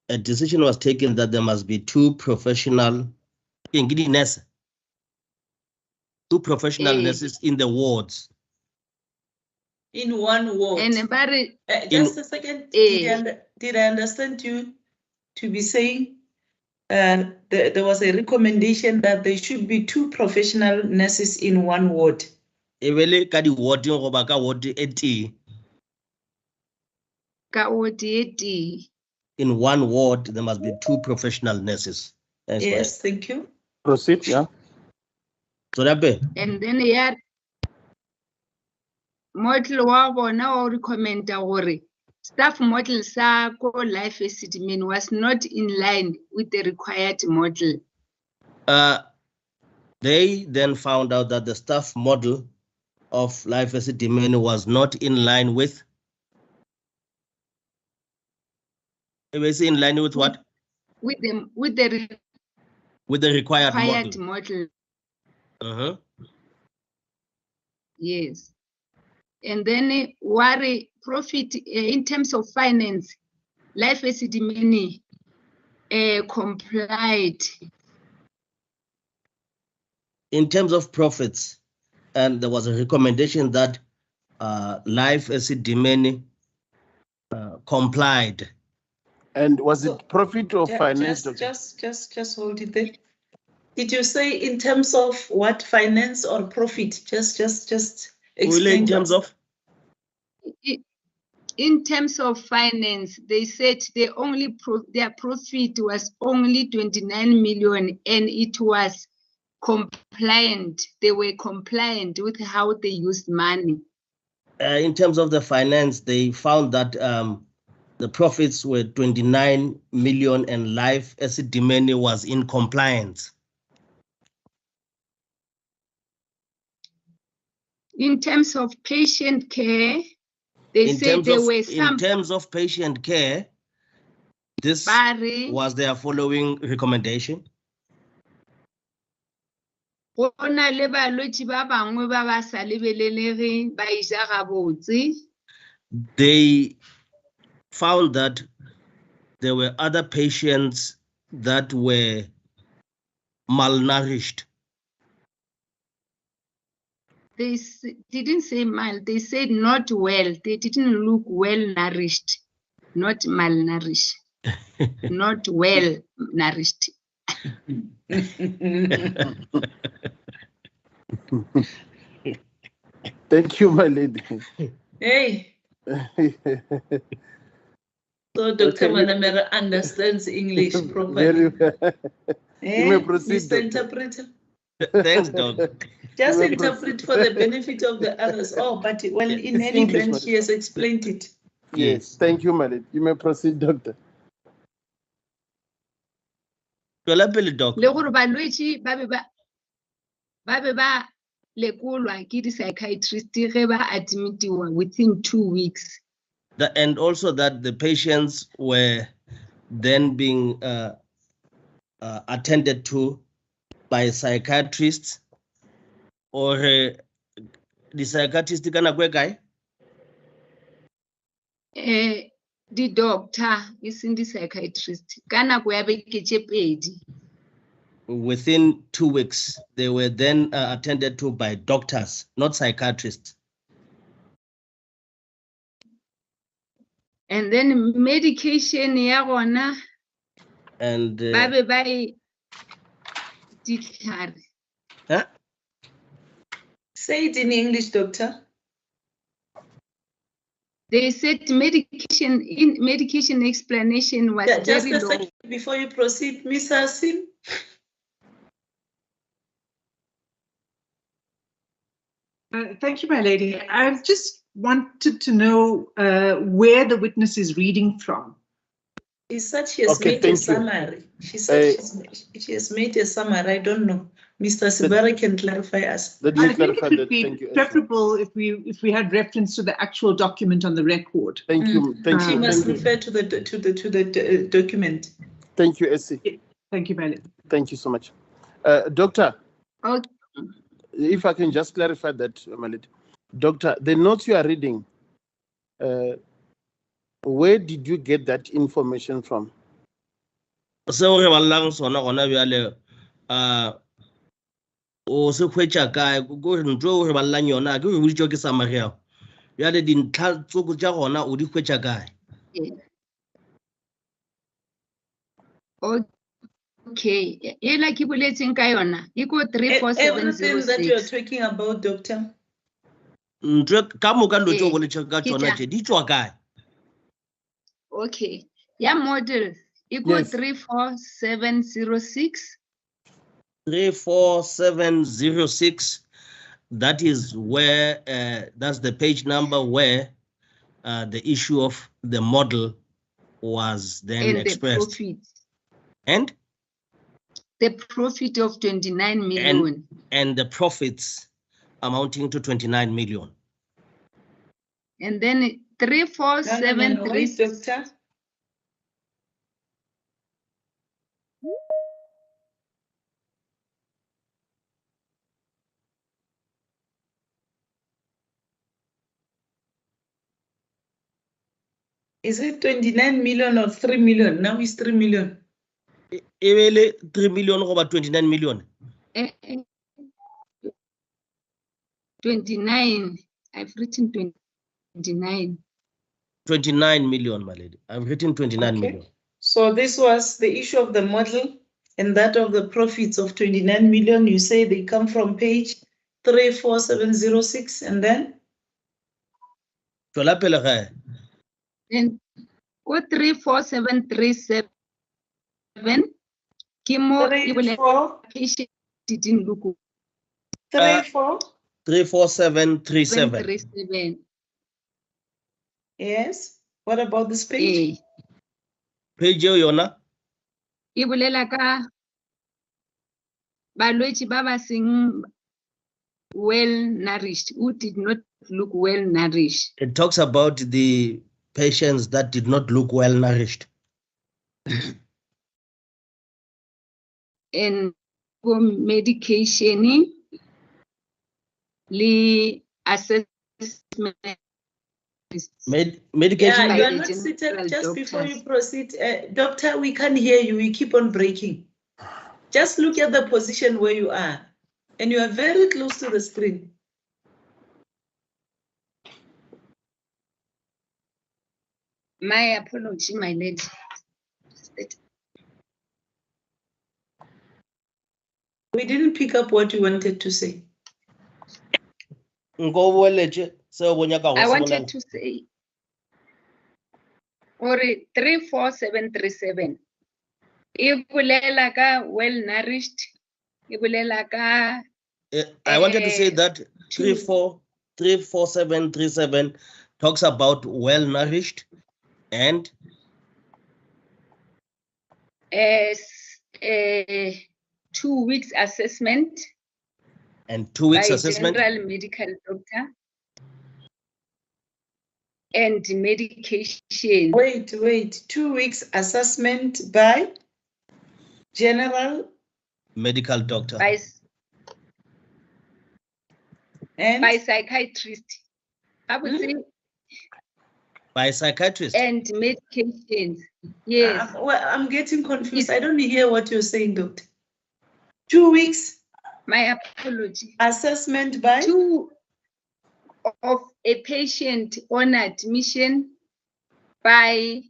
G: A decision was taken that there must be 2 professional nurses in the wards.
A: In one ward.
B: And
A: Just a second. Did I understand you to be saying there was a recommendation that there should be 2 professional nurses in one ward?
G: Evele ka di-ward goba ka ward e tee.
B: Ka ward e tee.
G: In one ward, there must be 2 professional nurses. That's
A: yes,
G: right.
A: thank you.
E: Proceed, yeah.
B: And then ya model wa bona o recommenda gore staff model sa ko Life Esidimeni was not in line with the required model.
G: They then found out that the staff model of Life Esidimeni was not in line with. It was in line with what?
B: With the
G: required model.
B: model. Yes. And then worry profit in terms of finance, Life Esidimeni complied.
G: In terms of profits, and there was a recommendation that Life Esidimeni complied.
E: And was it profit or finance?
A: Just hold it there. Did you say in terms of what, finance or profit? Just explain.
G: In terms of?
B: In terms of finance, they said their profit was only 29 million and it was compliant. They were compliant with how they used money.
G: In terms of the finance, they found that the profits were 29 million and Life Esidimeni was in compliance.
B: In terms of patient care, they said there were some.
G: In terms of patient care, this was their following recommendation. They found that there were other patients that were malnourished.
B: They didn't say mal, they said not well. They didn't look well nourished, not malnourished, not well nourished.
E: Thank you, my lady.
A: Hey. So Dr. Manamera understands English properly.
E: Very well. You may proceed,
A: Mr.
E: Doctor.
A: Interpreter.
G: Thanks, Doc.
A: Just interpret for the benefit of the others. Oh, but well, in any event, she has explained it.
E: Yes, thank you, my lady. You may proceed, Doctor.
G: Doc.
B: Le gore balwetši ba be ba lekolwa ke di-psychiatrist ge ba admitiwa within 2 weeks.
G: And also that the patients were then being attended to by psychiatrists or the psychiatrist kana kwe kae?
B: The doctor isn't the psychiatrist. Kana kwe ya beke tše pedi.
G: within 2 weeks, they were then attended to by doctors, not psychiatrists.
B: And then medication ya gona
G: And
B: ba be ba e ditlhare.
G: huh?
A: Say it in English, doctor.
B: They said medication explanation was
A: Just
B: very
A: a
B: low.
A: second before you proceed, Miss Hasim.
I: Thank you, my lady. I just wanted to know where the witness is reading from.
A: She said she has
E: Okay,
A: made a
E: thank you.
A: summary. She said she has made a summary. I don't know. Mr. Sibara can clarify us.
E: Let
I: I
E: me
I: think
E: clarify
I: it would
E: that.
I: be
E: Thank you. Esther.
I: preferable if we had reference to the actual document on the record.
E: Thank you. Thank
A: She
E: you.
A: must
E: Thank you.
A: refer to the document.
E: Thank you, Essie.
I: Thank you, my lady.
E: Thank you so much. Doctor,
B: Okay.
E: if I can just clarify that, my lady. Doctor, the notes you are reading, where did you get that information from?
G: So re ballang sona gona bjale o se hwetša kae go ntho re ballang yona ke re boditšwa ke summary yao bjale dintlha tsoko tša gona o di hwetša kae?
B: Okay, ela ke boletseng ka yona e ko
A: Everything that you are
B: 34706.
A: talking about, doctor.
G: Ntho ka moka dilo tšeo
B: Eh,
G: boletšeng ka
B: ke
G: tšona
B: tša-
G: tše di tšwa kae?
B: Okay, ya model e ko
E: Yes.
B: 34706.
G: 34706, that is where that's the page number where the issue of the model was then
B: And the
G: expressed.
B: profit.
G: And
B: The profit of 29 million.
G: and the profits amounting to 29 million.
B: And then
A: No, wait,
B: 34736.
A: doctor. Is it 29 million or 3 million? Now it's 3 million.
G: Ele 3 million over 29 million.
B: 29. I've written 29.
G: 29 million, my lady. I've written 29
A: Okay.
G: million.
A: So this was the issue of the model and that of the profits of 29 million. You say they come from page 34706 and then?
G: Tšwela pele gae.
B: And what 34737? Kimo
A: 34,
B: patient didn't look
A: 34,
G: 34737.
B: 37.
A: yes. What about this page?
G: Page eo yona
B: E bolela ka balwetse ba ba seng well nourished, who did not look well nourished.
G: it talks about the patients that did not look well nourished.
B: And for medication, le assessment.
G: Medication.
A: Yeah,
B: by
A: you are
B: the
A: not seated.
B: general
A: Just before you
B: doctors.
A: proceed, doctor, we can't hear you. We keep on breaking. Just look at the position where you are. And you are very close to the screen.
B: My apology, my lady.
A: We didn't pick up what you wanted to say.
G: Nko boeletše seo bo nyakago
B: I
G: se
B: wanted
G: bolela.
B: to say, or 34737. E bolela ka well nourished. E bolela ka
G: I wanted to say that
B: two.
G: 34737 talks about well nourished and
B: 2 weeks assessment
G: 2 weeks
B: by
G: assessment
B: general medical doctor and medication.
A: Wait. 2 weeks assessment by general
G: medical doctor.
A: and
B: By psychiatrist. I would say,
G: By psychiatrist.
B: and medications. Yes.
A: well, I'm getting confused. I don't hear what you're saying, doctor. 2 weeks.
B: My apology.
A: Assessment by?
B: 2 of a patient on admission by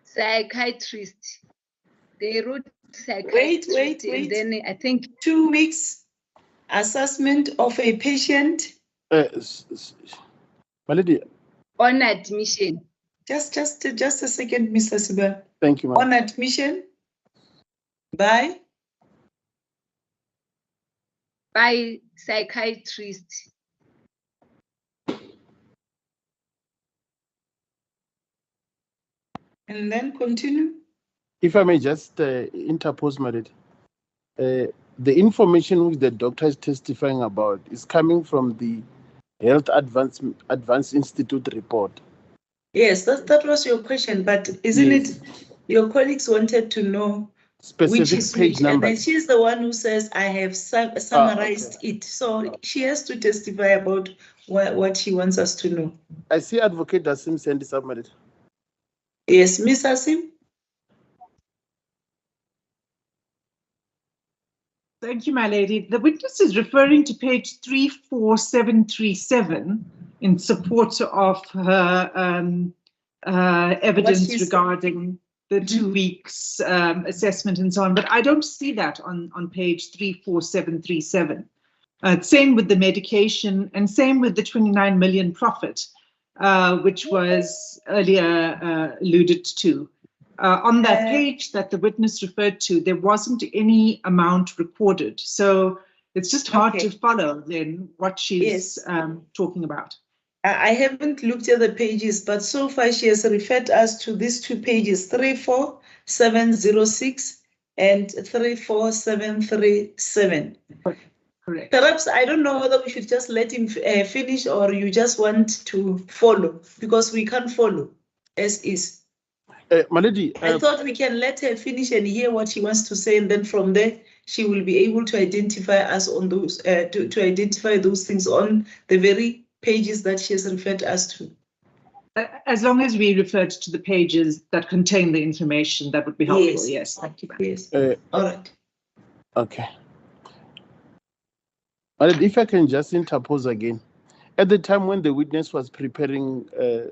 B: psychiatrist. They wrote psychiatrist.
A: Wait.
B: And then I think
A: 2 weeks assessment of a patient.
E: My lady.
B: On admission.
A: Just a second, Mr. Sibel.
E: Thank you, ma'am.
A: On admission by
B: psychiatrist.
A: And then continue.
E: If I may just interpose, my lady. The information which the doctor is testifying about is coming from the Health Advance Institute report.
A: Yes, that was your question, but isn't it your colleagues wanted to know
E: specific page number?
A: And then she's the one who says, I have summarized it. So she has to testify about what she wants us to know.
E: I see Advocate Asim send this up, my lady.
A: Yes, Miss Asim.
I: Thank you, my lady. The witness is referring to page 34737 in support of her evidence regarding the 2 weeks assessment and so on. But I don't see that on page 34737. Same with the medication and same with the 29 million profit, which was earlier alluded to. On that page that the witness referred to, there wasn't any amount recorded. So it's just hard to follow then what she's talking about.
A: I haven't looked at the pages, but so far she has referred us to these 2 pages, 34706 and 34737.
I: Correct.
A: Perhaps I don't know whether we should just let him finish or you just want to follow, because we can't follow as is.
E: My lady,
A: I thought we can let her finish and hear what she wants to say, and then from there she will be able to identify us on those to identify those things on the very pages that she has referred us to.
I: As long as we referred to the pages that contain the information, that would be helpful. Yes, thank you.
A: Yes. All right.
E: Okay. But if I can just interpose again, at the time when the witness was preparing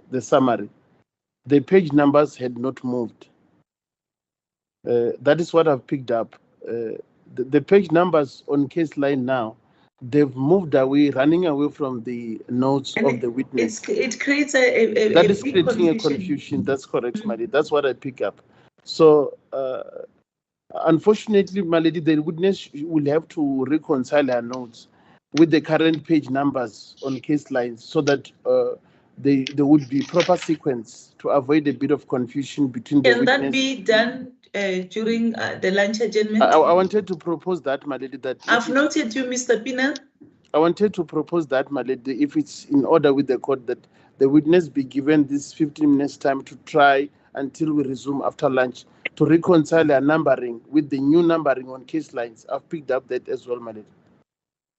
E: the summary, the page numbers had not moved. That is what I've picked up. The page numbers on case line now, they've moved away, running away from the notes of the witness.
A: It creates a
E: that is
A: big
E: creating a confusion. That's correct, my lady. That's what I pick up. So, unfortunately, my lady, the witness will have to reconcile her notes with the current page numbers on case lines so that there would be proper sequence to avoid a bit of confusion between the witness.
A: Can that be done during the lunch adjournment?
E: I wanted to propose that, my lady. That
A: I've noted you, Mr. Pina.
E: I wanted to propose that, my lady, if it's in order with the court, that the witness be given this 15 minutes time to try until we resume after lunch to reconcile our numbering with the new numbering on case lines. I've picked up that as well, my lady.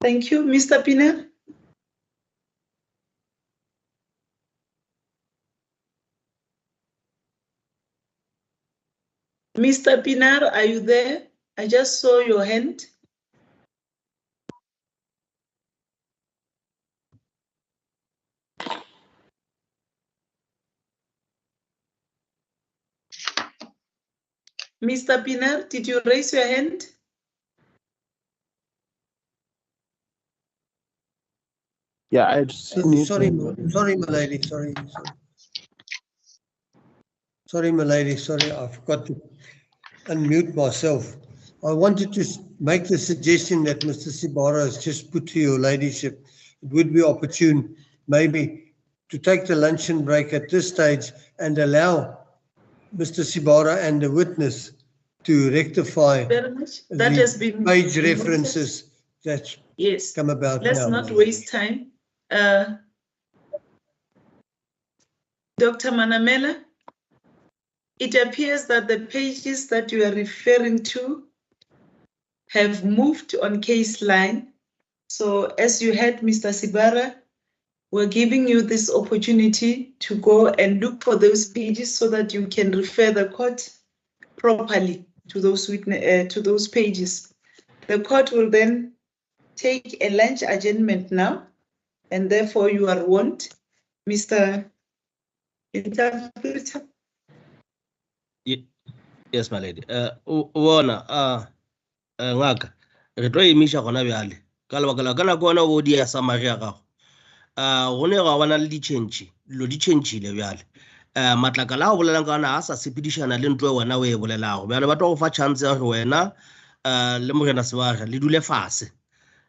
A: Thank you, Mr. Pina. Mr. Pinar, are you there? I just saw your hand. Mr. Pinar, did you raise your hand?
E: Yeah, I'd seen
F: sorry, my lady. Sorry, my lady. Sorry, I forgot to unmute myself. I wanted to make the suggestion that Mr. Sibara has just put to your ladyship. It would be opportune maybe to take the luncheon break at this stage and allow Mr. Sibara and the witness to rectify
A: that has been
F: page references that's come about.
A: Let's not waste time. Dr. Manamela, it appears that the pages that you are referring to have moved on case line. So as you heard, Mr. Sibara, we're giving you this opportunity to go and look for those pages so that you can refer the court properly to those pages. The court will then take a lunch adjournment now, and therefore you are warned, Mr. Interpreter.
G: Yes, my lady. Bona, ngaka, re tlo emisha gona bjale. Ka lebaka la kana kwana go dia summary ya gago. Gone ga bana le di-change, dilo di changeile bjale. Matlakala a bolelang ka ona a sa sepedišana le ntlo wena o e bolelago. Bjale ba tlo go fa chance ya gore wena le Morena Sebaka le dule fase.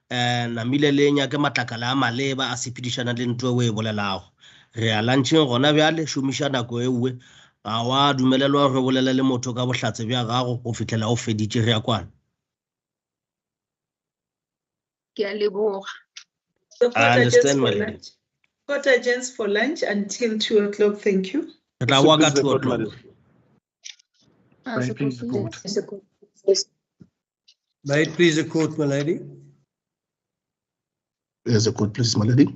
G: Namile le nyake matlakala a maleba a sepedišana le ntlo o e bolelago. Re ya luncheng gona bjale, šomiša nako e nngwe. Ga wa dumelelwa re bolele le motho ka bohlatse bja gago go fitlhela o feditše re ya kwana.
B: Ke a leboga.
A: The court
G: I
A: adjourns
G: understand,
A: for
G: my lady.
A: lunch. Court adjourns for lunch until 2 o'clock. Thank you.
G: Re tla boa ka
E: Please, the
G: 2
E: court,
G: o'clock.
E: madam.
H: May it please the court.
F: May it please the court, my lady.
J: Yes, the court, please, my lady.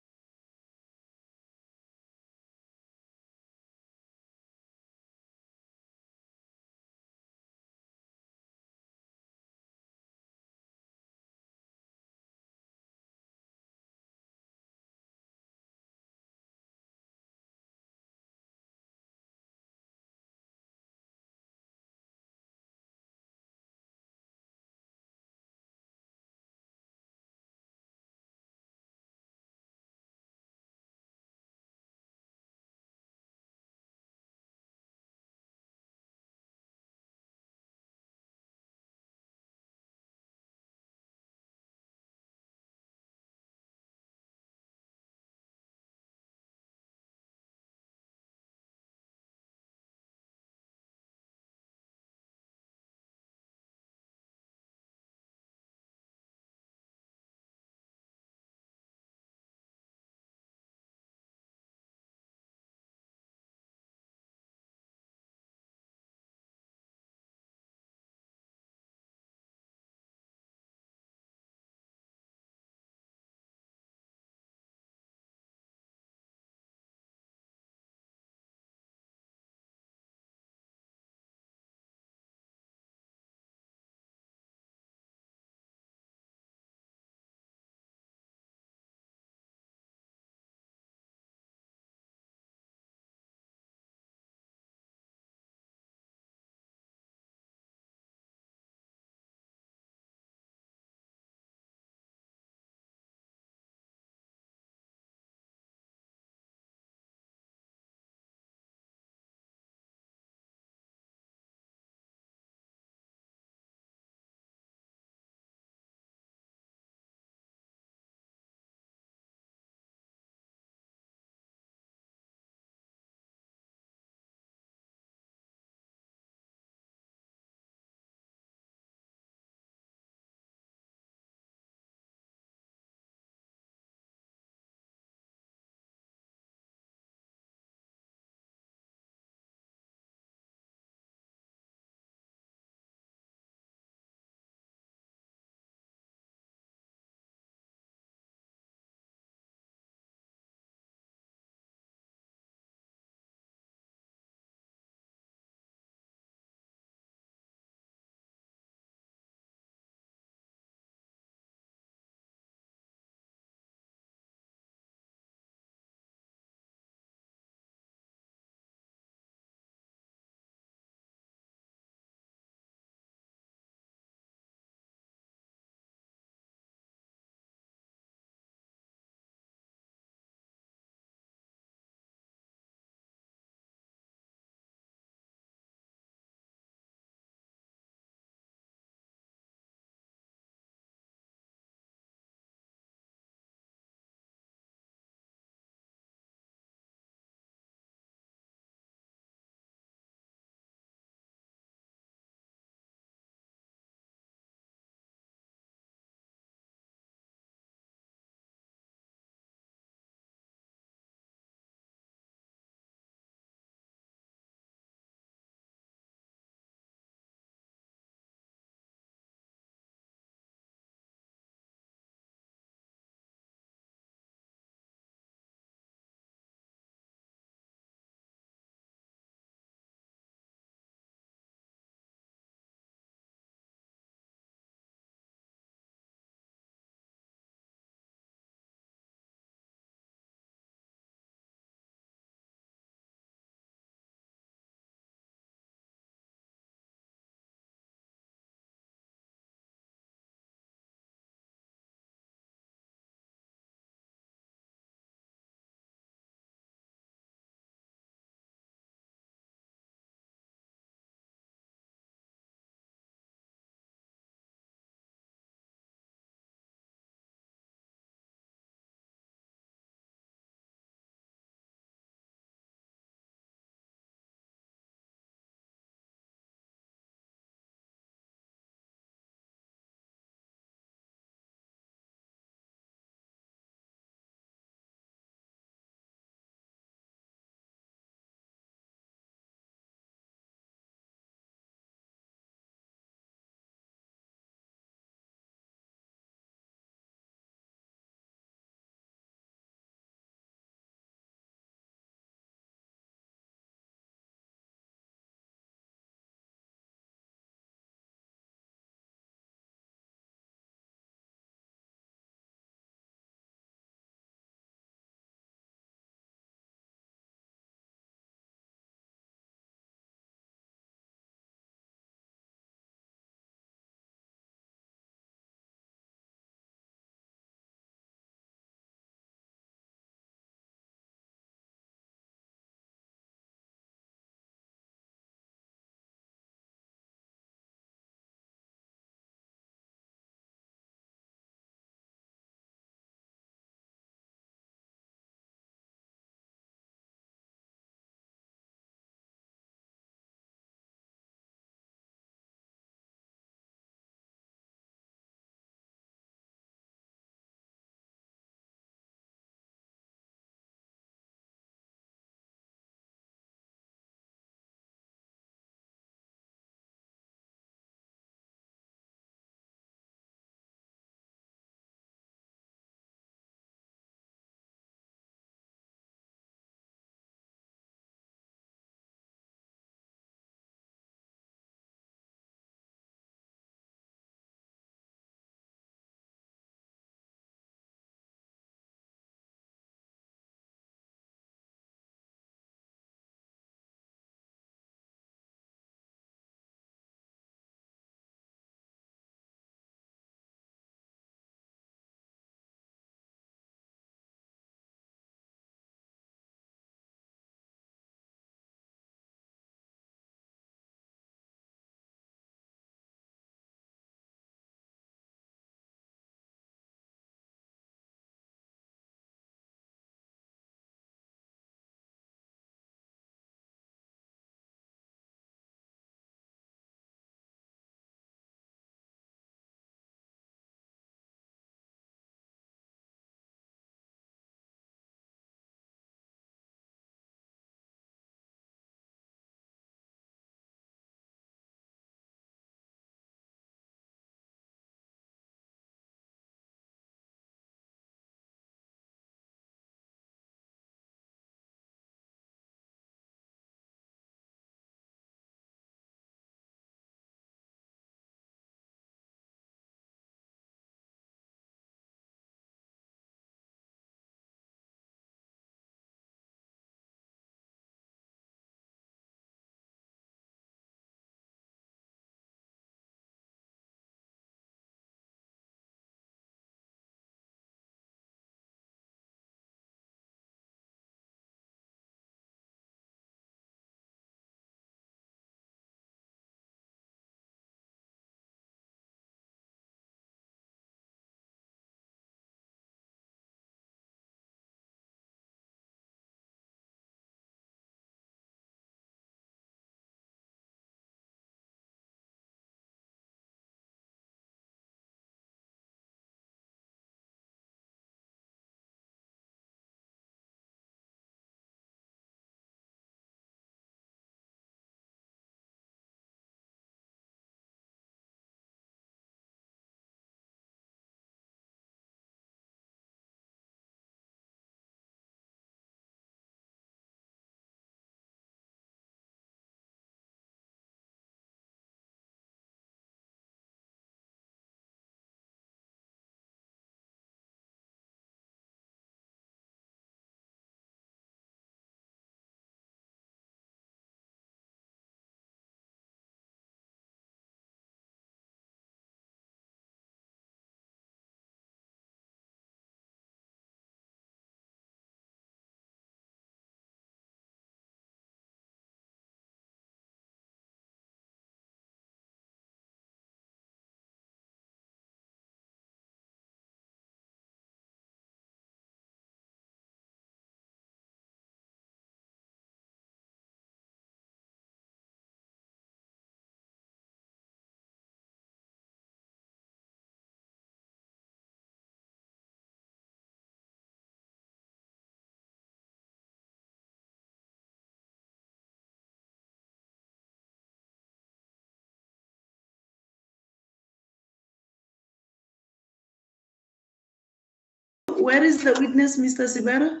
A: Where is the witness, Mr. Sibera?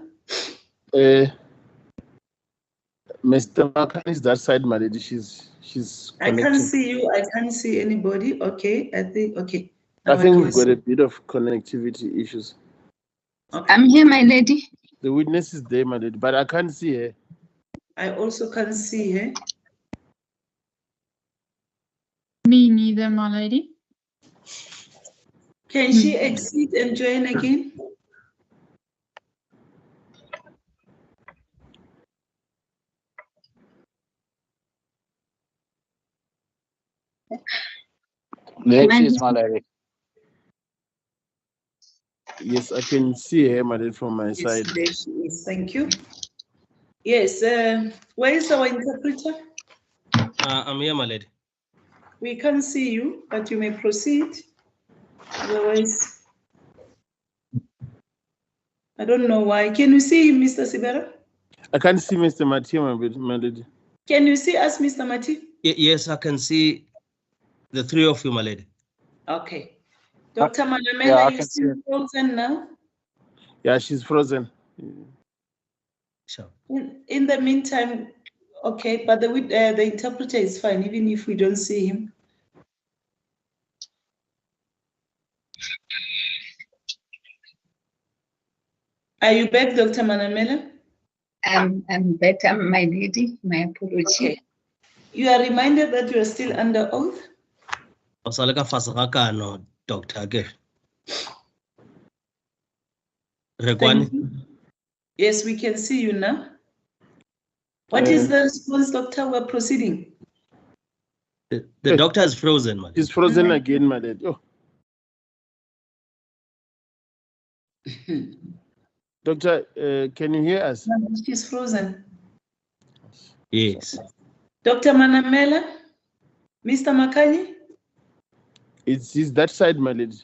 E: Mr. Makan is that side, my lady. She's
A: I
E: connected.
A: can't see you. I can't see anybody. Okay, I think, okay.
E: I
A: Now
E: think
A: can
E: we've got
A: see.
E: a bit of connectivity issues.
A: Okay.
B: I'm here, my lady.
E: The witness is there, my lady, but I can't see her.
A: I also can't see her.
D: Me neither, my lady.
A: Can she exit and join again?
J: There she is, my lady.
E: Yes, I can see her, my lady, from my
A: Yes,
E: side.
A: there she is. Thank you. Yes, where is our interpreter?
G: I'm here, my lady.
A: We can't see you, but you may proceed. Otherwise, I don't know why. Can you see him, Mr. Sibera?
E: I can't see Mr. Mathieu, my lady.
A: Can you see us, Mr. Mati?
G: Yes, I can see the three of you, my lady.
A: Okay. Dr. Manamela,
J: yeah, I
A: you
J: can see
A: still
J: it.
A: frozen now?
E: Yeah, she's frozen.
G: Sure.
A: In the meantime, okay, but the interpreter is fine, even if we don't see him. Are you back, Dr. Manamela?
B: I'm better, my lady. My apology.
A: Okay. You are reminded that you are still under oath?
G: Osaleka fasakano, Dr. Age. Rekwani.
A: Thank you. Yes, we can see you now. What is the response, doctor? We're proceeding.
G: The doctor is frozen, man.
E: She's frozen again, my lady. Oh. Doctor, can you hear us?
A: She's frozen.
G: Yes.
A: Dr. Manamela, Mr. Makani?
E: It's that side, my lady.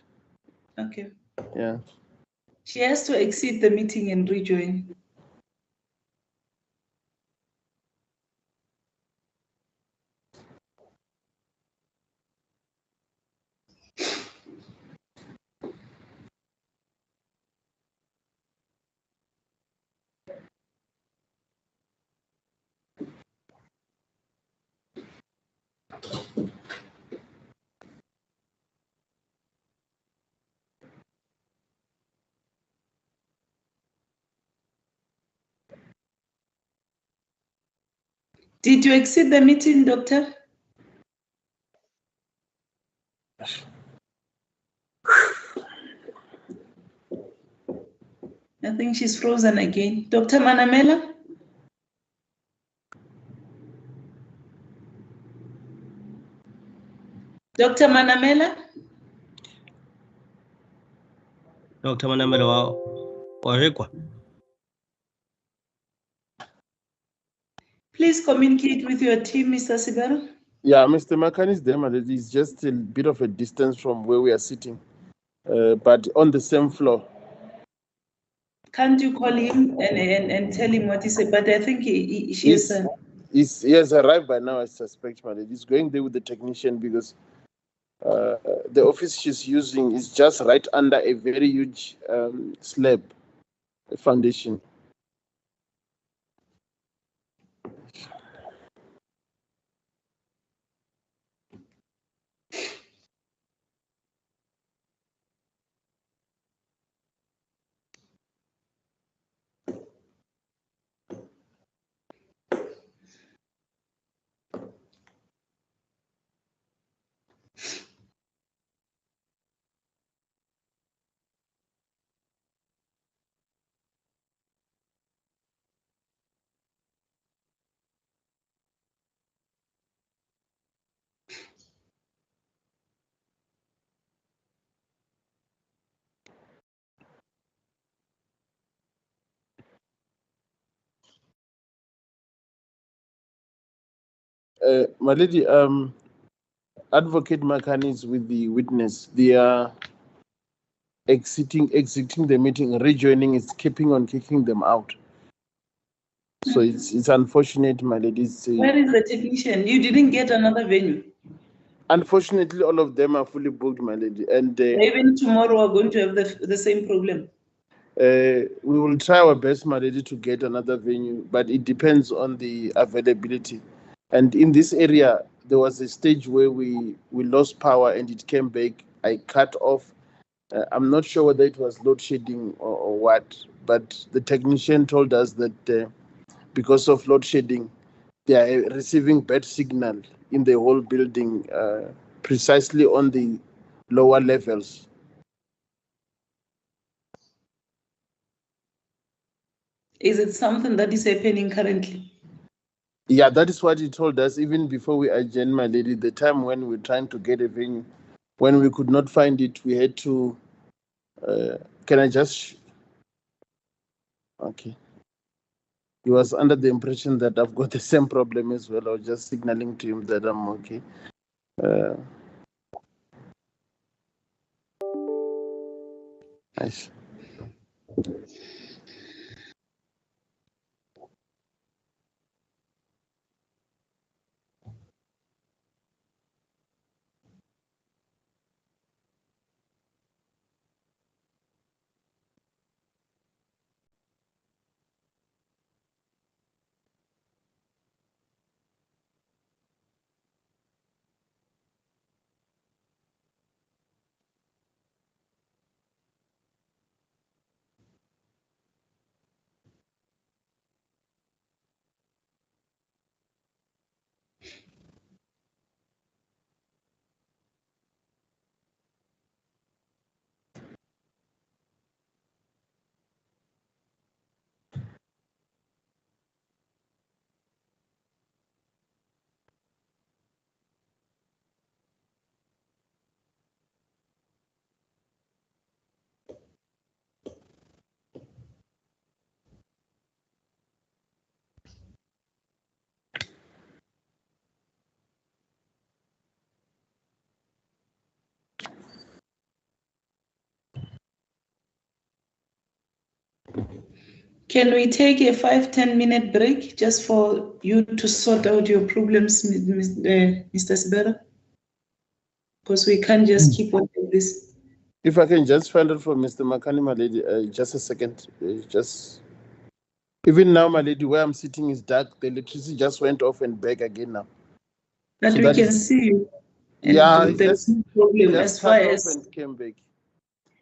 A: Okay.
E: Yeah.
A: She has to exit the meeting and rejoin. Did you exit the meeting, doctor? I think she's frozen again. Dr. Manamela? Dr. Manamela?
G: Dr. Manamela, Warekwa.
A: Please communicate with your team, Mr. Sibara.
E: Yeah, Mr. Makan is there, my lady. It's just a bit of a distance from where we are sitting, but on the same floor.
A: Can't you call him and tell him what he said? But I think he
E: has arrived by now, I suspect, my lady. He's going there with the technician because the office she's using is just right under a very huge slab, a foundation. My lady, Advocate Makani is with the witness. They are exiting the meeting, rejoining. It's keeping on kicking them out. So it's unfortunate, my lady.
A: Where is the technician? You didn't get another venue.
E: Unfortunately, all of them are fully booked, my lady. And
A: Even tomorrow we're going to have the same problem.
E: We will try our best, my lady, to get another venue, but it depends on the availability. And in this area, there was a stage where we lost power and it came back. I cut off. I'm not sure whether it was load shedding or what, but the technician told us that because of load shedding, they are receiving bad signal in the whole building, precisely on the lower levels.
A: Is it something that is happening currently?
E: Yeah, that is what he told us even before we adjourned, my lady. The time when we were trying to get a venue, when we could not find it, we had to. Can I just? Okay. He was under the impression that I've got the same problem as well. I was just signaling to him that I'm okay. Nice.
A: Can we take a 5-10 minute break just for you to sort out your problems, Mr. Sibera? Because we can't just keep on like this.
E: If I can just find out from Mr. Makani, my lady, just a second. Just even now, my lady, where I'm sitting is dark. The electricity just went off and back again now.
A: But
E: So
A: we
E: that
A: can
E: is-
A: see you. And
E: Yeah,
A: there's no problem as
E: just
A: far
E: cut off
A: as
E: and came back.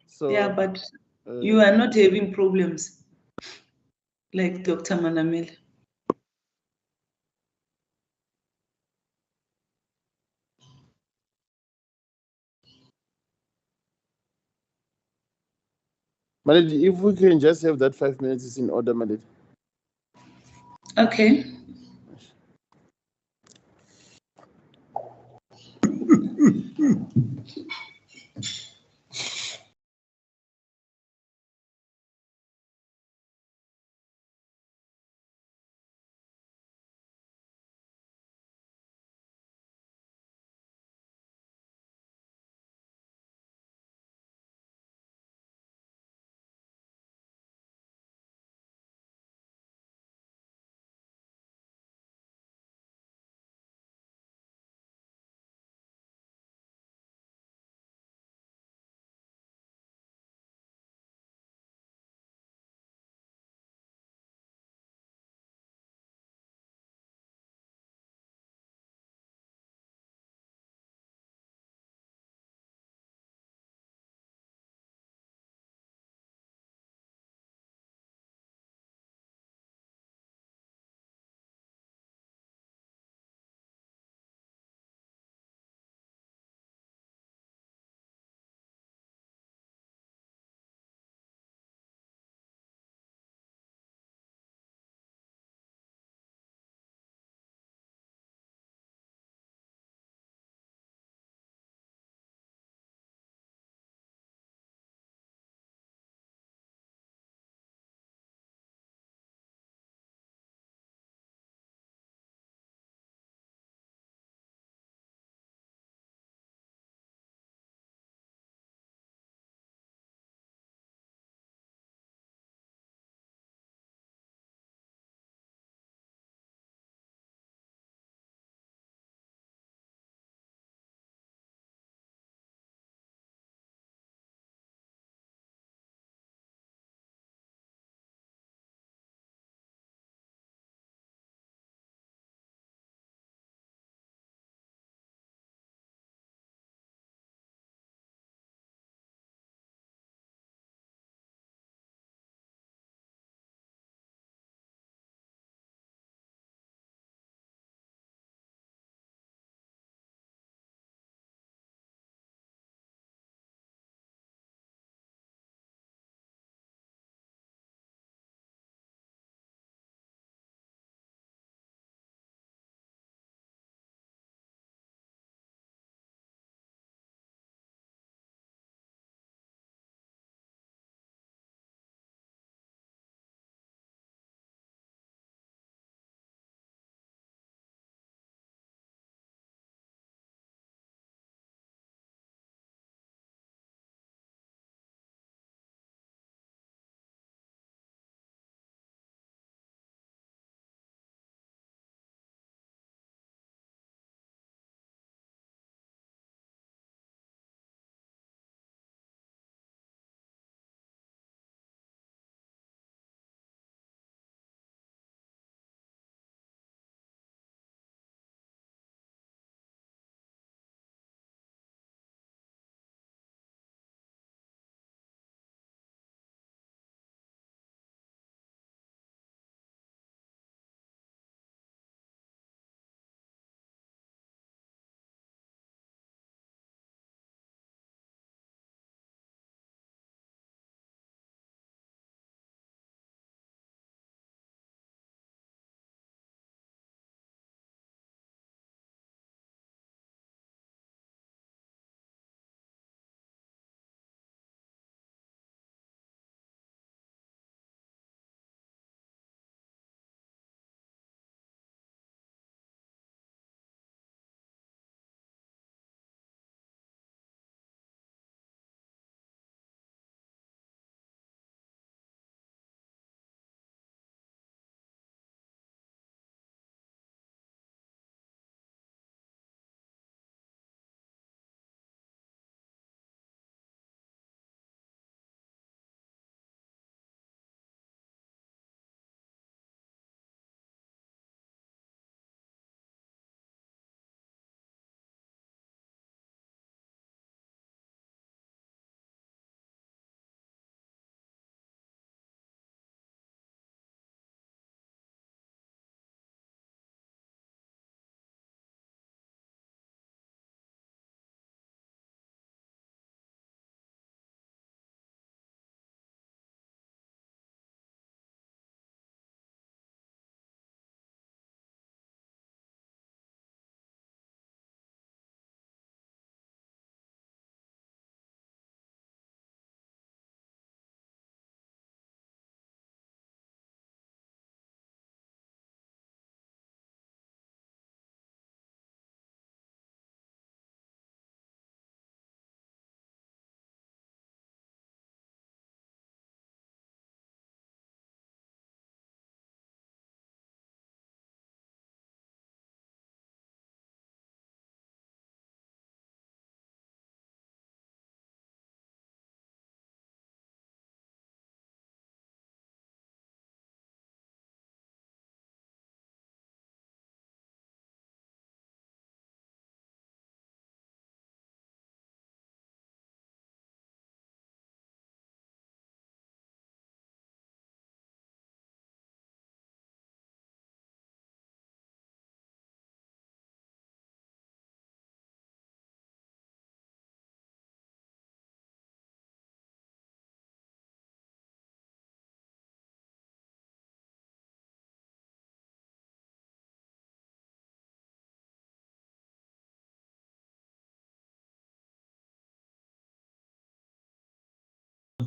E: So
A: yeah, but you are not having problems like Dr. Manamela.
E: my lady, if we can just have that 5 minutes is in order, my lady.
A: Okay.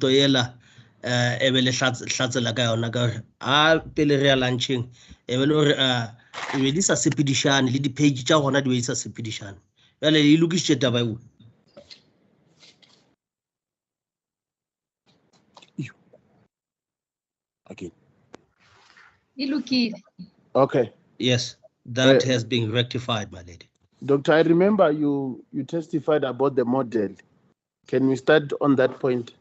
G: boto ela e be le hlatsela ka yona ka a pele re ya lunching e be le hore e be di sa sepedishane le di page tsa gona di be di sa sepedishane ya le lokisitse taba eo.
E: Okay.
G: Okay. Yes, that has been rectified, my lady.
E: Doctor, I remember you testified about the model. Can we start on that point?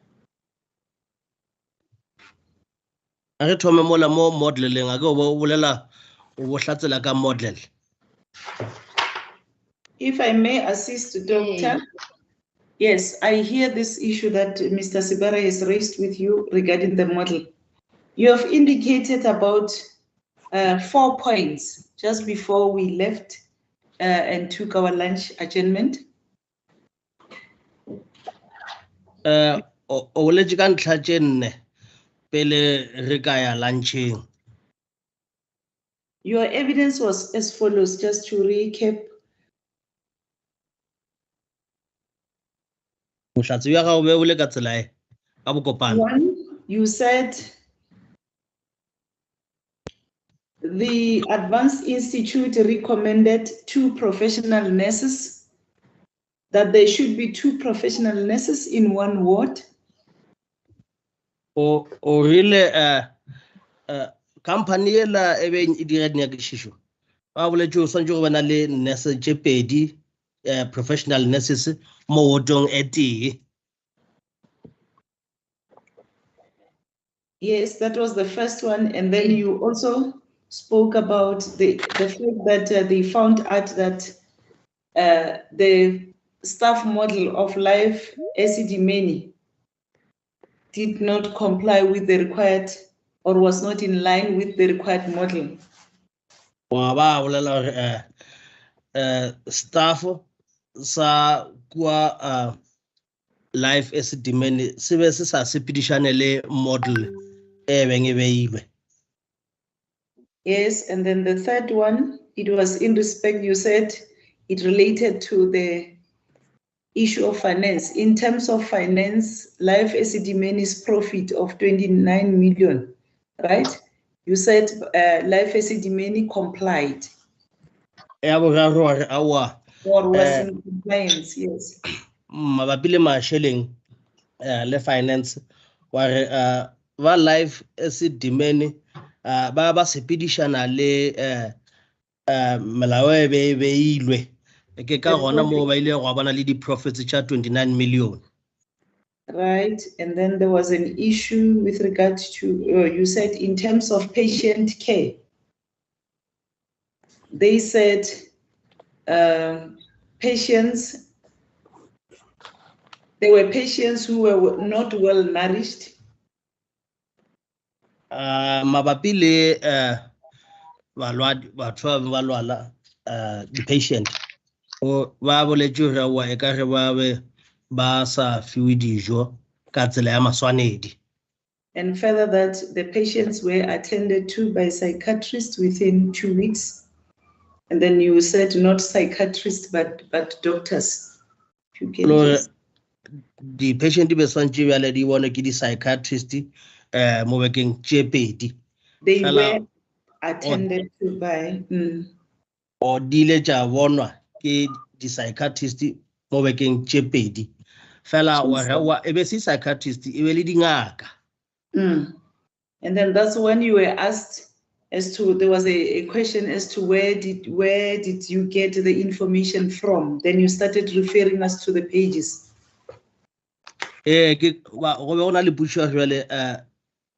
G: Re thome mola mo modeling a go bolela o hlatsela ka model.
A: If I may assist, Doctor. Yes, I hear this issue that Mr. Sibara has raised with you regarding the model. You have indicated about 4 points just before we left and took our lunch adjournment.
G: O le ka ntlha tse nne pele re ka ya lunching.
A: Your evidence was as follows, just to recap.
G: Mohlatsi ya gago be o le ka tsela e ka bokopana.
A: One, you said the Advanced Institute recommended 2 professional nurses, that there should be 2 professional nurses in 1 ward.
G: O really company ela e be e dira dinyakišišo ba boletse o swantse go bana le nurse tše pedi professional nurses mo wardong e tee.
A: Yes, that was the first one. And then you also spoke about the fact that they found out that the staff model of Life Esidimeni did not comply with the required, or was not in line with the required model.
G: Wa ba bolela staff sa kwa Life Esidimeni se be se sa sepedišane le model e beng e beilwe.
A: Yes, and then the third one, it was in respect, you said it related to the issue of finance. In terms of finance, Life Esidimeni's profit of 29 million, right? You said Life Esidimeni complied. Or was in compliance, yes.
G: Mabapi le masheleng le finance wa re va Life Esidimeni ba sepedišana le melao e beilwe ke ka gona mo ba ile go bona le di profits tša 29 million.
A: Right, and then there was an issue with regard to, you said in terms of patient care, they said patients, there were patients who were not well nourished.
G: Mabapi le batho ba lwala the patient o ba boletse re wa e ka re ba sa fiwe dijo ka tsela ya maswanedi.
A: And further that the patients were attended to by psychiatrists within 2 weeks. And then you said not psychiatrists, but doctors. You can just...
G: The patient be swantse bjale di bona ke di psychiatrist mo bekeng tše pedi.
A: They were attended to by...
G: O di ile tša bonwa ke di psychiatrist mo bekeng tše pedi. Fela wa e be se psychiatrist e be le dingaka.
A: And then that's when you were asked as to, there was a question as to where did you get the information from? Then you started referring us to the pages.
G: Go be na le pušo jwale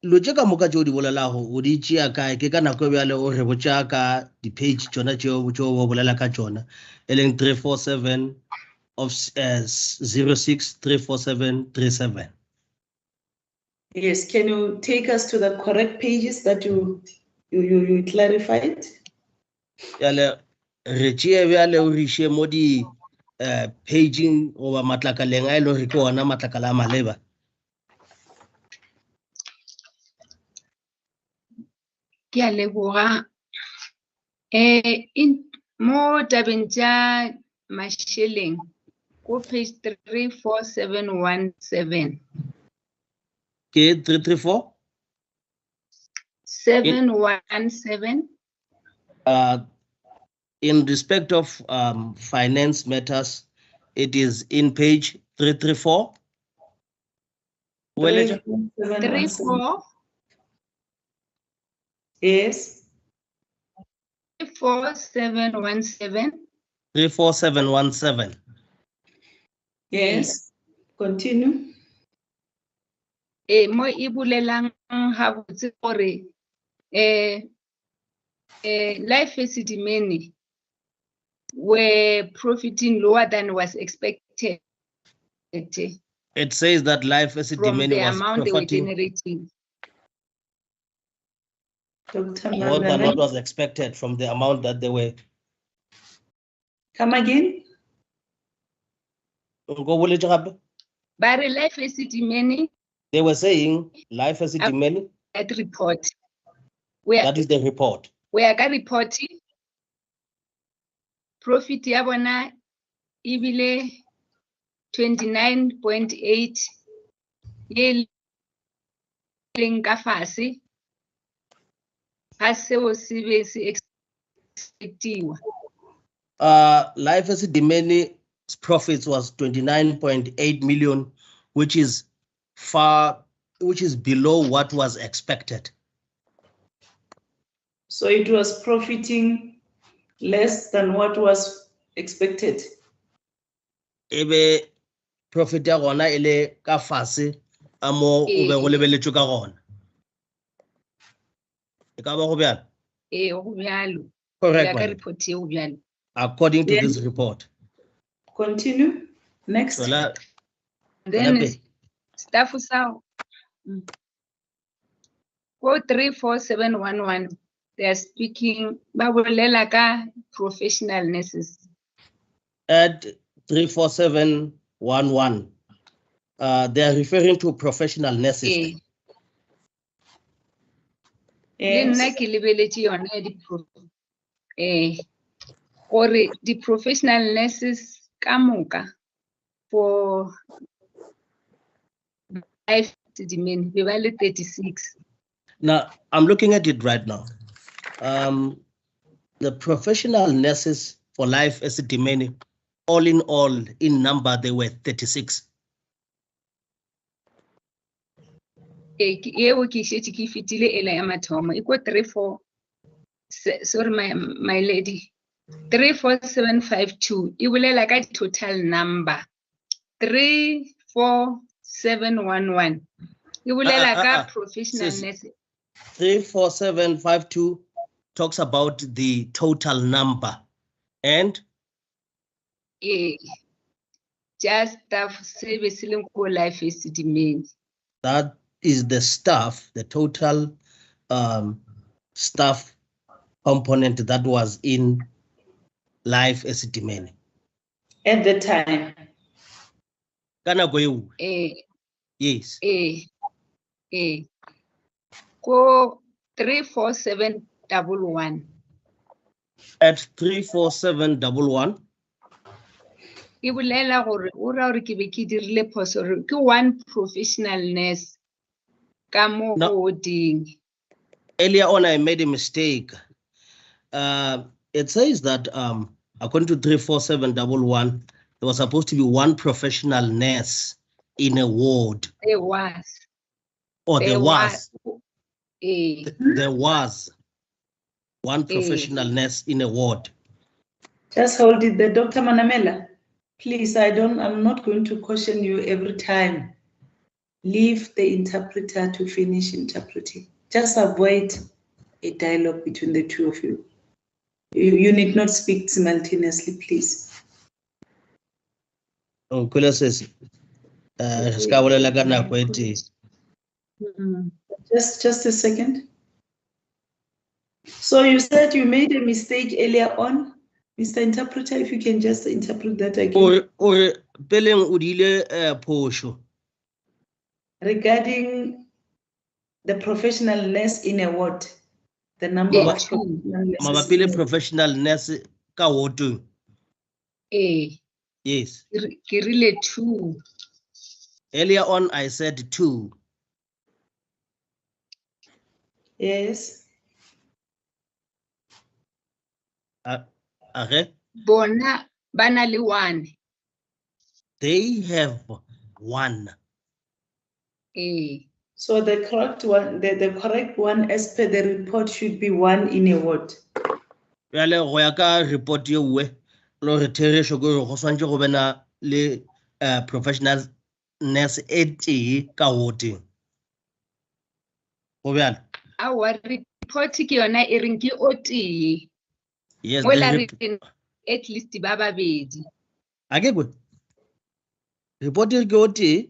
G: lo tše ka moka tšeo di bolelago o di tšea kae ke ka nako bjale o re botša ka di-page tšona tšeo bo bolela ka tšona e leng 347 of 06 34737.
A: Yes, can you take us to the correct pages that you clarified?
G: Yale re tšee bjale o re iše mo di paging goba matlakaleng a e le re ke ona matlakala a maleba.
B: Ke a leboga. Mo tabeng tša masheleng ko page 34717
G: Okay, 334.
B: 717.
G: In respect of finance matters, it is in page 334. Well,
B: 34.
A: Yes.
B: 34717.
G: 34717.
A: Yes. Continue.
B: Mo e bolelang ha botse gore Life Esidimeni were profiting lower than was expected
G: It says that Life
B: from
G: Esidimeni
B: the
G: was
B: amount they were
G: profiting
B: generating.
A: Dr.
G: more than what
A: Mangamela.
G: was expected from the amount that they were.
A: Come again.
B: But Life Esidimeni,
G: They were saying Life Esidimeni,
B: that report, where
G: that is the report.
B: we are reporting profit ya bona ibile 29.8 ye leng ka fase ha seo se be se expectiwa.
G: Life Esidimeni's profits was 29.8 million, which is below what was expected.
A: So it was profiting less than what was expected.
G: Ebe profit ya gona ele ka fase a mo o be go lebeletswe ka gona. E ka ba go bjalo?
B: Go bjalo.
G: Correct,
B: Ya ka
G: ma'am.
B: report eo bjalo.
G: According to
A: Yeah.
G: this report.
A: Continue. Next.
G: Sola-
B: Then
G: Sola-
B: staff sa go 34711, they are speaking ba bolela ka professional nurses.
G: At 34711, they are referring to professional nurses.
B: Le nna
A: Yes.
B: ke lebeletse yona ya gore di-professional nurses ka moka for Life Esidimeni be ba le 36.
G: Now, I'm looking at it right now. The professional nurses for Life Esidimeni, all in all, in number, they were 36.
B: Eo ke šetše ke fetile ela ya mathomo, e ko 34, sorry my lady, 34752, e bolela ka total number, 34711, e bolela ka professional
G: sis.
B: nurse.
G: 34752 talks about the total number, and
B: Just staff service leng ko Life Esidimeni.
G: that is the staff, the total staff component that was in Life Esidimeni.
A: At the time.
G: Kana go eo? Yes.
B: Ko 34711.
G: At 34711.
B: E bolela gore o ra gore ke be ke dirile phoso gore ke one professional nurse ka mo warding.
G: Earlier on, I made a mistake. It says that according to 34711, there was supposed to be one professional nurse in a ward.
B: There was.
G: Or there was.
B: There
G: was one professional nurse in a ward.
A: Just hold it there, Dr. Manamela. Please, I'm not going to caution you every time. Leave the interpreter to finish interpreting. Just avoid a dialogue between the two of you. You need not speak simultaneously, please.
G: Kula says,
A: just a second. So you said you made a mistake earlier on, Mr. Interpreter, if you can just interpret that again. Regarding the professional nurse in a ward, the number of
G: professional nurse ka ward. Yes.
B: Kirile 2.
G: Earlier on, I said 2.
A: Yes.
G: Okay.
B: Bona banali 1.
G: They have 1.
A: So the correct one, the correct one as per the report should be 1 in a ward.
G: Yale go ya ka report ye we lo re theresho go go swantse go bena le professional nurse e ka wodi. Go bjalo.
B: Our report ke yona e reng ke o tee.
G: Yes,
B: Mola re at least ba babedi.
G: Ake go. Report e ke o tee.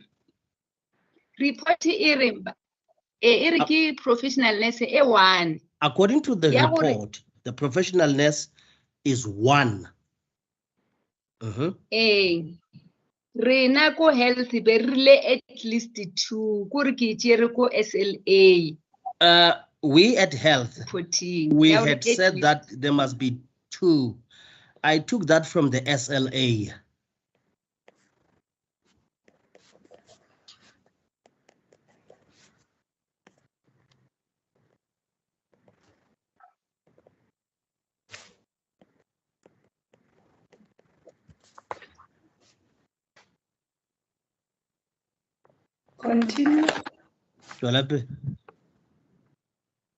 B: Report e reng e re ke professional nurse e 1.
G: According to the
B: Ya gore-
G: report, the professional nurse is 1.
B: Rena ko health be rile at least 2. Kore ke tšere ko SLA.
G: We at health,
B: Reporting.
G: we
B: Ya gore
G: had
B: at
G: said
B: least-
G: that there must be 2. I took that from the SLA.
A: Continue.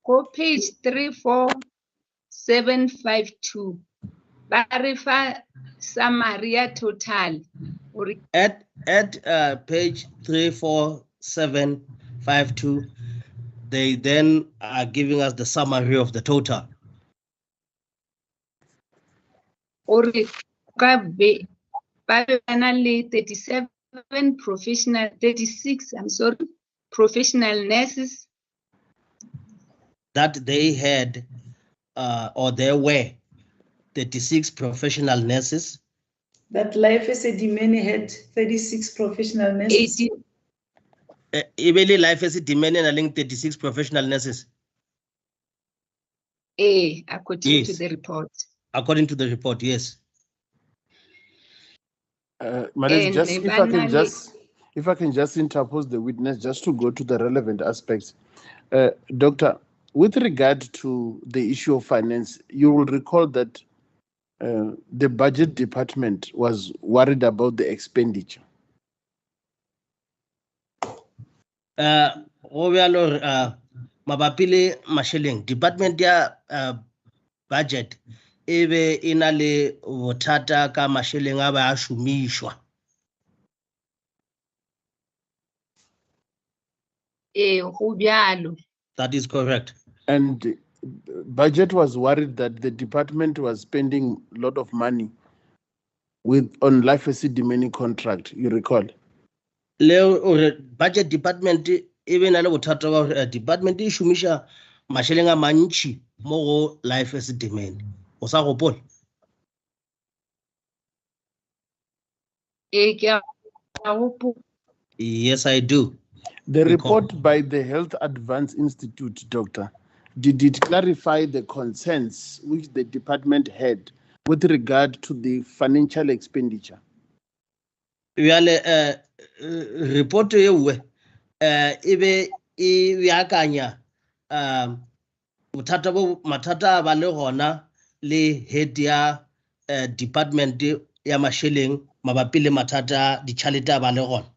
B: Go page 34752. Ba re fa summary ya total.
G: At page 34752, they then are giving us the summary of the total.
B: Ore ka be ba bana le 36 professional nurses.
G: That they had, or there were 36 professional nurses.
A: That Life Esidimeni had 36 professional nurses.
G: Even Life Esidimeni and 36 professional nurses.
B: According to the report.
G: According to the report, yes.
E: If I can just interpose the witness just to go to the relevant aspects. Doctor, with regard to the issue of finance, you will recall that the budget department was worried about the expenditure.
G: Mabapile masheleng department ya budget ebe ina le bothata ka masheleng a ba a shumishwa. That is correct.
E: And budget was worried that the department was spending a lot of money on Life Esidimeni contract, you recall?
G: Budget department even ale bothata ba department e shumisha masheleng a mantši mo go Life Esidimeni. O sa gopola? Yes, I do.
E: The report by the Health Advance Institute, Doctor, did it clarify the concerns which the department had with regard to the financial expenditure?
G: Report yewe ebe e beakanya mathata ba le gona le head ya department ya masheleng mabapi le mathata ditšhelete ba le gona.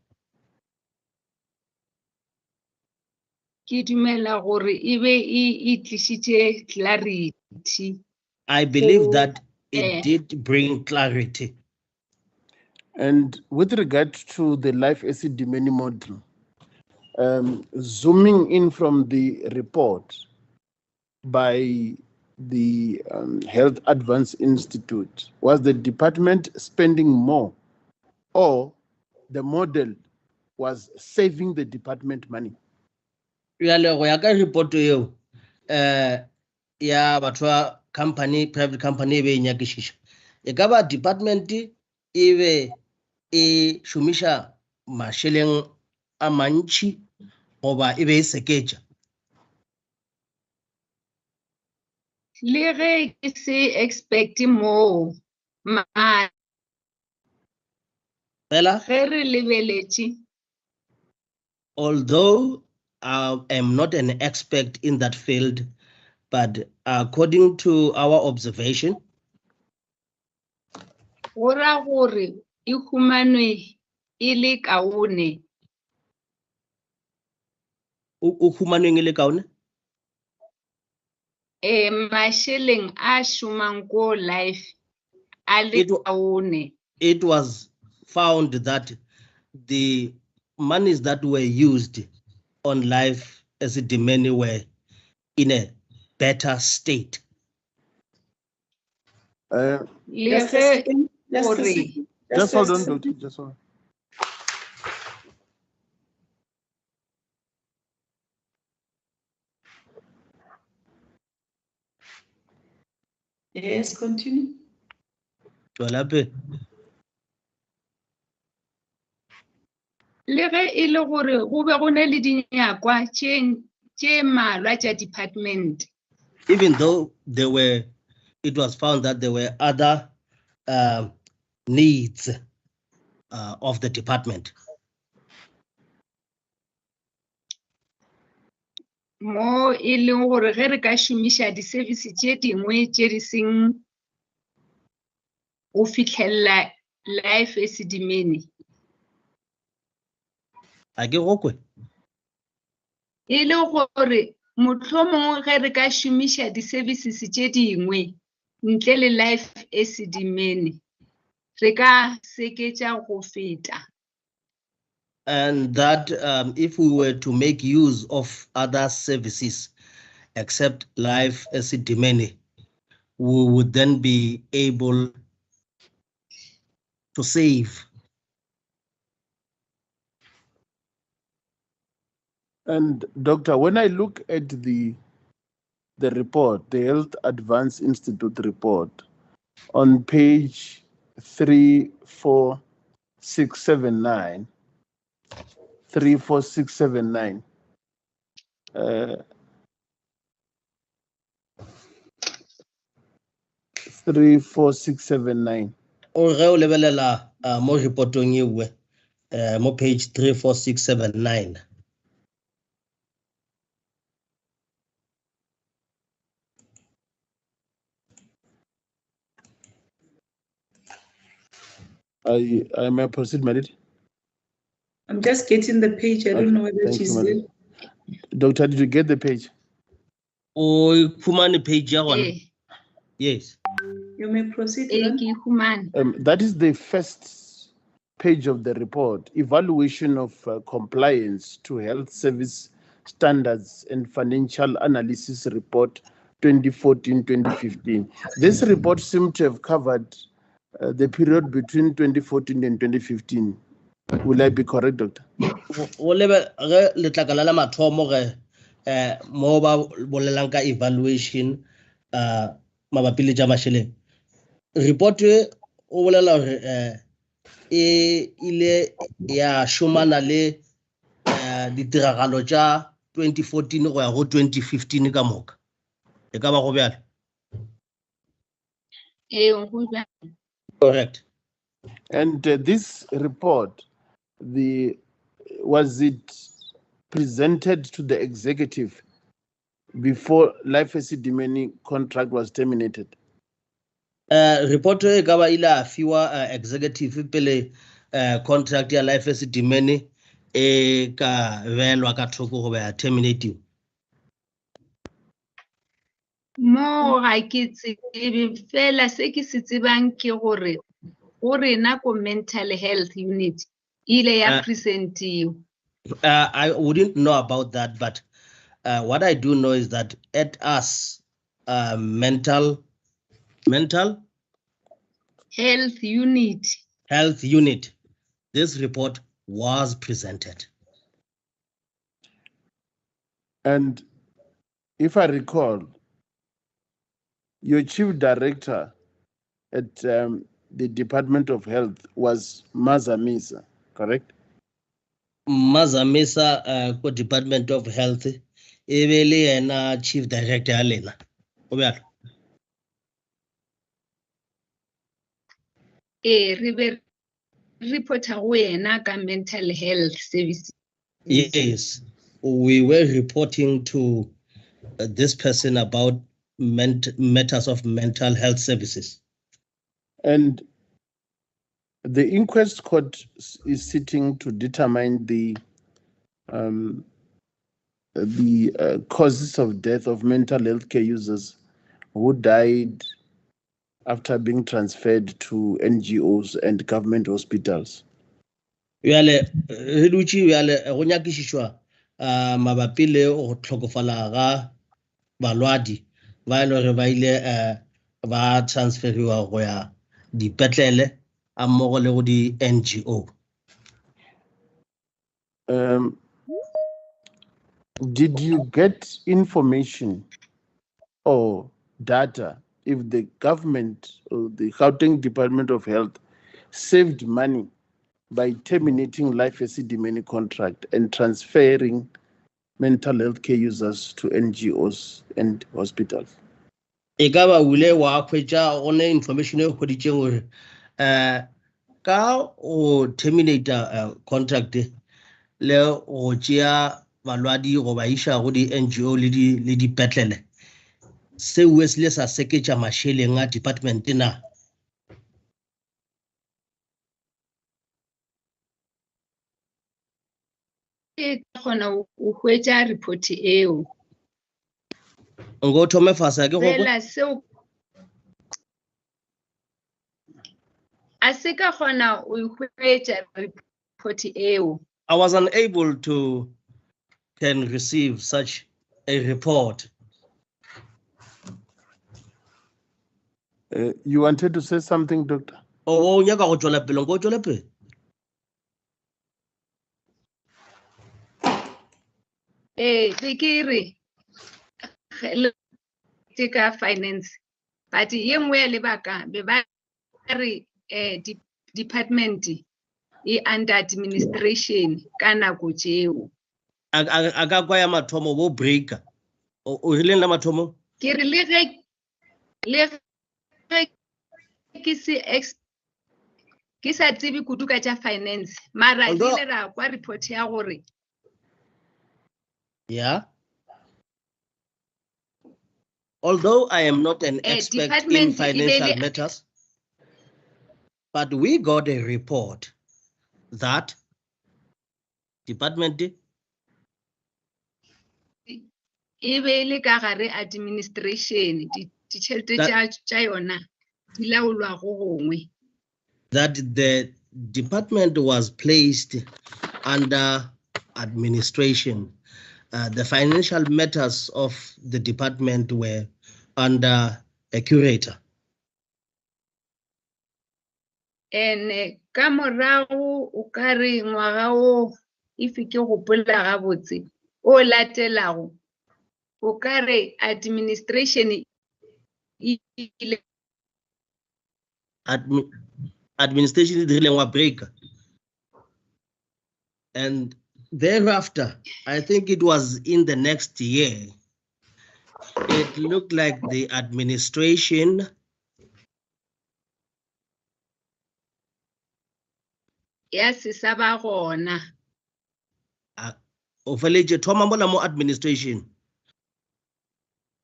B: Ke dumela gore ebe e tlisitse clarity.
G: I believe that it did bring clarity.
E: And with regard to the Life Esidimeni model, zooming in from the report by the Health Advance Institute, was the department spending more or the model was saving the department money?
G: Go ya ka report eo ya batho company, private company be nyakišiša e ka ba department e be e šomiša masheleng a mantši goba e be e seketša.
B: Le ge ke se expect more ge re lebeletše.
G: Although I am not an expert in that field, but according to our observation,
B: Ora gore e humanwe e le kaone.
G: o humanweng e le kaone?
B: Masheleng a shumang ko life a le kaone.
G: It was found that the monies that were used on life Esidimeni were in a better state.
A: Just a second. Just
E: hold on, Doctor. Just hold on.
A: Yes, continue.
B: Le ge e le gore go be go ne le dinyakwa tše mmalwa tša department.
G: Even though it was found that there were other needs of the department.
B: Mo e leng gore ge re ka šomiša di-service tše dingwe tše di seng go fitlhelela life Esidimeni.
G: A ke go kwe?
B: E le gore mohlomongwe ge re ka šomiša di-services tše dingwe ntle le life Esidimeni re ka seketša go feta.
G: And that if we were to make use of other services except life Esidimeni, we would then be able to save.
E: And Doctor, when I look at the report, the Health Advance Institute report, on page 34679, 34679. 34679.
G: O re o lebelela mo reportong e we mo page 34679.
E: I may proceed, Madid.
A: I'm just getting the page. I don't know whether she's there.
E: Doctor, did you get the page?
G: Oh, Kumani page, yes.
A: You may proceed.
E: That is the first page of the report, evaluation of compliance to health service standards and financial analysis report 2014-2015. This report seems to have covered the period between 2014 and 2015. Will I be correct, Doctor?
G: Evaluation mabapi le tša masheleng. Report o bolela gore e ile ya šomana le ditiragalo tša 2014 go ya go 2015 ka moka. E ka ba go bjalo? Correct.
E: And this report, was it presented to the executive before Life Esidimeni contract was terminated?
G: Report e ka ba ile a fiwa executive pele contract ya Life Esidimeni e ka belwa ka thoko go ba terminating.
B: Mo ga ke tsebe fela se ke se tsebang ke gore na ko mental health unit ile ya presentiwa.
G: I wouldn't know about that, but what I do know is that at us mental
B: health unit,
G: this report was presented.
E: And if I recall, your chief director at the Department of Health was Mazamisa, correct?
G: Mazamisa ko Department of Health ebele ena chief director alena. O bjalo.
B: Re be reporter go ena ka mental health service.
G: Yes. we were reporting to this person about matters of mental health services.
E: And the inquest court is sitting to determine the causes of death of mental health care users who died after being transferred to NGOs and government hospitals.
G: Yale reduci yale go nyakishishwa mabapi le go tlhokofala ga balwadi ba ile re ba ile ba transferiwa go ya dipetlele a mmogo le go di NGO.
E: Did you get information or data if the government or the Gauteng Department of Health saved money by terminating Life Esidimeni contract and transferring mental health care users to NGOs and hospitals?
G: E ka ba wile wa khwetsa one information e kgoditseng gore ka o terminate contract le go tšea balwadi go ba isha go di NGO le di petlele seo se le sa seketša mašeleng a department na.
B: E kgona o hwetša report eo.
G: Ngo thome fasa ke go
B: Fela seo a se ka kgona o hwetša report eo.
G: I was unable to can receive such a report.
E: You wanted to say something, Doctor?
G: O nyaka go tšwela pele go tšwela pele.
B: Ke re ka finance but ye nngwe ya lebaka be ba re department e under administration ka nako tšeo.
G: A ka kwa ya mathomo bo breaker o rileng la mathomo
B: ke re le ge ke sa tsebe kudu ka tša finance mara di le ra kwa report ya gore
G: yeah. Although I am not an expert in financial matters, but we got a report that department
B: e be le ka gare administration ditšhelete tša yona di laolwa go gongwe.
G: That the department was placed under administration. The financial matters of the department were under a curator.
B: And ka morago o ka re ngwaga o if ke gopola gabotse o latelago o ka re administration
G: Administration is really a break. And thereafter, I think it was in the next year, it looked like the administration
B: yes saba gona
G: o feleje thoma mola mo administration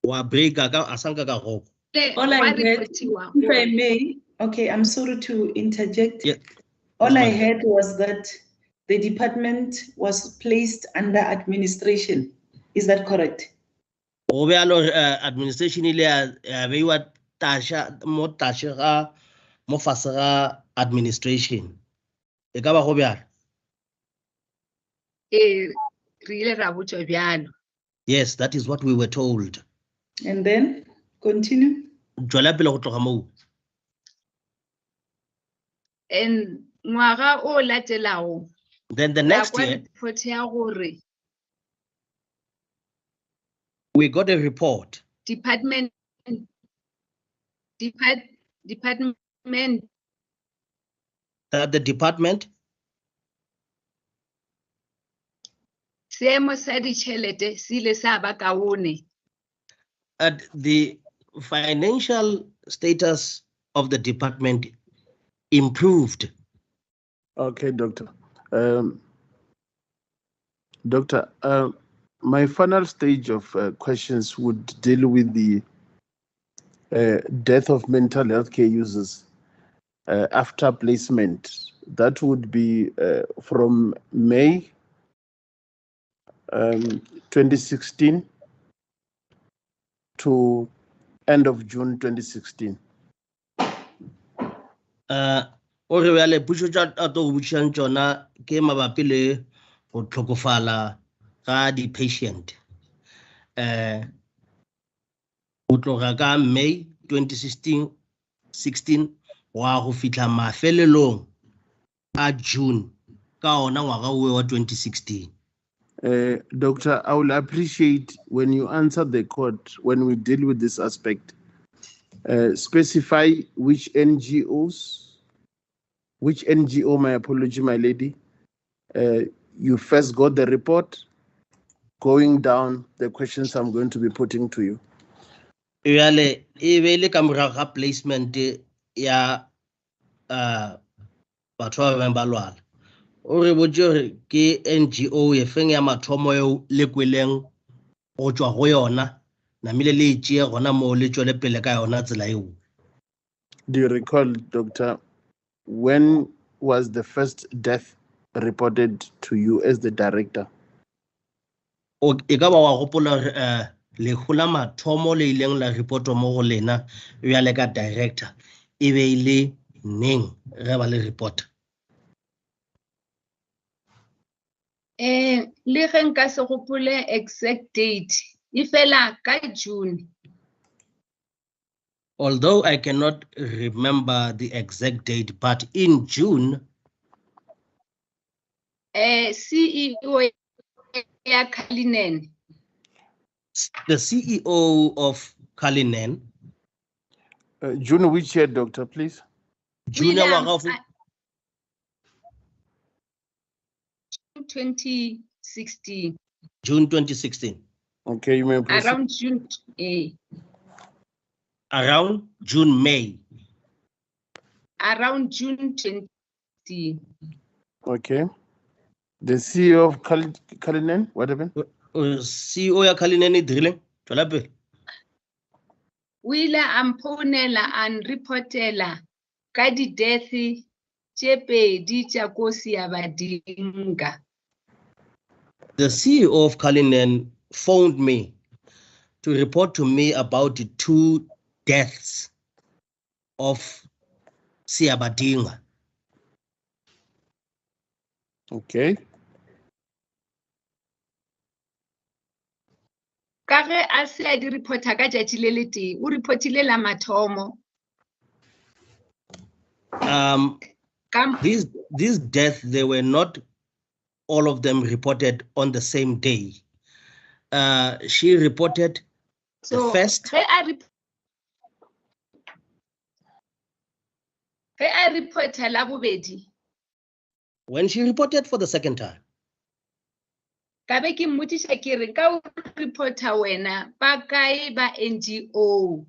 G: wa break ka asanka ka go.
A: All I heard, if I may, okay, I'm sorry to interject.
G: Yeah.
A: All I heard was that the department was placed under administration. Is that correct?
G: O be alo administration ile ya beiwa tasha mo tasha ga mo fase ga administration. E ka ba go bjalo?
B: Re ile ra botšwa bjalo.
G: Yes, that is what we were told.
A: And then continue.
G: Tšwela pele go tloga moo.
B: And ngwaga o latelago
G: then the next year
B: report ya gore
G: we got a report.
B: Department
G: that the department
B: seemo sa ditšhelete se ile sa ba kaone.
G: The financial status of the department improved.
E: Okay, Doctor. Doctor, My final stage of questions would deal with the death of mental health care users after placement. That would be from May 2016 to end of June 2016.
G: O re bjale pušo tša a to botšišang tšona ke mabapi le go tlhokofala ga di-patient. Go tloga ka May 2016 wa go fihla mafelelong a June ka ona ngwaga o wa 2016.
E: Doctor, I will appreciate when you answer the court, when we deal with this aspect, specify which NGO, my apology, my lady, you first got the report, going down the questions I'm going to be putting to you.
G: Bjale e be le ka morago ga placement ya batho ba bang ba lwala. O re botše gore ke NGO e feng ya mathomo eo le kweleng go tšwa go yona namile le tšee gona moo le tšwele pele ka yona tsela eo.
E: Do you recall, Doctor, when was the first death reported to you as the director?
G: E ka ba wa gopola lehu la mathomo le ileng la reportwa mo go lena bjale ka director e be ile neng ge ba le report?
B: Le ge nka se gopole exact date e fela ka June.
G: Although I cannot remember the exact date, but in June,
B: CEO ya Kalinen.
G: The CEO of Kalinen.
E: June which year, Doctor, please?
G: June
B: 2016.
G: June 2016.
E: Okay, you may proceed.
B: Around June.
G: Around June, May.
B: Around June 20.
E: Okay. The CEO of Kalinen, what happened?
G: CEO ya Kalinen e dirile tšwela pele.
B: O ile a mpounela a nreportela ka di-death tše pedi tša kosi ya Badinga.
G: The CEO of Kalinen phoned me to report to me about the 2 deaths of Siabadinga.
E: Okay.
B: Ka ge a se a di reporta ka tšatši le le tee, o reportile la mathomo.
G: These deaths, they were not all of them reported on the same day. She reported the first.
B: Ge a reporta la bobedi.
G: When she reported for the second time.
B: Ka be ke mmotšiša ke re ka o reporta wena ba kae ba NGO.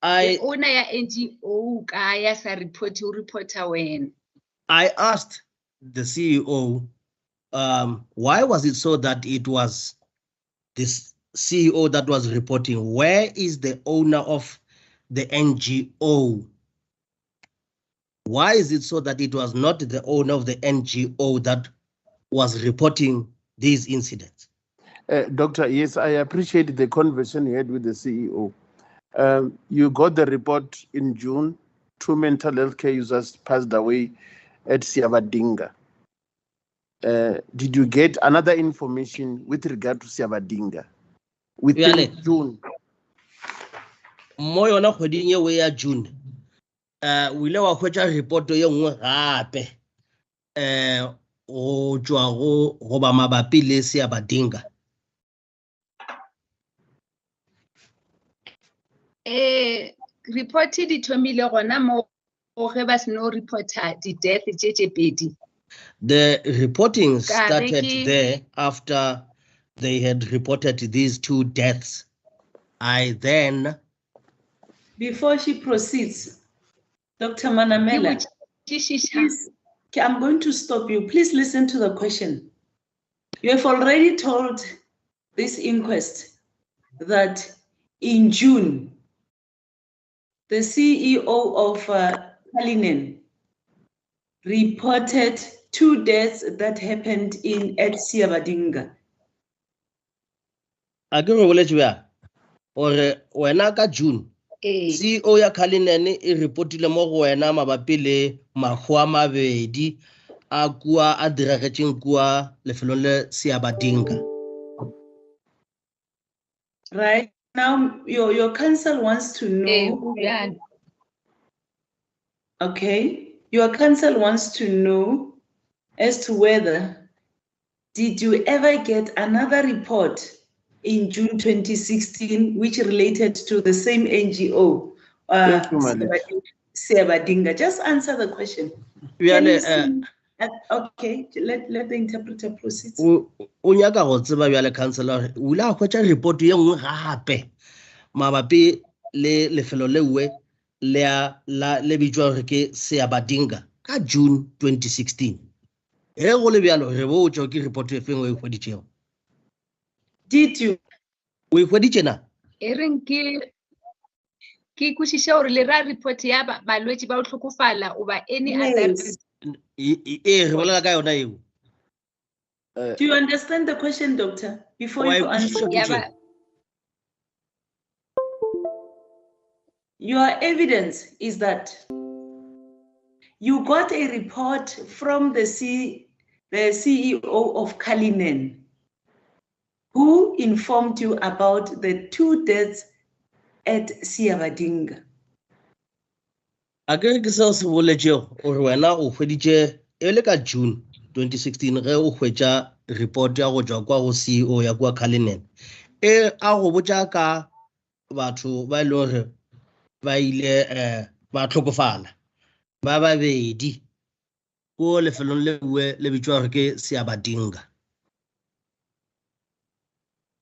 B: The owner ya NGO ka ya sa report o reporta wena.
G: I asked the CEO, why was it so that it was this CEO that was reporting? Where is the owner of the NGO? Why is it so that it was not the owner of the NGO that was reporting these incidents?
E: Doctor, yes, I appreciate the conversation you had with the CEO. You got the report in June. 2 mental health care users passed away at Siabadinga. Did you get another information with regard to Siabadinga within June?
G: Mo yona kgweding ye we ya June. O ile wa hwetša report ye nngwe gape go tšwa go ba mabapi le Siabadinga.
B: Report di thomile gona mo ge ba se no reporta di-death tše pedi.
G: The reporting started there after they had reported these 2 deaths. I then...
A: Before she proceeds, Dr. Manamela, please, I'm going to stop you. Please listen to the question. You have already told this inquest that in June, the CEO of Kalinen reported 2 deaths that happened at Siabadinga.
G: A ke re boletse bja gore wena ka June CEO ya Cullinan e reportile mo go wena mabapi le mahu a mabedi a kua a diragetseng kua lefelong le Siabadinga.
A: Right now, your counsel wants to know. Okay, your counsel wants to know as to whether did you ever get another report in June 2016 which related to the same NGO, Siabadinga? Just answer the question. Okay, let the interpreter proceed.
G: O nyaka go tseba bjale counselor o ile a hwetša report ye nngwe gape mabapi le lefelo lewe le bitšwa gore ke Siabadinga ka June 2016. Ge go le bjalo re botša ke report e feng o e hweditšego.
A: Did you?
G: O e hweditše na?
B: E reng ke kwešiša gore le ra report ya balwetši ba o hlokofala oba any other.
G: Re bolela ka yona eo.
A: Do you understand the question, doctor? Before you answer. Your evidence is that you got a report from the CEO of Kalinen, who informed you about the 2 deaths at Siabadinga.
G: A ke re ke seo se boletšego gore wena o hweditše e le ka June 2016 ge o hwetša report ya go tšwa kwa go CEO ya kwa Cullinan a go botša ka batho ba ile gore ba ile ba hlokofala ba babedi ko lefelong lewe le bitšwa gore ke Siabadinga.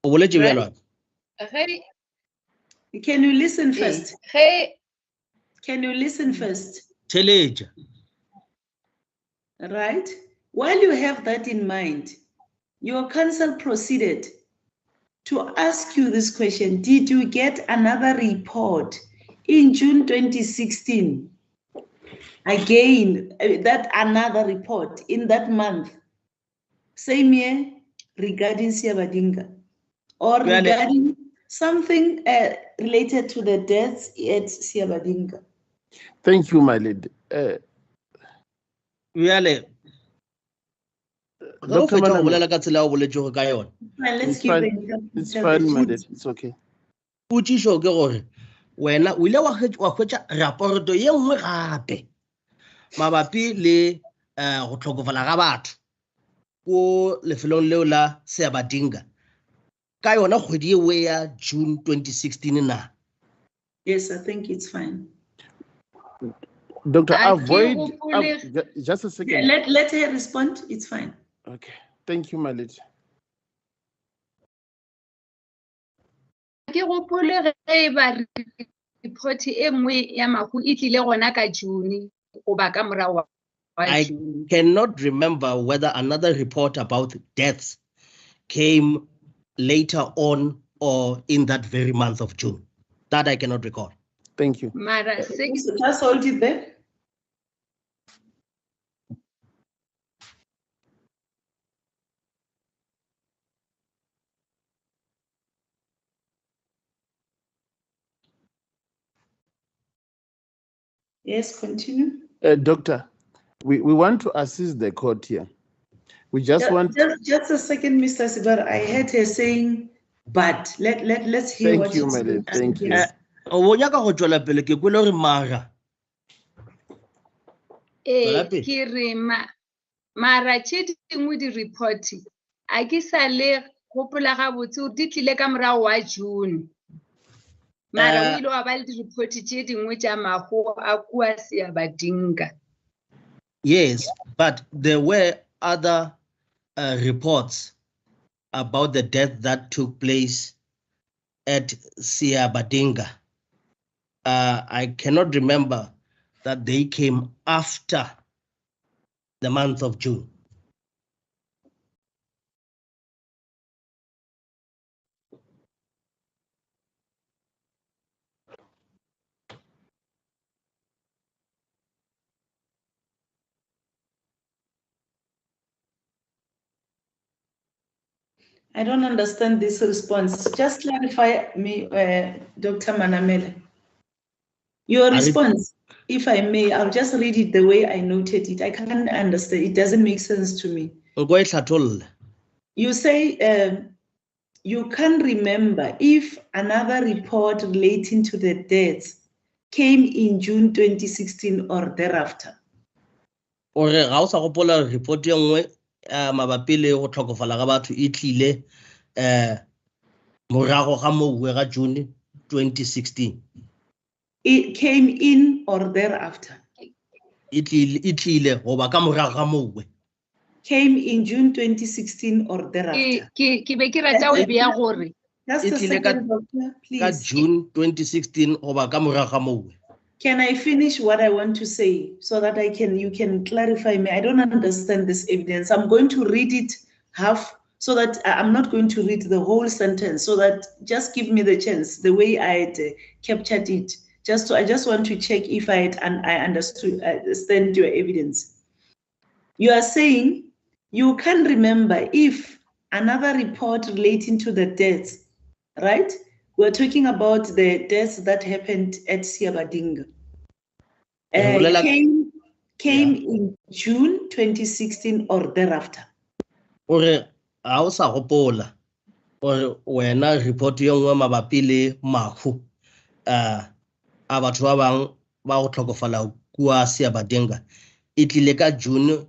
G: O boletše bjalo?
A: Can you listen first? Can you listen first?
G: Theletša.
A: Right. While you have that in mind, your counsel proceeded to ask you this question. Did you get another report in June 2016? Again, that another report in that month, same year, regarding Siabadinga, or regarding something related to the deaths at Siabadinga?
E: Thank you, my lady.
A: Let's give
E: it's fine, my lady. It's okay.
G: Potšišo ke gore wena o ile wa hwetša raporoto ye nngwe gape mabapi le go hlokofala ga batho ko lefelong leo la Siabadinga ka yona kgwedi ewe ya June 2016 na?
A: Yes, I think it's fine.
E: Doctor, avoid just a second.
A: Let her respond. It's fine.
E: Okay. Thank you, my lady.
B: Ke gopole ge ba report e nngwe ya mahu e tlile gona ka June goba ka morago wa June.
G: I cannot remember whether another report about deaths came later on or in that very month of June. That I cannot recall.
E: Thank you.
B: Mara
A: just hold it there. Yes, continue.
E: Doctor, we want to assist the court here. We just want
A: just a second, Mr. Sibar. I heard her saying, but let's hear
E: thank
A: what
E: you, my lady. Thank you.
G: O nyaka go tšwela pele ke kwele gore mara.
B: Ke re mara tše dingwe di report a ke sa le gopola gabotse gore di tlile ka morago wa June. Mara o ile wa ba le di report tše dingwe tša mahu a kua Siabadinga.
G: Yes, but there were other reports about the death that took place at Siabadinga. I cannot remember that they came after the month of June.
A: I don't understand this response. Just clarify me, Dr. Manamela. Your response, if I may, I'll just read it the way I noted it. I can't understand. It doesn't make sense to me. You say you can remember if another report relating to the deaths came in June 2016 or thereafter.
G: Or ga o sa gopola report e nngwe mabapi le go tlhokofala ga batho e tlile morago ga mowe ga June 2016.
A: It came in or thereafter.
G: E tlile go ba ka morago ga mowe.
A: Came in June 2016 or thereafter.
B: Ke be ke rata o bea gore
A: Just a second, doctor, please.
G: Ka June 2016 go ba ka morago ga mowe.
A: Can I finish what I want to say so that you can clarify me? I don't understand this evidence. I'm going to read it half so that I'm not going to read the whole sentence, so that just give me the chance, the way I had captured it. I just want to check if I understand your evidence. You are saying you can remember if another report relating to the deaths, right? We're talking about the deaths that happened at Siabadinga. Came in June 2016 or thereafter.
G: Ore a o sa gopola ore wena report ye nngwe mabapi le mahu a batho ba bang ba go tlhokofala kua Siabadinga e tlile ka June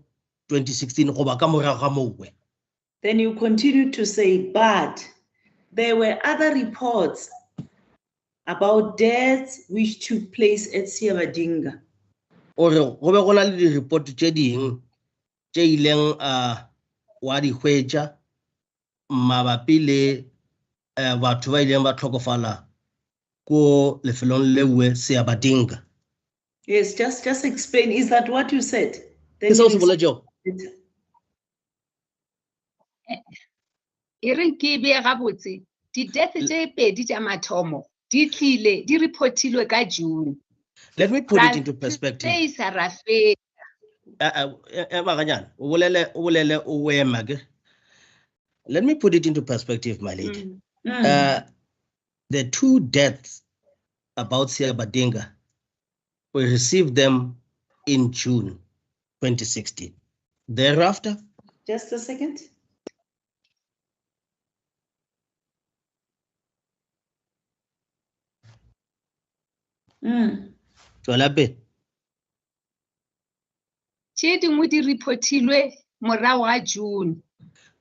G: 2016 go ba ka morago ga mowe.
A: Then you continue to say, but there were other reports about deaths which took place at Siabadinga.
G: Ore go be go na le di-report tse ding tse ileng wa di hwetša mabapi le batho ba ileng ba tlhokofala ko lefelong lewe Siabadinga.
A: Yes, just explain. Is that what you said?
G: Ke seo se boletšego.
B: e re ke bea gabotse di-death tse pedi tša mathomo di tlile di reportilwe ka June.
G: Let me put it into perspective. Let me put it into perspective, my lady. The two deaths about Siabadinga, we received them in June 2016. Thereafter?
A: Just a second.
B: Tše dingwe di reportilwe morago ga June.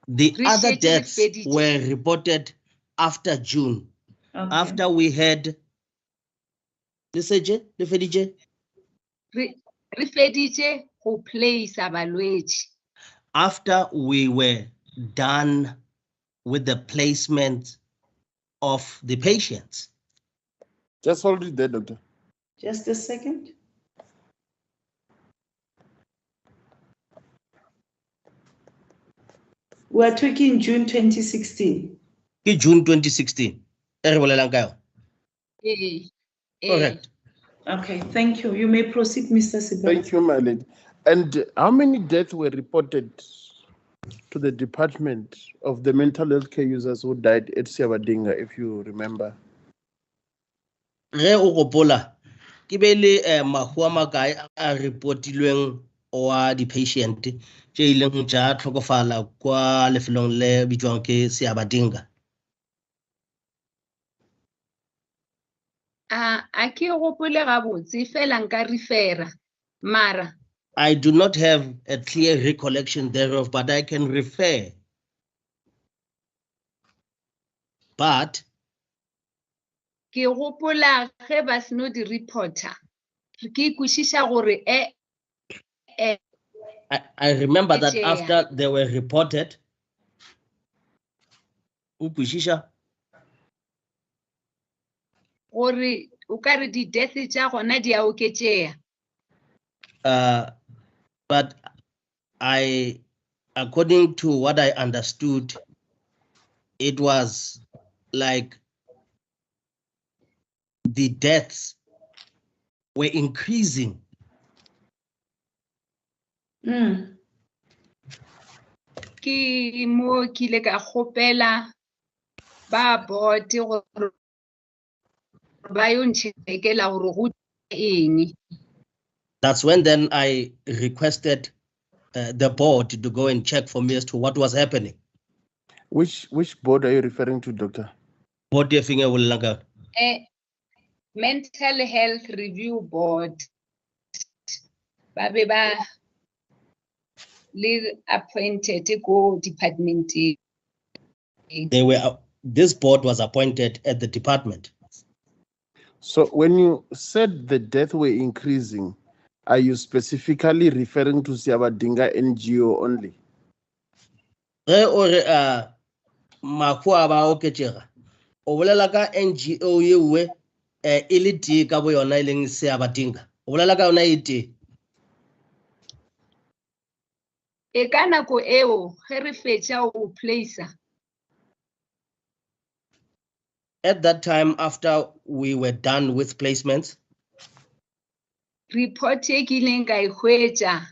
G: The other deaths were reported after June. Okay. After we had re feditše
B: go place balwetši.
G: After we were done with the placement of the patients.
E: Just hold it there, doctor.
A: Just a second. We're talking June 2016.
G: June 2016.
A: Correct. Okay, thank you. You may proceed, Mr. Sibara.
E: Thank you, my lady. And how many deaths were reported to the Department of the Mental Health Care Users who died at Siabadinga, if you remember?
G: Re o gopola ke be le mahu a makae a reportilweng wa di-patient tše ileng tša tlhokofala kwa lefelong le bitswang ke Siabadinga.
B: A ke gopole gabotse fela nka refera mara.
G: I do not have a clear recollection thereof, but I can refer. But
B: ke gopola ge ba seno di reporter ke kwešiša gore
G: I remember that after they were reported,
B: gore o ka re di-death tša gona di a oketšea.
G: But according to what I understood, it was like the deaths were increasing.
B: ke mo ke ile ka kgopela ba board gore ba yo ncheckela gore go eng.
G: That's when then I requested the board to go and check for me as to what was happening.
E: Which board are you referring to, doctor?
G: Board efinge ulanga.
B: Mental Health Review Board. Ba be ba le appointed go department.
G: This board was appointed at the department.
E: So when you said the death were increasing, are you specifically referring to Siabadinga NGO only?
G: Or makwa ba oketjega. O bolela ka NGO yewe e le tee ka bo yona e leng Siabadinga. O bolela ka yona e tee.
B: E ka nako eo ge re fetša o place.
G: At that time, after we were done with placements,
B: report e ke ileng ka e hwetša.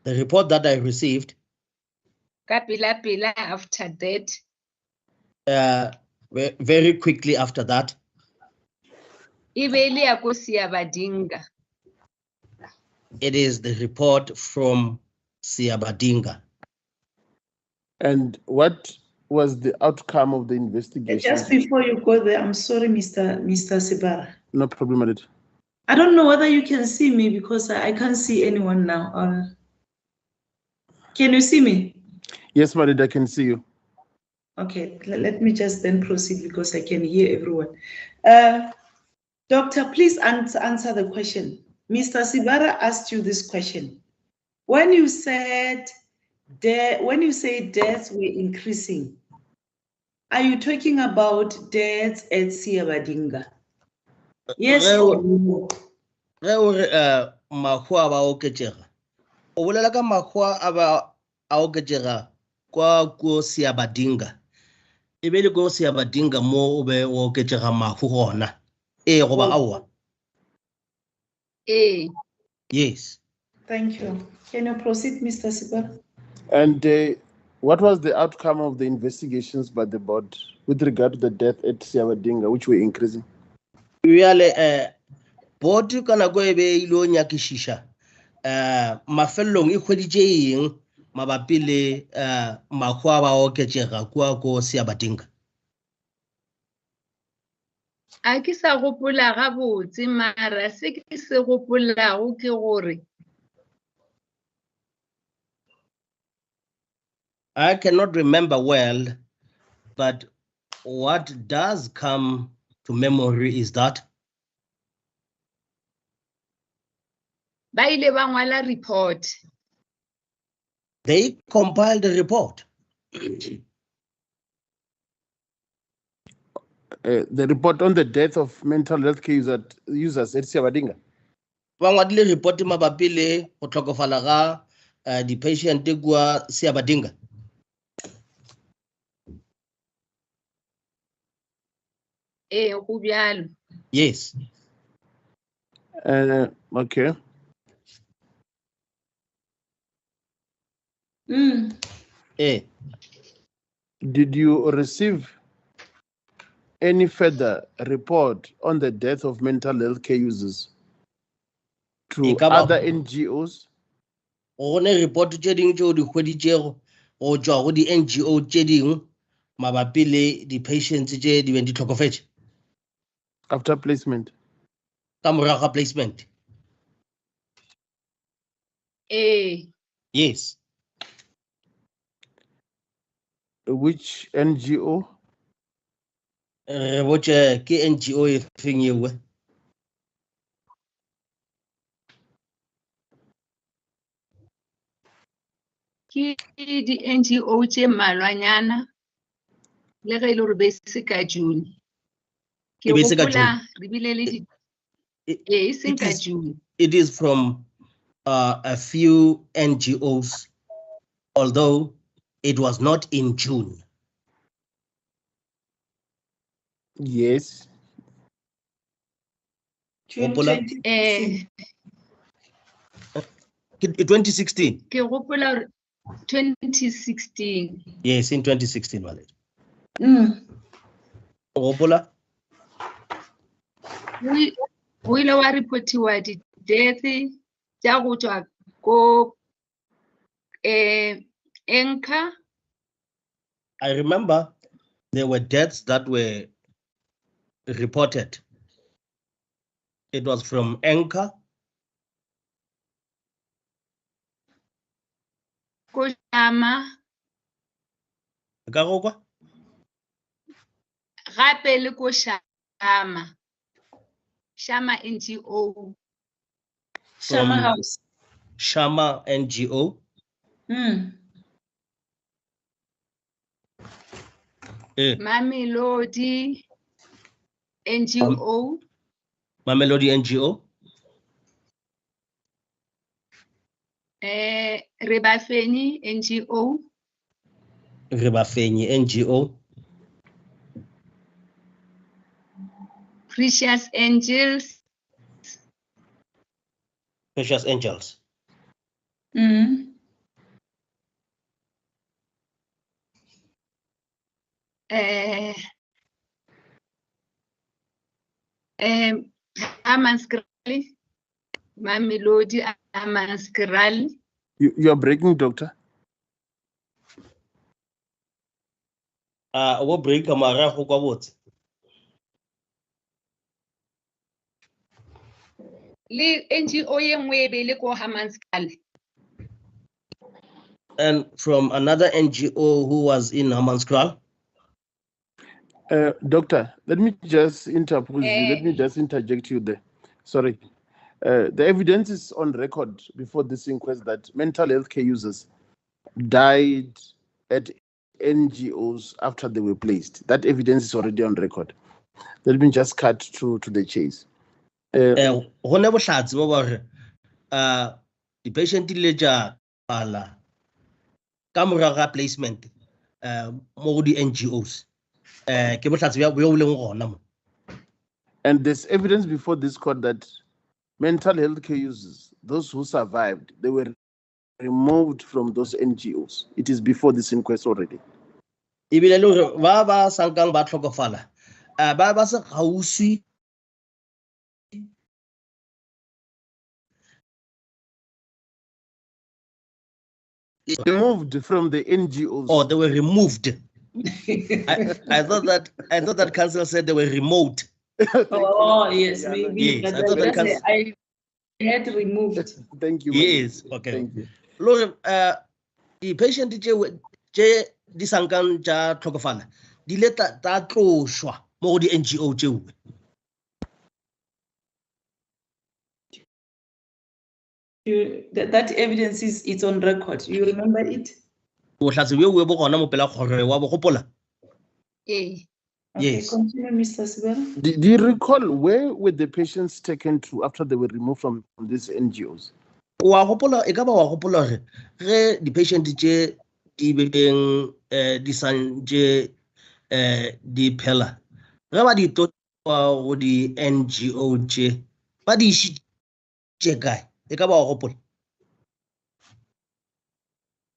G: The report that I received
B: Ka pela after that.
G: Very quickly after that.
B: E be le ya ko Siabadinga.
G: It is the report from Siabadinga.
E: And what was the outcome of the investigation?
A: Just before you go there, I'm sorry, Mr. Sibara.
E: No problem with it.
A: I don't know whether you can see me because I can't see anyone now. Can you see me?
E: Yes, Madid, I can see you.
A: Okay, let me just then proceed because I can hear everyone. Doctor, please answer the question. Mr. Sibara asked you this question. When you say deaths were increasing, are you talking about deaths at Siabadinga? Yes or no?
G: Mahua ba oketjega. O bolela ka mahua a oketjega kwa ko Siabadinga. E be le ko Siabadinga mo o be o oketjega mahu gona. Go ba awa. Yes.
A: Thank you. Can you proceed, Mr. Sibara?
E: And what was the outcome of the investigations by the board with regard to the death at Siabadinga, which were increasing?
G: Really, board kana go ebe ilo nyakishisha. Mafellong e kgweditše eng mabapi le mahua ba oketšega kwa ko Siabadinga.
B: A ke sa gopola gabotse mara se ke se gopolago ke gore
G: I cannot remember well, but what does come to memory is that
B: ba ile ba ngwala report.
G: they compiled a report.
E: The report on the death of mental health care users at Siabadinga.
G: Ba ngwadile report mabapi le go tlhokofala ga di patient kwa Siabadinga.
B: Go bjalo.
G: Yes.
E: Okay. Did you receive any further report on the death of mental health care users to other NGOs?
G: O ne report tše ding tšeo di hweditšego go tšwa go di NGO tše ding mabapi le di patients tše di beng di tlhokofetše.
E: After placement?
G: Ka morago ga placement. Yes.
E: Which NGO?
G: Re botše ke NGO e feng yewe.
B: Ke di NGO tše mmalwanyana le ge ile gore be se ka June. Ke gopola re bile le di seng ka June.
G: It is from a few NGOs, although it was not in June.
E: Yes.
A: June
G: 2016. Ke gopola
B: 2016.
G: Yes, in 2016, my lady.
B: O ile wa reportiwa di-death tša go tšwa ko Anchor.
G: I remember there were deaths that were reported. It was from Anchor.
B: Ko Shama. Gape le ko Shama. Shama NGO.
A: Shama House.
G: Shama NGO.
B: Mamelodi NGO.
G: Mamelodi NGO.
B: Rebafeni NGO.
G: Rebafeni NGO.
B: Precious Angels.
G: Precious Angels.
B: Amanskrali. Mamelodi Amanskrali.
E: You are breaking, doctor.
G: What break amara go kwa botse?
B: Le NGO ye nngwe be le ko Hammanskraal.
G: And from another NGO who was in Hammanskraal.
E: Doctor, let me just interpose you. Let me just interject you there. Sorry. The evidence is on record before this inquest that mental health care users died at NGOs after they were placed. That evidence is already on record. Let me just cut to the chase.
G: The patient ledger ala kamora placement mo di NGOs.
E: And there's evidence before this court that mental health care users, those who survived, they were removed from those NGOs. It is before this inquest already. Removed from the NGOs.
G: Oh, they were removed. I thought that council said they were removed.
A: Oh, yes, maybe.
G: Yes, I thought that
A: I had removed.
E: Thank you.
G: Yes, okay.
E: Thank you.
G: Lord, the patient je di sankan ja tlhokofala di le ta tloshwa mo di NGO tšeo.
A: That evidence is on record. You remember it?
G: Bohlatse bjo bo gona mo pela kgoro wa bo gopola.
A: Okay, continue, Mr. Sibera.
E: Do you recall where were the patients taken to after they were removed from these NGOs?
G: Wa gopola e ka ba wa gopola re ge di patient tše di beng di sanje di phela ge ba di to go di NGO tše ba di šitše kae e ka ba wa gopola?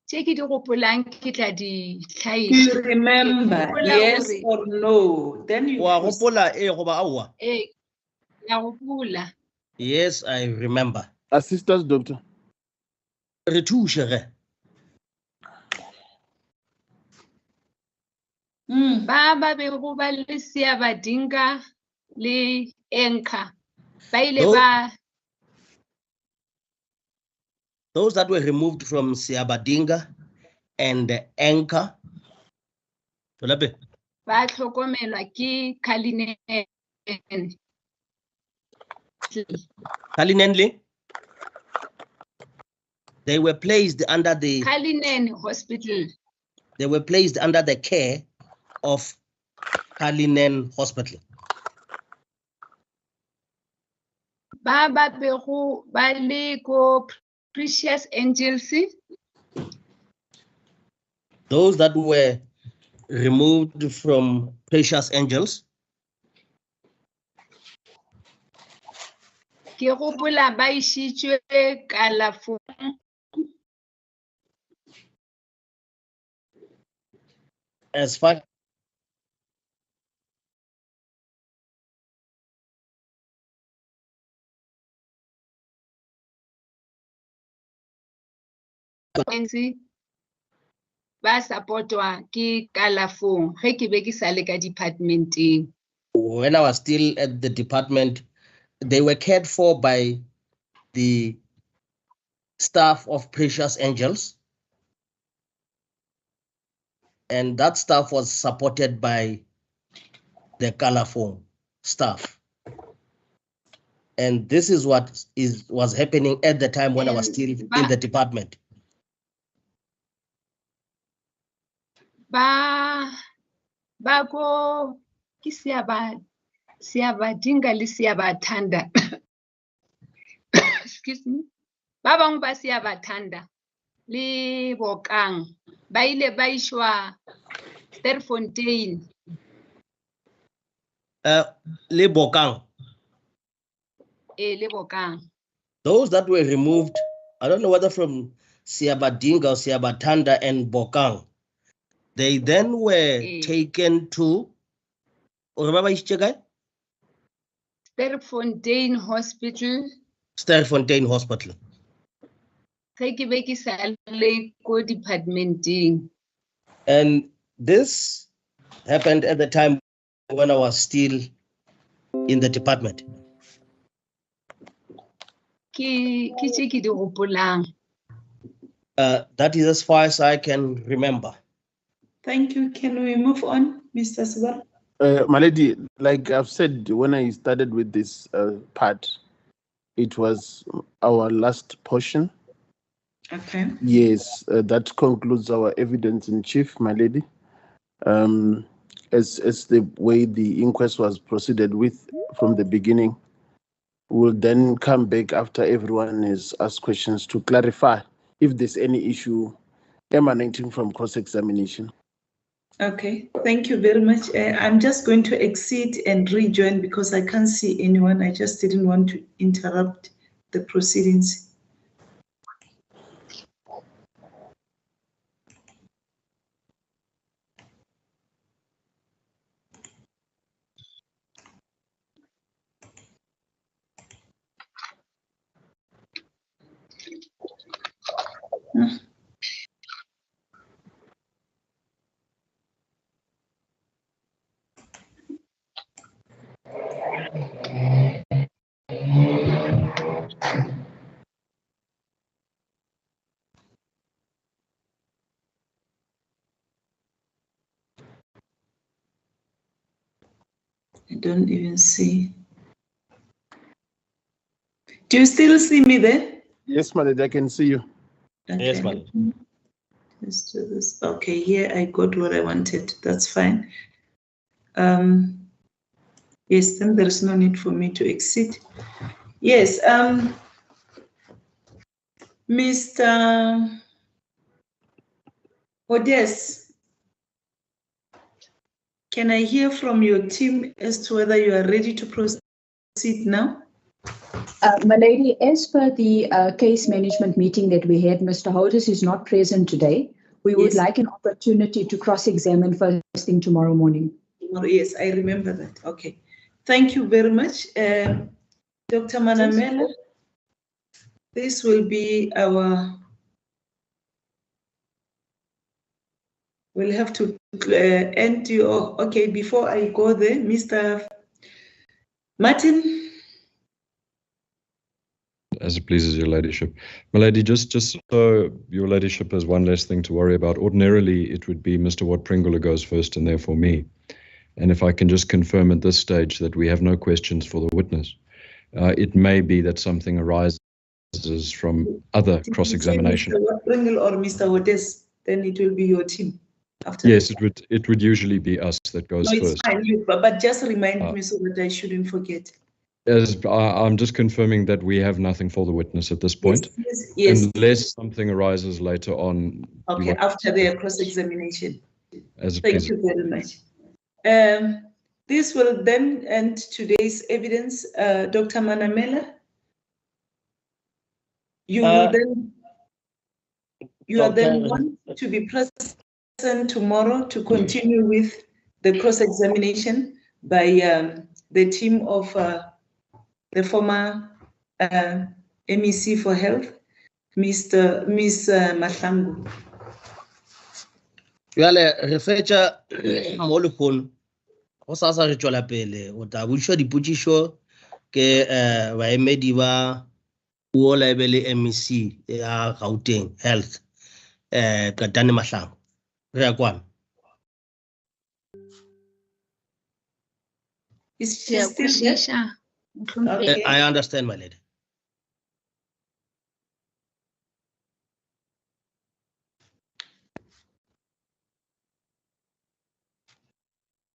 B: Tše ke di gopolang ke tla di tlhaiša.
A: Do you remember? Yes or no? Then you
G: wa gopola goba aowa?
B: Ya gopola.
G: Yes, I remember.
E: Assist us, doctor.
G: Re thuše ge.
B: Ba be go ba le Esidimeni le Anchor. Ba ile ba.
G: Those that were removed from Esidimeni and Anchor.
B: Ba tlhokomelwa ke
G: Kalinenle. They were placed under the
B: Cullinan Hospital.
G: They were placed under the care of Cullinan Hospital.
B: Ba be go ba le ko Precious Angels.
G: Those that were removed from Precious Angels.
B: Ke gopola ba išitšwe kalafong.
G: as far
B: ba support-wa ke kalafong ge ke be ke sa le ka departmenteng.
G: when I was still at the department, they were cared for by the staff of Precious Angels. And that staff was supported by the Kalafong staff. And this is what was happening at the time when I was still in the department.
B: Ba ko ke Siabadinga le Siabathanda. Excuse me. Ba bang ba Siabathanda le Bokang ba ile ba ishwa Sterfontein.
G: Le Bokang.
B: Le Bokang.
G: Those that were removed, I don't know whether from Siabadinga or Siabathanda and Bokang, they then were taken to
B: Sterfontein Hospital.
G: Sterfontein Hospital. And this happened at the time when I was still in the department. That is as far as I can remember.
A: Thank you. Can we move on, Mr. Sibara?
E: My lady, like I've said, when I started with this part, it was our last portion.
A: Okay.
E: Yes, that concludes our evidence in chief, my lady. As the way the inquest was proceeded with from the beginning, we'll then come back after everyone has asked questions to clarify if there's any issue emanating from cross-examination.
A: Okay, thank you very much. I'm just going to exit and rejoin because I can't see anyone. I just didn't want to interrupt the proceedings. I don't even see. Do you still see me there?
E: Yes, Malady, I can see you.
A: Okay.
G: Yes, Malady.
A: Let's do this. Okay, here I got what I wanted. That's fine. Yes, then there's no need for me to exit. Yes, Mr. Odes, can I hear from your team as to whether you are ready to proceed now?
K: My lady, as per the case management meeting that we had, Mr. Hodges is not present today. We would like an opportunity to cross-examine first thing tomorrow morning.
A: Yes, I remember that. Okay. Thank you very much. Dr. Manamela, this will be our, we'll have to end you. Okay, before I go there, Mr. Martin.
L: As it pleases your ladyship. My lady, just so your ladyship has one less thing to worry about, ordinarily it would be Mr. Watt Pringle who goes first and therefore me. And if I can just confirm at this stage that we have no questions for the witness, it may be that something arises from other cross-examination.
A: Mr. Watt Pringle or Mr. Odes, then it will be your team. After
L: yes, it would usually be us that goes
A: no, it's
L: first.
A: fine, but just remind me so that I shouldn't forget.
L: As I'm just confirming that we have nothing for the witness at this point,
A: yes.
L: Unless something arises later on.
A: Okay, after the cross-examination. Thank you very much. This will then end today's evidence. Dr. Manamela, you will then want to be present tomorrow to continue with the cross-examination by the team of the former MEC for Health, Ms. Mahlangu.
G: Jwale re fetša mo lekgono go sasa re tšwela pele o tla bušwa dipotšišo ke baemedi ba puo la ebe le MEC ya Gauteng Health Katane Mahlangu re ya kwana.
A: Is she still there? Okay.
G: I understand, my lady.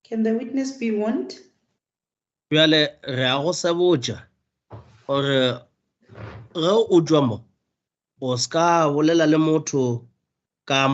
A: Can the witness be warned?
G: Jwale re a go sa botša gore ge o tšwa mo o ska bolela le motho ka